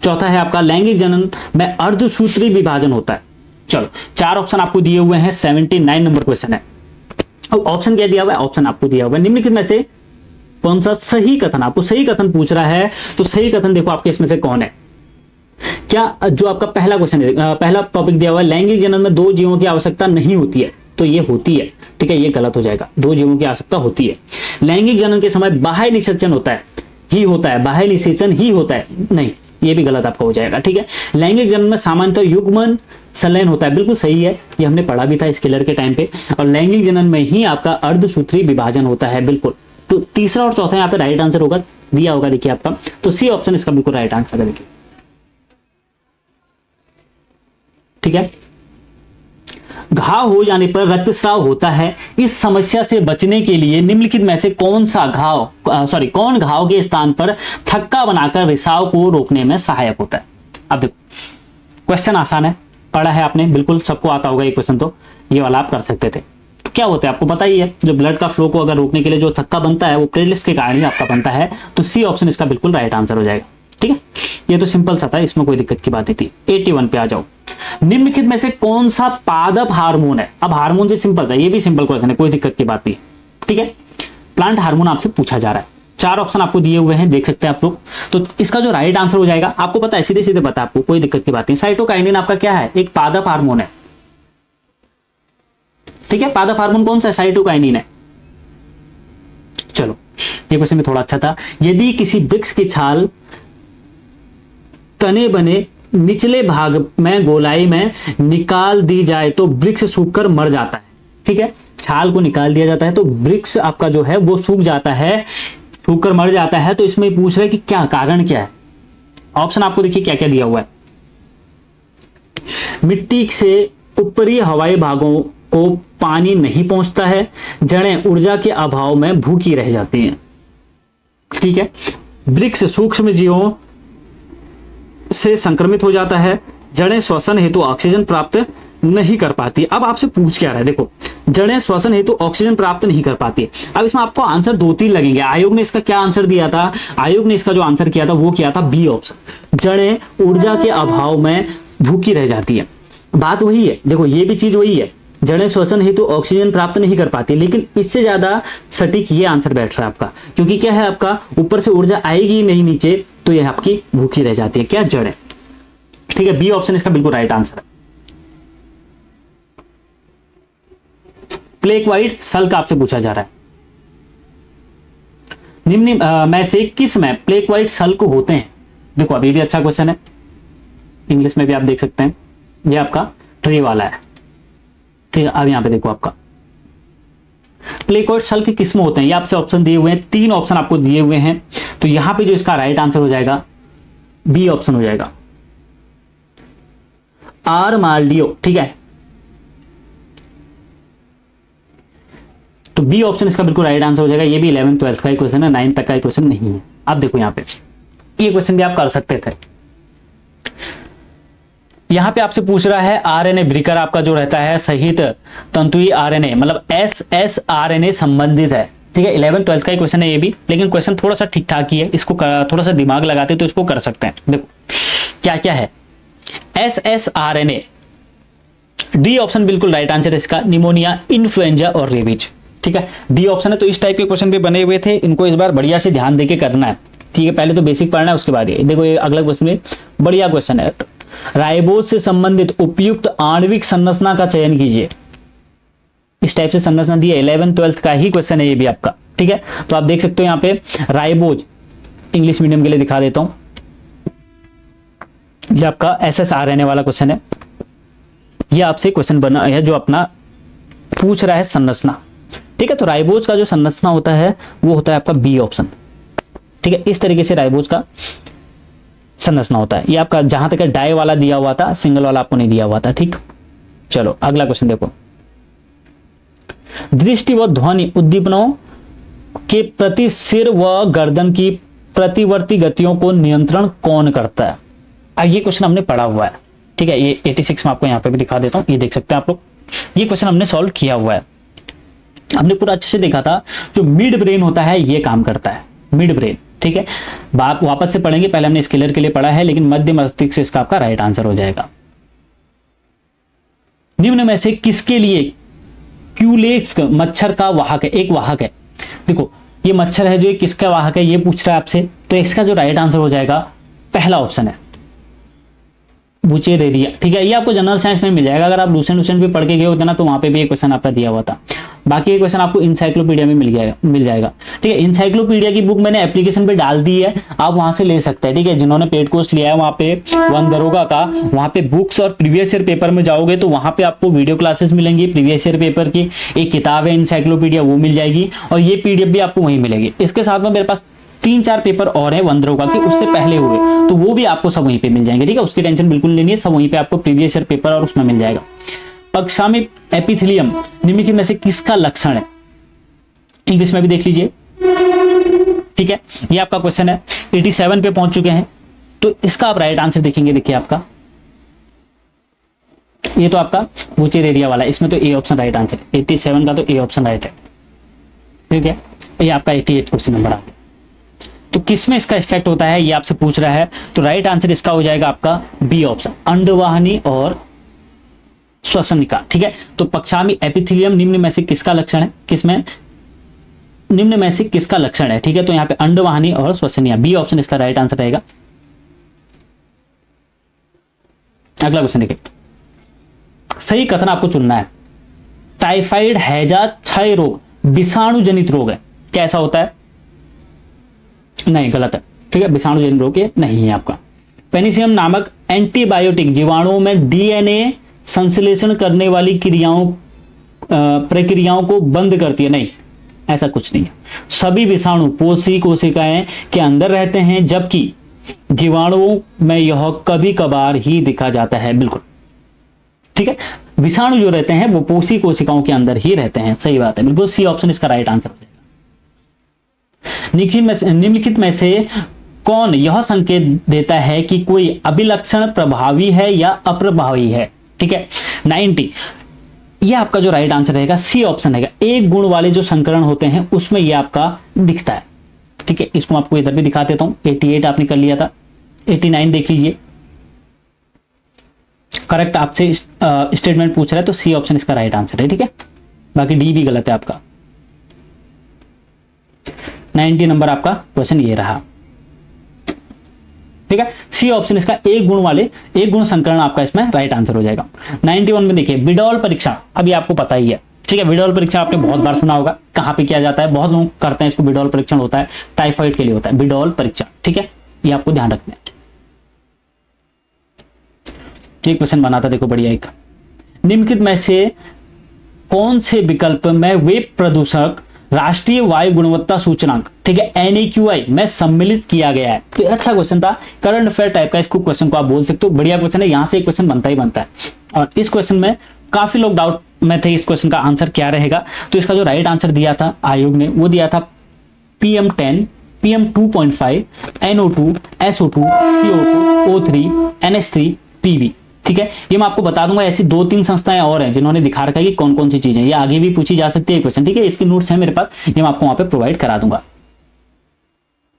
चौथा है आपका लैंगिक जनन में अर्धसूत्री विभाजन होता है। चलो 4 ऑप्शन आपको दिए हुए हैं, 79 नंबर क्वेश्चन है। अब ऑप्शन क्या दिया हुआ है, ऑप्शन आपको दिया हुआ है निम्नलिखित में से कौन सा सही कथन, आपको सही कथन पूछ रहा है, तो सही कथन देखो आपके इसमें से कौन है। क्या जो आपका पहला क्वेश्चन है, पहला टॉपिक दिया हुआ है लैंगिक जनन में 2 जीवों की आवश्यकता नहीं होती है, तो ये होती है। ठीक है, ये गलत हो जाएगा, 2 जीवों की आवश्यकता होती है। लैंगिक जनन के समय बाह्य निषेचन होता है, ही होता है, बाह्य निषेचन ही होता है, नहीं, ये भी गलत आपका हो जाएगा। ठीक है, लैंगिक जनन में सामान्यतः युग्मन संलयन होता है, बिल्कुल सही है, ये हमने पढ़ा भी था स्केलर के टाइम पे। और लैंगिक जनन में ही आपका अर्धसूत्री विभाजन होता है, बिल्कुल। तो तीसरा और चौथा यहाँ पे राइट आंसर होगा, दिया होगा देखिए आपका, तो सी ऑप्शन इसका बिल्कुल राइट आंसर है, देखिए। ठीक है, घाव हो जाने पर रक्तस्राव होता है, इस समस्या से बचने के लिए निम्नलिखित में से कौन घाव के स्थान पर थक्का बनाकर रिसाव को रोकने में सहायक होता है। अब देखो क्वेश्चन आसान है, पढ़ा है आपने, बिल्कुल सबको आता होगा ये क्वेश्चन, तो ये वाला आप कर सकते थे। तो क्या होता है आपको पता ही है, जो ब्लड का फ्लो को अगर रोकने के लिए जो थक्का बनता है वो प्लेटलेट्स के कारण ही आपका बनता है, तो सी ऑप्शन इसका बिल्कुल राइट आंसर हो जाएगा। ठीक है, ये तो सिंपल सा था, इसमें कोई दिक्कत की बात नहीं थी। 81 पे आ जाओ, निम्नलिखित में से कौन सा पादप हार्मोन है। अब हार्मोन से सिंपल था, ये भी सिंपल क्वेश्चन है, कोई दिक्कत की बात नहीं। ठीक है, प्लांट हार्मोन आपसे पूछा जा रहा है, 4 ऑप्शन आपको दिए हुए हैं, देख सकते हैं आप लोग। तो इसका जो राइट आंसर हो जाएगा आपको पता है, सीधे सीधे पता है आपको, कोई दिक्कत की बात नहीं। साइटोकाइनिन आपका क्या है, एक पादप हार्मोन है। ठीक है, पादप हार्मोन कौन सा है, साइटोकाइनिन है। चलो ये क्वेश्चन भी थोड़ा अच्छा था। यदि किसी वृक्ष की छाल तने बने निचले भाग में गोलाई में निकाल दी जाए तो वृक्ष सूखकर मर जाता है। ठीक है, छाल को निकाल दिया जाता है तो वृक्ष आपका जो है वो सूख जाता है, सूखकर मर जाता है। तो इसमें पूछ रहे कि क्या कारण क्या है। ऑप्शन आपको देखिए क्या क्या दिया हुआ है। मिट्टी से ऊपरी हवाई भागों को पानी नहीं पहुंचता है, जड़ें ऊर्जा के अभाव में भूखी रह जाती हैं। ठीक है, वृक्ष सूक्ष्म जीवों से संक्रमित हो जाता है, जड़ें श्वसन हेतु ऑक्सीजन प्राप्त नहीं कर पाती। अब आपसे पूछ क्या रहा है, देखो जड़ें श्वसन हेतु ऑक्सीजन प्राप्त नहीं कर पाती। अब इसमें आपको आंसर 2-3 लगेंगे। आयोग ने इसका क्या आंसर दिया था, आयोग ने इसका जो आंसर किया था वो किया था बी ऑप्शन, जड़ें ऊर्जा के अभाव में भूखी रह जाती है। बात वही है, देखो ये भी चीज वही है, जड़ें श्वसन हेतु ऑक्सीजन प्राप्त नहीं कर पाती, लेकिन इससे ज्यादा सटीक ये आंसर बैठ रहा है आपका, क्योंकि क्या है आपका ऊपर से ऊर्जा आएगी नहीं नीचे, तो यह आपकी भूखी रह जाती है, क्या, जड़ें। ठीक है, बी ऑप्शन इसका बिल्कुल राइट आंसर है। प्लेक वाइट सल का आपसे पूछा जा रहा है, निम्न में से किस में प्लेक वाइट सल को होते हैं। देखो अभी भी अच्छा क्वेश्चन है, इंग्लिश में भी आप देख सकते हैं, ये आपका ट्री वाला है। ठीक है, अब यहां पे देखो आपका प्लेक वाइट सल के किस्म होते हैं, ये आपसे ऑप्शन दिए हुए हैं, 3 ऑप्शन आपको दिए हुए हैं। तो यहां पे जो इसका राइट आंसर हो जाएगा बी ऑप्शन हो जाएगा, आर माल्डियो। ठीक है, तो बी ऑप्शन इसका बिल्कुल राइट आंसर हो जाएगा। ये भी 11th-12th का ही क्वेश्चन है, 9th तक का क्वेश्चन नहीं है। अब देखो यहां पे ये क्वेश्चन भी आप कर सकते थे। यहां पे आपसे पूछ रहा है आरएनए ब्रेकर आपका जो रहता है सहित तंतुई आरएनए, मतलब एसएसआरएनए संबंधित है। ठीक है, 11th-12th का ही क्वेश्चन है ये भी, लेकिन क्वेश्चन थोड़ा सा ठीक ठाक ही है, इसको थोड़ा सा दिमाग लगाते तो इसको कर सकते हैं। देखो क्या क्या है एसएसआरएनए, डी ऑप्शन बिल्कुल राइट आंसर है इसका, निमोनिया, इन्फ्लुएंजा और रेबीज। ठीक है, डी ऑप्शन है। तो इस टाइप के क्वेश्चन भी बने हुए थे, इनको इस बार बढ़िया से ध्यान देके करना है। ठीक है, पहले तो बेसिक पढ़ना है, उसके बाद ये देखो ये अगला क्वेश्चन में बढ़िया क्वेश्चन है, राइबोज से संबंधित उपयुक्त आणविक संरचना का चयन कीजिए। इस टाइप से संरचना दी है, 11th-12th का ही क्वेश्चन है ये भी आपका। ठीक है, तो आप देख सकते हो यहाँ पे राइबोज, इंग्लिश मीडियम के लिए दिखा देता हूं, ये आपका एसएसआरएनए वाला क्वेश्चन है। ये आपसे क्वेश्चन बना है जो अपना पूछ रहा है संरचना, ठीक है। तो राइबोज का जो संरचना होता है वो होता है आपका बी ऑप्शन, ठीक है। इस तरीके से राइबोज का संरचना होता है। ये आपका जहां तक डाई वाला दिया हुआ था, सिंगल वाला आपको नहीं दिया हुआ था, ठीक। चलो अगला क्वेश्चन देखो, दृष्टि व ध्वनि उद्दीपनों के प्रति सिर व गर्दन की प्रतिवर्ती गतियों को नियंत्रण कौन करता है। अब ये क्वेश्चन हमने पढ़ा हुआ है, ठीक है। ये 86 में आपको यहाँ पे भी दिखा देता हूँ, ये देख सकते हैं आप लोग, ये क्वेश्चन हमने सॉल्व किया हुआ है। हमने पूरा अच्छे से देखा था, जो मिड ब्रेन होता है ये काम करता है, मिड ब्रेन, ठीक है। बात वापस से पढ़ेंगे, पहले हमने स्केलर के लिए पढ़ा है, लेकिन मध्य मस्तिष्क से इसका आपका राइट आंसर हो जाएगा। निम्न में से किसके लिए क्यूलेक्स मच्छर का वाहक है, एक वाहक है। देखो ये मच्छर है जो ये किसका वाहक है ये पूछ रहा है आपसे, तो इसका जो राइट आंसर हो जाएगा पहला ऑप्शन है बुचेरेरिया, ठीक है। ये आपको जनरल साइंस में मिल जाएगा, अगर आप लूसेंट भी पढ़ के गए होते ना तो वहां पे भी एक क्वेश्चन आपका दिया हुआ था। बाकी ये क्वेश्चन आपको इंसाइक्लोपीडिया में मिल जाएगा, ठीक है। इंसाइक्लोपीडिया की बुक मैंने एप्लीकेशन पे डाल दी है, आप वहां से ले सकते हैं, ठीक है। जिन्होंने पेड कोर्स लिया है वहां पे वन दरोगा का, वहां पे बुक्स और प्रीवियस ईयर पेपर में जाओगे तो वहां पे आपको वीडियो क्लासेस मिलेंगी प्रीवियस ईयर पेपर की, एक किताब है इंसाइक्लोपीडिया वो मिल जाएगी, और ये पीडीएफ भी आपको वहीं मिलेगी। इसके साथ में मेरे पास 3-4 पेपर और है वन दरोगा के, उससे पहले हुए, तो वो भी आपको सब वहीं पे मिल जाएंगे, ठीक है। उसकी टेंशन बिल्कुल लेनी है, सब वहीं पे आपको प्रीवियस ईयर पेपर और उसमें मिल जाएगा। पक्षामी एपिथेलियम निम्नलिखित में से किसका लक्षण है, इंग्लिश में भी देख लीजिए, ठीक है। ये आपका क्वेश्चन है, 87 पे पहुंच चुके हैं, तो इसका आप राइट आंसर देखेंगे। देखिए आपका ये तो आपका बुचेरेरिया वाला, इसमें तो ए ऑप्शन राइट आंसर, 87 का तो ए ऑप्शन राइट है, ठीक है। ये आपका 88 क्वेश्चन नंबर आ गया। तो किसमें इसका इफेक्ट होता है ये आपसे पूछ रहा है, तो राइट आंसर इसका हो जाएगा आपका बी ऑप्शन, अंडवाहिनी और श्वसनिका, ठीक है। तो पक्षामी एपिथेलियम निम्न में से किसका लक्षण है, किसमें निम्न में से किसका लक्षण है, ठीक है। तो यहाँ पे अंडवाहिनी और श्वसनिया, बी ऑप्शन इसका राइट आंसर रहेगा। अगला क्वेश्चन देखिए, सही कथन आपको चुनना है। टाइफाइड हैजा क्षय रोग विषाणु जनित रोग है, कैसा होता है, नहीं गलत है, ठीक है। विषाणु जनित रोग ये नहीं है आपका। पेनिसिलियम नामक एंटीबायोटिक जीवाणुओं में डीएनए संश्लेषण करने वाली प्रक्रियाओं को बंद करती है, नहीं ऐसा कुछ नहीं है। सभी विषाणु पोषी कोशिकाएं के अंदर रहते हैं, जबकि जीवाणुओं में यह कभी कभार ही दिखा जाता है, बिल्कुल ठीक है। विषाणु जो रहते हैं वो पोषी कोशिकाओं के अंदर ही रहते हैं, सही बात है, बिल्कुल सी ऑप्शन इसका राइट आंसर हो जाएगा। निम्नलिखित में से कौन यह संकेत देता है कि कोई अभिलक्षण प्रभावी है या अप्रभावी है, ठीक है। 90 ये आपका जो राइट आंसर रहेगा सी ऑप्शन रहेगा। एक गुण वाले जो संकरण होते हैं उसमें ये आपका दिखता है, ठीक है। इसको आपको इधर भी दिखा देता हूं, 88 आपने कर लिया था, 89 देख लीजिए, करेक्ट आपसे स्टेटमेंट पूछ रहा है, तो सी ऑप्शन इसका राइट आंसर है, ठीक है। बाकी डी भी गलत है आपका। 90 नंबर आपका क्वेश्चन ये रहा, ठीक है। सी ऑप्शन इसका एक गुण संकरण आपका इसमें राइट आंसर हो जाएगा। 91 में देखिए विडॉल परीक्षण, अभी आपको पता ही है, ठीक है। विडॉल परीक्षण आपने बहुत बार सुना होगा, कहां पे किया जाता है, बहुत लोग करते हैं इसको। विडॉल परीक्षण होता है टाइफाइड के लिए होता है विडॉल परीक्षण, ठीक है। ये आपको ध्यान रखना है। एक क्वेश्चन बना था देखो बढ़िया एक, निम्नलिखित में से कौन से विकल्प में वेब प्रदूषक राष्ट्रीय वायु गुणवत्ता सूचकांक, ठीक है, NAQI में सम्मिलित किया गया है। तो अच्छा क्वेश्चन था, करंट अफेयर टाइप का इसको क्वेश्चन को आप बोल सकते हो, बढ़िया क्वेश्चन है, यहां से एक क्वेश्चन बनता ही बनता है। और इस क्वेश्चन में काफी लोग डाउट में थे इस क्वेश्चन का आंसर क्या रहेगा, तो इसका जो राइट आंसर दिया था आयोग ने वो दिया था PM10, PM2.5, NO2, SO2, CO2, O3, NH3, PV, ठीक है। ये मैं आपको बता दूंगा, ऐसी 2-3 संस्थाएं और हैं जिन्होंने दिखा रखा है कि कौन कौन सी चीजें, ये आगे भी पूछी जा सकती है क्वेश्चन, ठीक है। इसके नोट्स हैं मेरे पास, ये मैं आपको वहां पे प्रोवाइड करा दूंगा,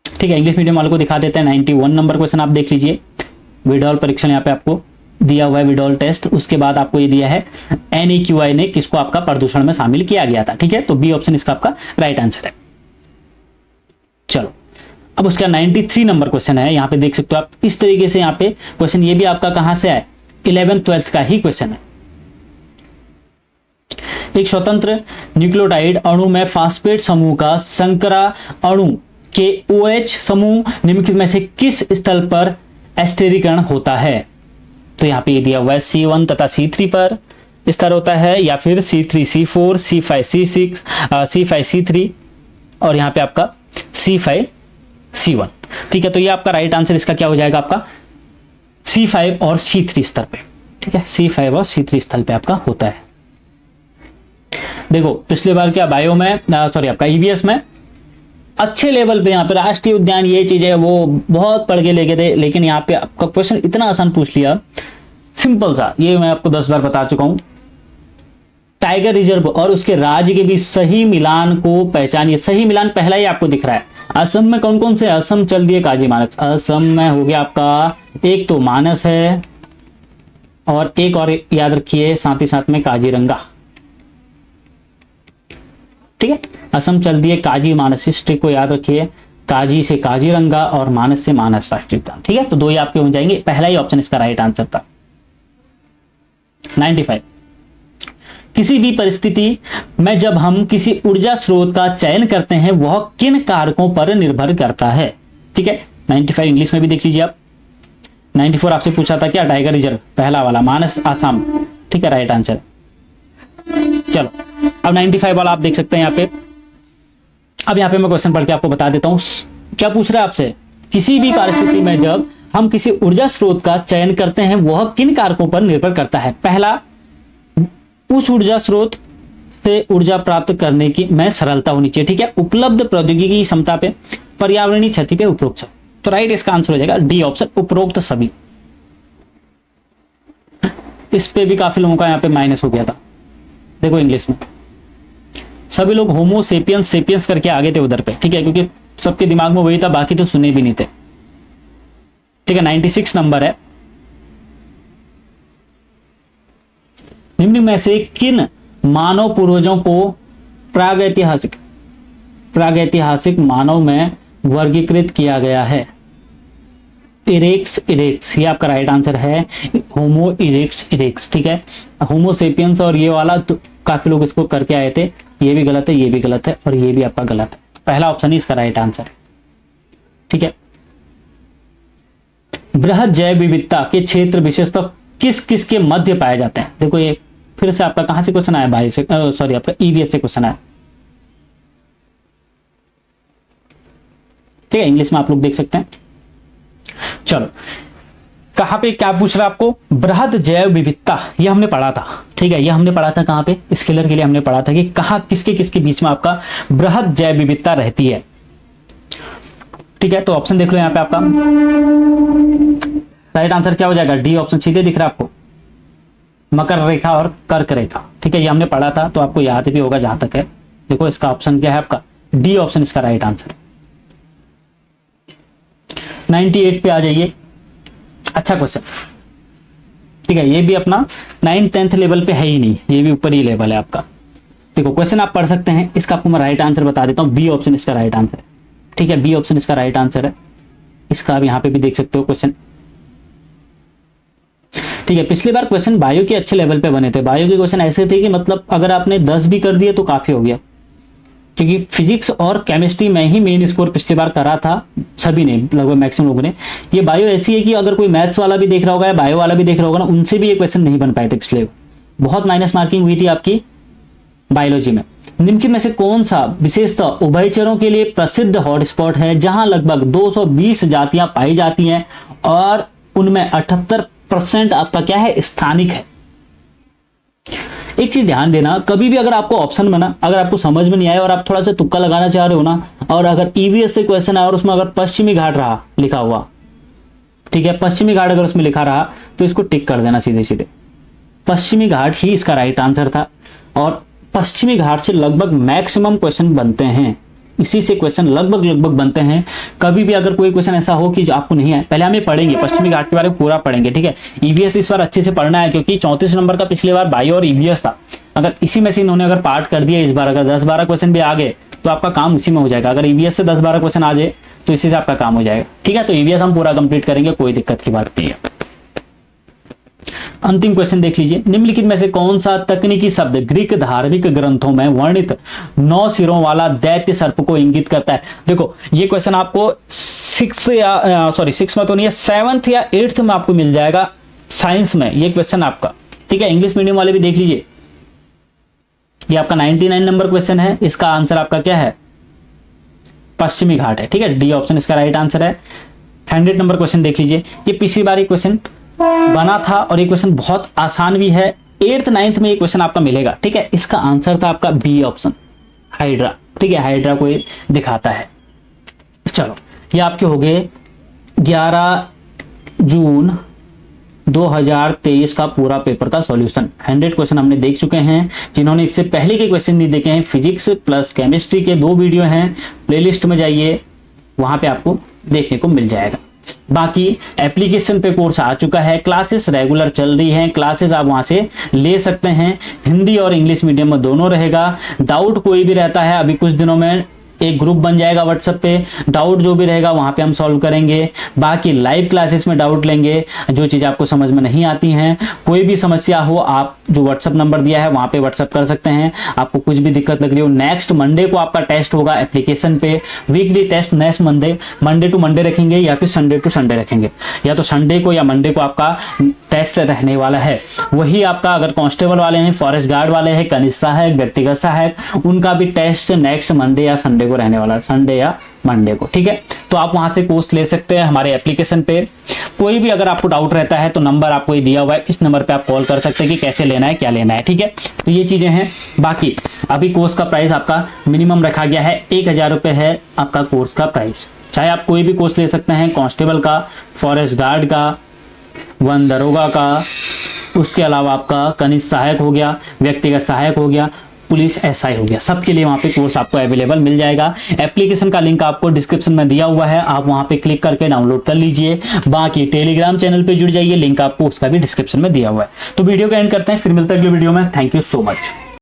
ठीक है। इंग्लिश मीडियम वालों को दिखा देते हैं। 91 नंबर क्वेश्चन आप देख लीजिए, विडॉल परीक्षण यहाँ पे आपको दिया हुआ है, विडॉल टेस्ट। उसके बाद आपको ये दिया है NAQI ने किसको आपका प्रदूषण में शामिल किया गया था, ठीक है। तो बी ऑप्शन इसका आपका राइट आंसर है। चलो अब उसका 93 नंबर क्वेश्चन है, यहाँ पे देख सकते हो आप, इस तरीके से यहाँ पे क्वेश्चन ये भी आपका कहां से है, 11th-12th का ही क्वेश्चन है। एक स्वतंत्र न्यूक्लियोटाइड अणु में फास्फेट समूह का संकरा अणु के OH समूह निम्नलिखित में से किस स्थल पर स्थिरीकरण होता है। तो यहां पे ये दिया हुआ है C1 तथा C3 पर, स्तर होता है, या फिर C3 C4 C5 C6 C5 C3 और यहाँ पे आपका C5 C1। ठीक है, तो ये आपका राइट आंसर इसका क्या हो जाएगा, आपका C5 और C3 स्तर पे। ठीक है, C5 और C3 स्तर पे आपका होता है। देखो पिछली बार क्या बायो में सॉरी आपका ईवीएस में अच्छे लेवल पे यहाँ पे राष्ट्रीय उद्यान ये चीज है वो बहुत पढ़ के लेके थे, लेकिन यहाँ पे आपका क्वेश्चन इतना आसान पूछ लिया, सिंपल सा, ये मैं आपको 10 बार बता चुका हूं। टाइगर रिजर्व और उसके राज्य के बीच सही मिलान को पहचानिए। सही मिलान पहला ही आपको दिख रहा है। असम में कौन कौन से, असम चल दिए काजी मानस, असम में हो गया आपका एक तो मानस है और एक और याद रखिए साथ ही साथ में काजीरंगा। ठीक है, असम चल दिए काजी मानस, इस ट्रिक को याद रखिए, काजी से काजीरंगा और मानस से मानस राष्ट्रीय उद्यान। ठीक है, तो 2 ही आपके हो जाएंगे, पहला ही ऑप्शन इसका राइट आंसर था। 95, किसी भी परिस्थिति में जब हम किसी ऊर्जा स्रोत का चयन करते हैं वह किन कारकों पर निर्भर करता है। ठीक है, 95 इंग्लिश में भी देख लीजिए आप। 94 आपसे पूछा था क्या, टाइगर रिजर्व पहला वाला, मानस आसाम। ठीक है, राइट आंसर। चलो अब 95 वाला आप देख सकते हैं यहाँ पे। अब यहाँ पे मैं क्वेश्चन पढ़ के आपको बता देता हूं क्या पूछ रहा है आपसे। किसी भी परिस्थिति में जब हम किसी ऊर्जा स्रोत का चयन करते हैं वह किन कारकों पर निर्भर करता है। पहला, उस ऊर्जा स्रोत से ऊर्जा प्राप्त करने की में सरलता होनी चाहिए। ठीक है, उपलब्ध प्रौद्योगिकी की क्षमता पे, पर्यावरणीय क्षति पे, उपरोक्त। तो राइट इसका आंसर हो जाएगा डी ऑप्शन, उपरोक्त सभी। इस पे भी काफी लोगों का यहाँ पे माइनस हो गया था। देखो इंग्लिश में सभी लोग होमो सेपियंस सेपियंस करके आगे थे उधर पे। ठीक है, क्योंकि सबके दिमाग में वही था, बाकी तो सुने भी नहीं थे। ठीक है, 96 नंबर है। निम्न में से किन मानव पूर्वजों को प्रागैतिहासिक मानव में वर्गीकृत किया गया है। इरेक्स, ये आपका राइट आंसर है, होमो इरेक्स। ठीक है, होमो सेपियंस और ये वाला तो काफी लोग इसको करके आए थे, ये भी गलत है, ये भी गलत है और ये भी आपका गलत है। पहला ऑप्शन ही इसका राइट आंसर है। ठीक है, बृहद जैव विविधता के क्षेत्र विशेषतः किस किस के मध्य पाए जाते हैं। देखो ये फिर से आपका कहां से क्वेश्चन आया, बायो से, सॉरी आपका ईवीएस से क्वेश्चन आया। ठीक है, इंग्लिश में आप लोग देख सकते हैं। चलो कहां पे क्या पूछ रहा है आपको, बृहद जैव विविधता, ये हमने पढ़ा था। ठीक है, ये हमने पढ़ा था कहां पे, स्केलर के लिए हमने पढ़ा था कि कहां किसके किसके बीच में आपका बृहद जैव विविधता रहती है। ठीक है, तो ऑप्शन देख लो यहां पे आपका राइट आंसर क्या हो जाएगा, डी ऑप्शन। सीधे दिख रहा है आपको, मकर रेखा और कर्क रेखा। ठीक है, ये हमने पढ़ा था तो आपको याद भी होगा जहां तक है। देखो इसका ऑप्शन क्या है आपका, डी ऑप्शन इसका राइट आंसर। 98 पे आ जाइए, अच्छा क्वेश्चन। ठीक है, ये भी अपना 9th 10th लेवल पे है ही नहीं, ये भी ऊपर ही लेवल है आपका। देखो क्वेश्चन आप पढ़ सकते हैं, इसका आपको मैं राइट आंसर बता देता हूं, बी ऑप्शन इसका राइट आंसर है। ठीक है, बी ऑप्शन इसका राइट आंसर है। इसका आप यहां पे भी देख सकते हो क्वेश्चन। ठीक है, पिछली बार क्वेश्चन बायो के अच्छे लेवल पे बने थे। बायो के क्वेश्चन ऐसे थे कि मतलब अगर आपने 10 भी कर दिए तो काफी हो गया, क्योंकि फिजिक्स और केमिस्ट्री में ही मेन स्कोर पिछली बार करा था सभी ने, लगभग मैक्सिमम लोगों ने। ये बायो ऐसी है कि अगर कोई मैथ्स वाला भी देख रहा होगा या बायो वाला भी देख रहा होगा ना, उनसे भी ये क्वेश्चन नहीं बन पाए थे पिछले। बहुत माइनस मार्किंग हुई थी आपकी बायोलॉजी में। निम्नलिखित में से कौन सा विशेषतः उभयचरों के लिए प्रसिद्ध हॉटस्पॉट है जहां लगभग 220 जातियां पाई जाती हैं और उनमें 78% आपका क्या है, स्थानिक है। एक चीज ध्यान देना, कभी भी अगर आपको ऑप्शन में ना, अगर आपको समझ में नहीं आया और आप थोड़ा सा तुक्का लगाना चाह रहे हो ना, और अगर ईवीएस से क्वेश्चन आया और उसमें अगर पश्चिमी घाट रहा लिखा हुआ, ठीक है, पश्चिमी घाट अगर उसमें लिखा रहा तो इसको टिक कर देना सीधे सीधे। पश्चिमी घाट ही इसका राइट आंसर था और पश्चिमी घाट से लगभग मैक्सिमम क्वेश्चन बनते हैं, इसी से क्वेश्चन लगभग बनते हैं। कभी भी अगर कोई क्वेश्चन ऐसा हो कि जो आपको नहीं है, पहले हम ये पढ़ेंगे, पश्चिमी घाट के बारे में पूरा पढ़ेंगे। ठीक है, ईवीएस इस बार अच्छे से पढ़ना है क्योंकि 34 नंबर का पिछली बार बायो और ईवीएस था। अगर इसी में से इन्होंने अगर पार्ट कर दिया इस बार, अगर 10-12 क्वेश्चन भी आ गए तो आपका काम उसी में हो जाएगा। अगर ईवीएस से 10-12 क्वेश्चन आ जाए तो इसी से आपका काम हो जाएगा। ठीक है, तो ईवीएस हम पूरा कंप्लीट करेंगे, कोई दिक्कत की बात नहीं है। अंतिम क्वेश्चन देख लीजिए, निम्नलिखित में से कौन सा तकनीकी शब्द ग्रीक धार्मिक ग्रंथों में वर्णित 9 सिरों वाला दैत्य सर्प को इंगित करता है। देखो ये क्वेश्चन आपको 6 में तो नहीं है, 7th या 8th में आपको मिल जाएगा साइंस में। ये क्वेश्चन आपका ठीक है। इंग्लिश मीडियम वाले भी देख लीजिए, ये आपका 99 नंबर क्वेश्चन है, इसका आंसर आपका क्या है, पश्चिमी घाट है, ठीक है। डी ऑप्शन इसका राइट आंसर है। 100 नंबर क्वेश्चन देख लीजिए, ये पिछली बार ये क्वेश्चन बना था और ये क्वेश्चन बहुत आसान भी है, 8th 9th में ये क्वेश्चन आपका मिलेगा, ठीक है। इसका आंसर था आपका बी ऑप्शन, हाइड्रा, ठीक है। हाइड्रा को ये दिखाता है। चलो, ये आपके हो गए 11 जून 2023 का पूरा पेपर का सॉल्यूशन। 100 क्वेश्चन हमने देख चुके हैं। जिन्होंने इससे पहले के क्वेश्चन नहीं देखे हैं, फिजिक्स प्लस केमिस्ट्री के 2 वीडियो हैं, प्लेलिस्ट में जाइए, वहां पे आपको देखने को मिल जाएगा। बाकी एप्लीकेशन पे कोर्स आ चुका है, क्लासेस रेगुलर चल रही हैं, क्लासेस आप वहां से ले सकते हैं। हिंदी और इंग्लिश मीडियम में दोनों रहेगा। डाउट कोई भी रहता है, अभी कुछ दिनों में एक ग्रुप बन जाएगा व्हाट्सएप पे, डाउट जो भी रहेगा वहां पे हम सॉल्व करेंगे। बाकी लाइव क्लासेस में डाउट लेंगे, जो चीज आपको समझ में नहीं आती हैं, कोई भी समस्या हो आप जो व्हाट्सएप नंबर दिया है वहां पे व्हाट्सएप कर सकते हैं। आपको कुछ भी दिक्कत लग रही हो, नेक्स्ट मंडे को आपका टेस्ट होगा एप्लीकेशन पे, weekly test next Monday to Monday रखेंगे या फिर संडे टू संडे रखेंगे, या तो संडे को या मंडे को आपका टेस्ट रहने वाला है। वही आपका अगर कांस्टेबल वाले हैं, फॉरेस्ट गार्ड वाले हैं, कनिष्ठ सहायक, व्यक्तिगत सहायक, उनका भी टेस्ट नेक्स्ट मंडे या संडे को रहने वाला है, संडे या मंडे को, ठीक है। तो आप वहां से कोर्स ले सकते हैं हमारे एप्लीकेशन पे। कोई भी अगर आपको डाउट रहता है तो नंबर आपको ये दिया हुआ है, इस नंबर पे आप कॉल कर सकते हैं कि कैसे लेना है, क्या लेना है, ठीक है। तो ये चीजें हैं। बाकी अभी कोर्स का प्राइस आपका मिनिमम रखा गया है, 1000 रुपए है आपका कोर्स का प्राइस। चाहे आप कोई भी कोर्स ले सकते हैं, कांस्टेबल का, फॉरेस्ट गार्ड का, वन दरोगा का, उसके अलावा आपका कनिष्ठ सहायक हो गया, व्यक्तिगत सहायक हो गया, पुलिस एसआई हो गया, सबके लिए वहां पे कोर्स आपको अवेलेबल मिल जाएगा। एप्लीकेशन का लिंक आपको डिस्क्रिप्शन में दिया हुआ है, आप वहां पे क्लिक करके डाउनलोड कर लीजिए। बाकी टेलीग्राम चैनल पे जुड़ जाइए, लिंक आपको उसका भी डिस्क्रिप्शन में दिया हुआ है। तो वीडियो का एंड करते हैं, फिर मिलते हैं अगले वीडियो में। Thank you so much.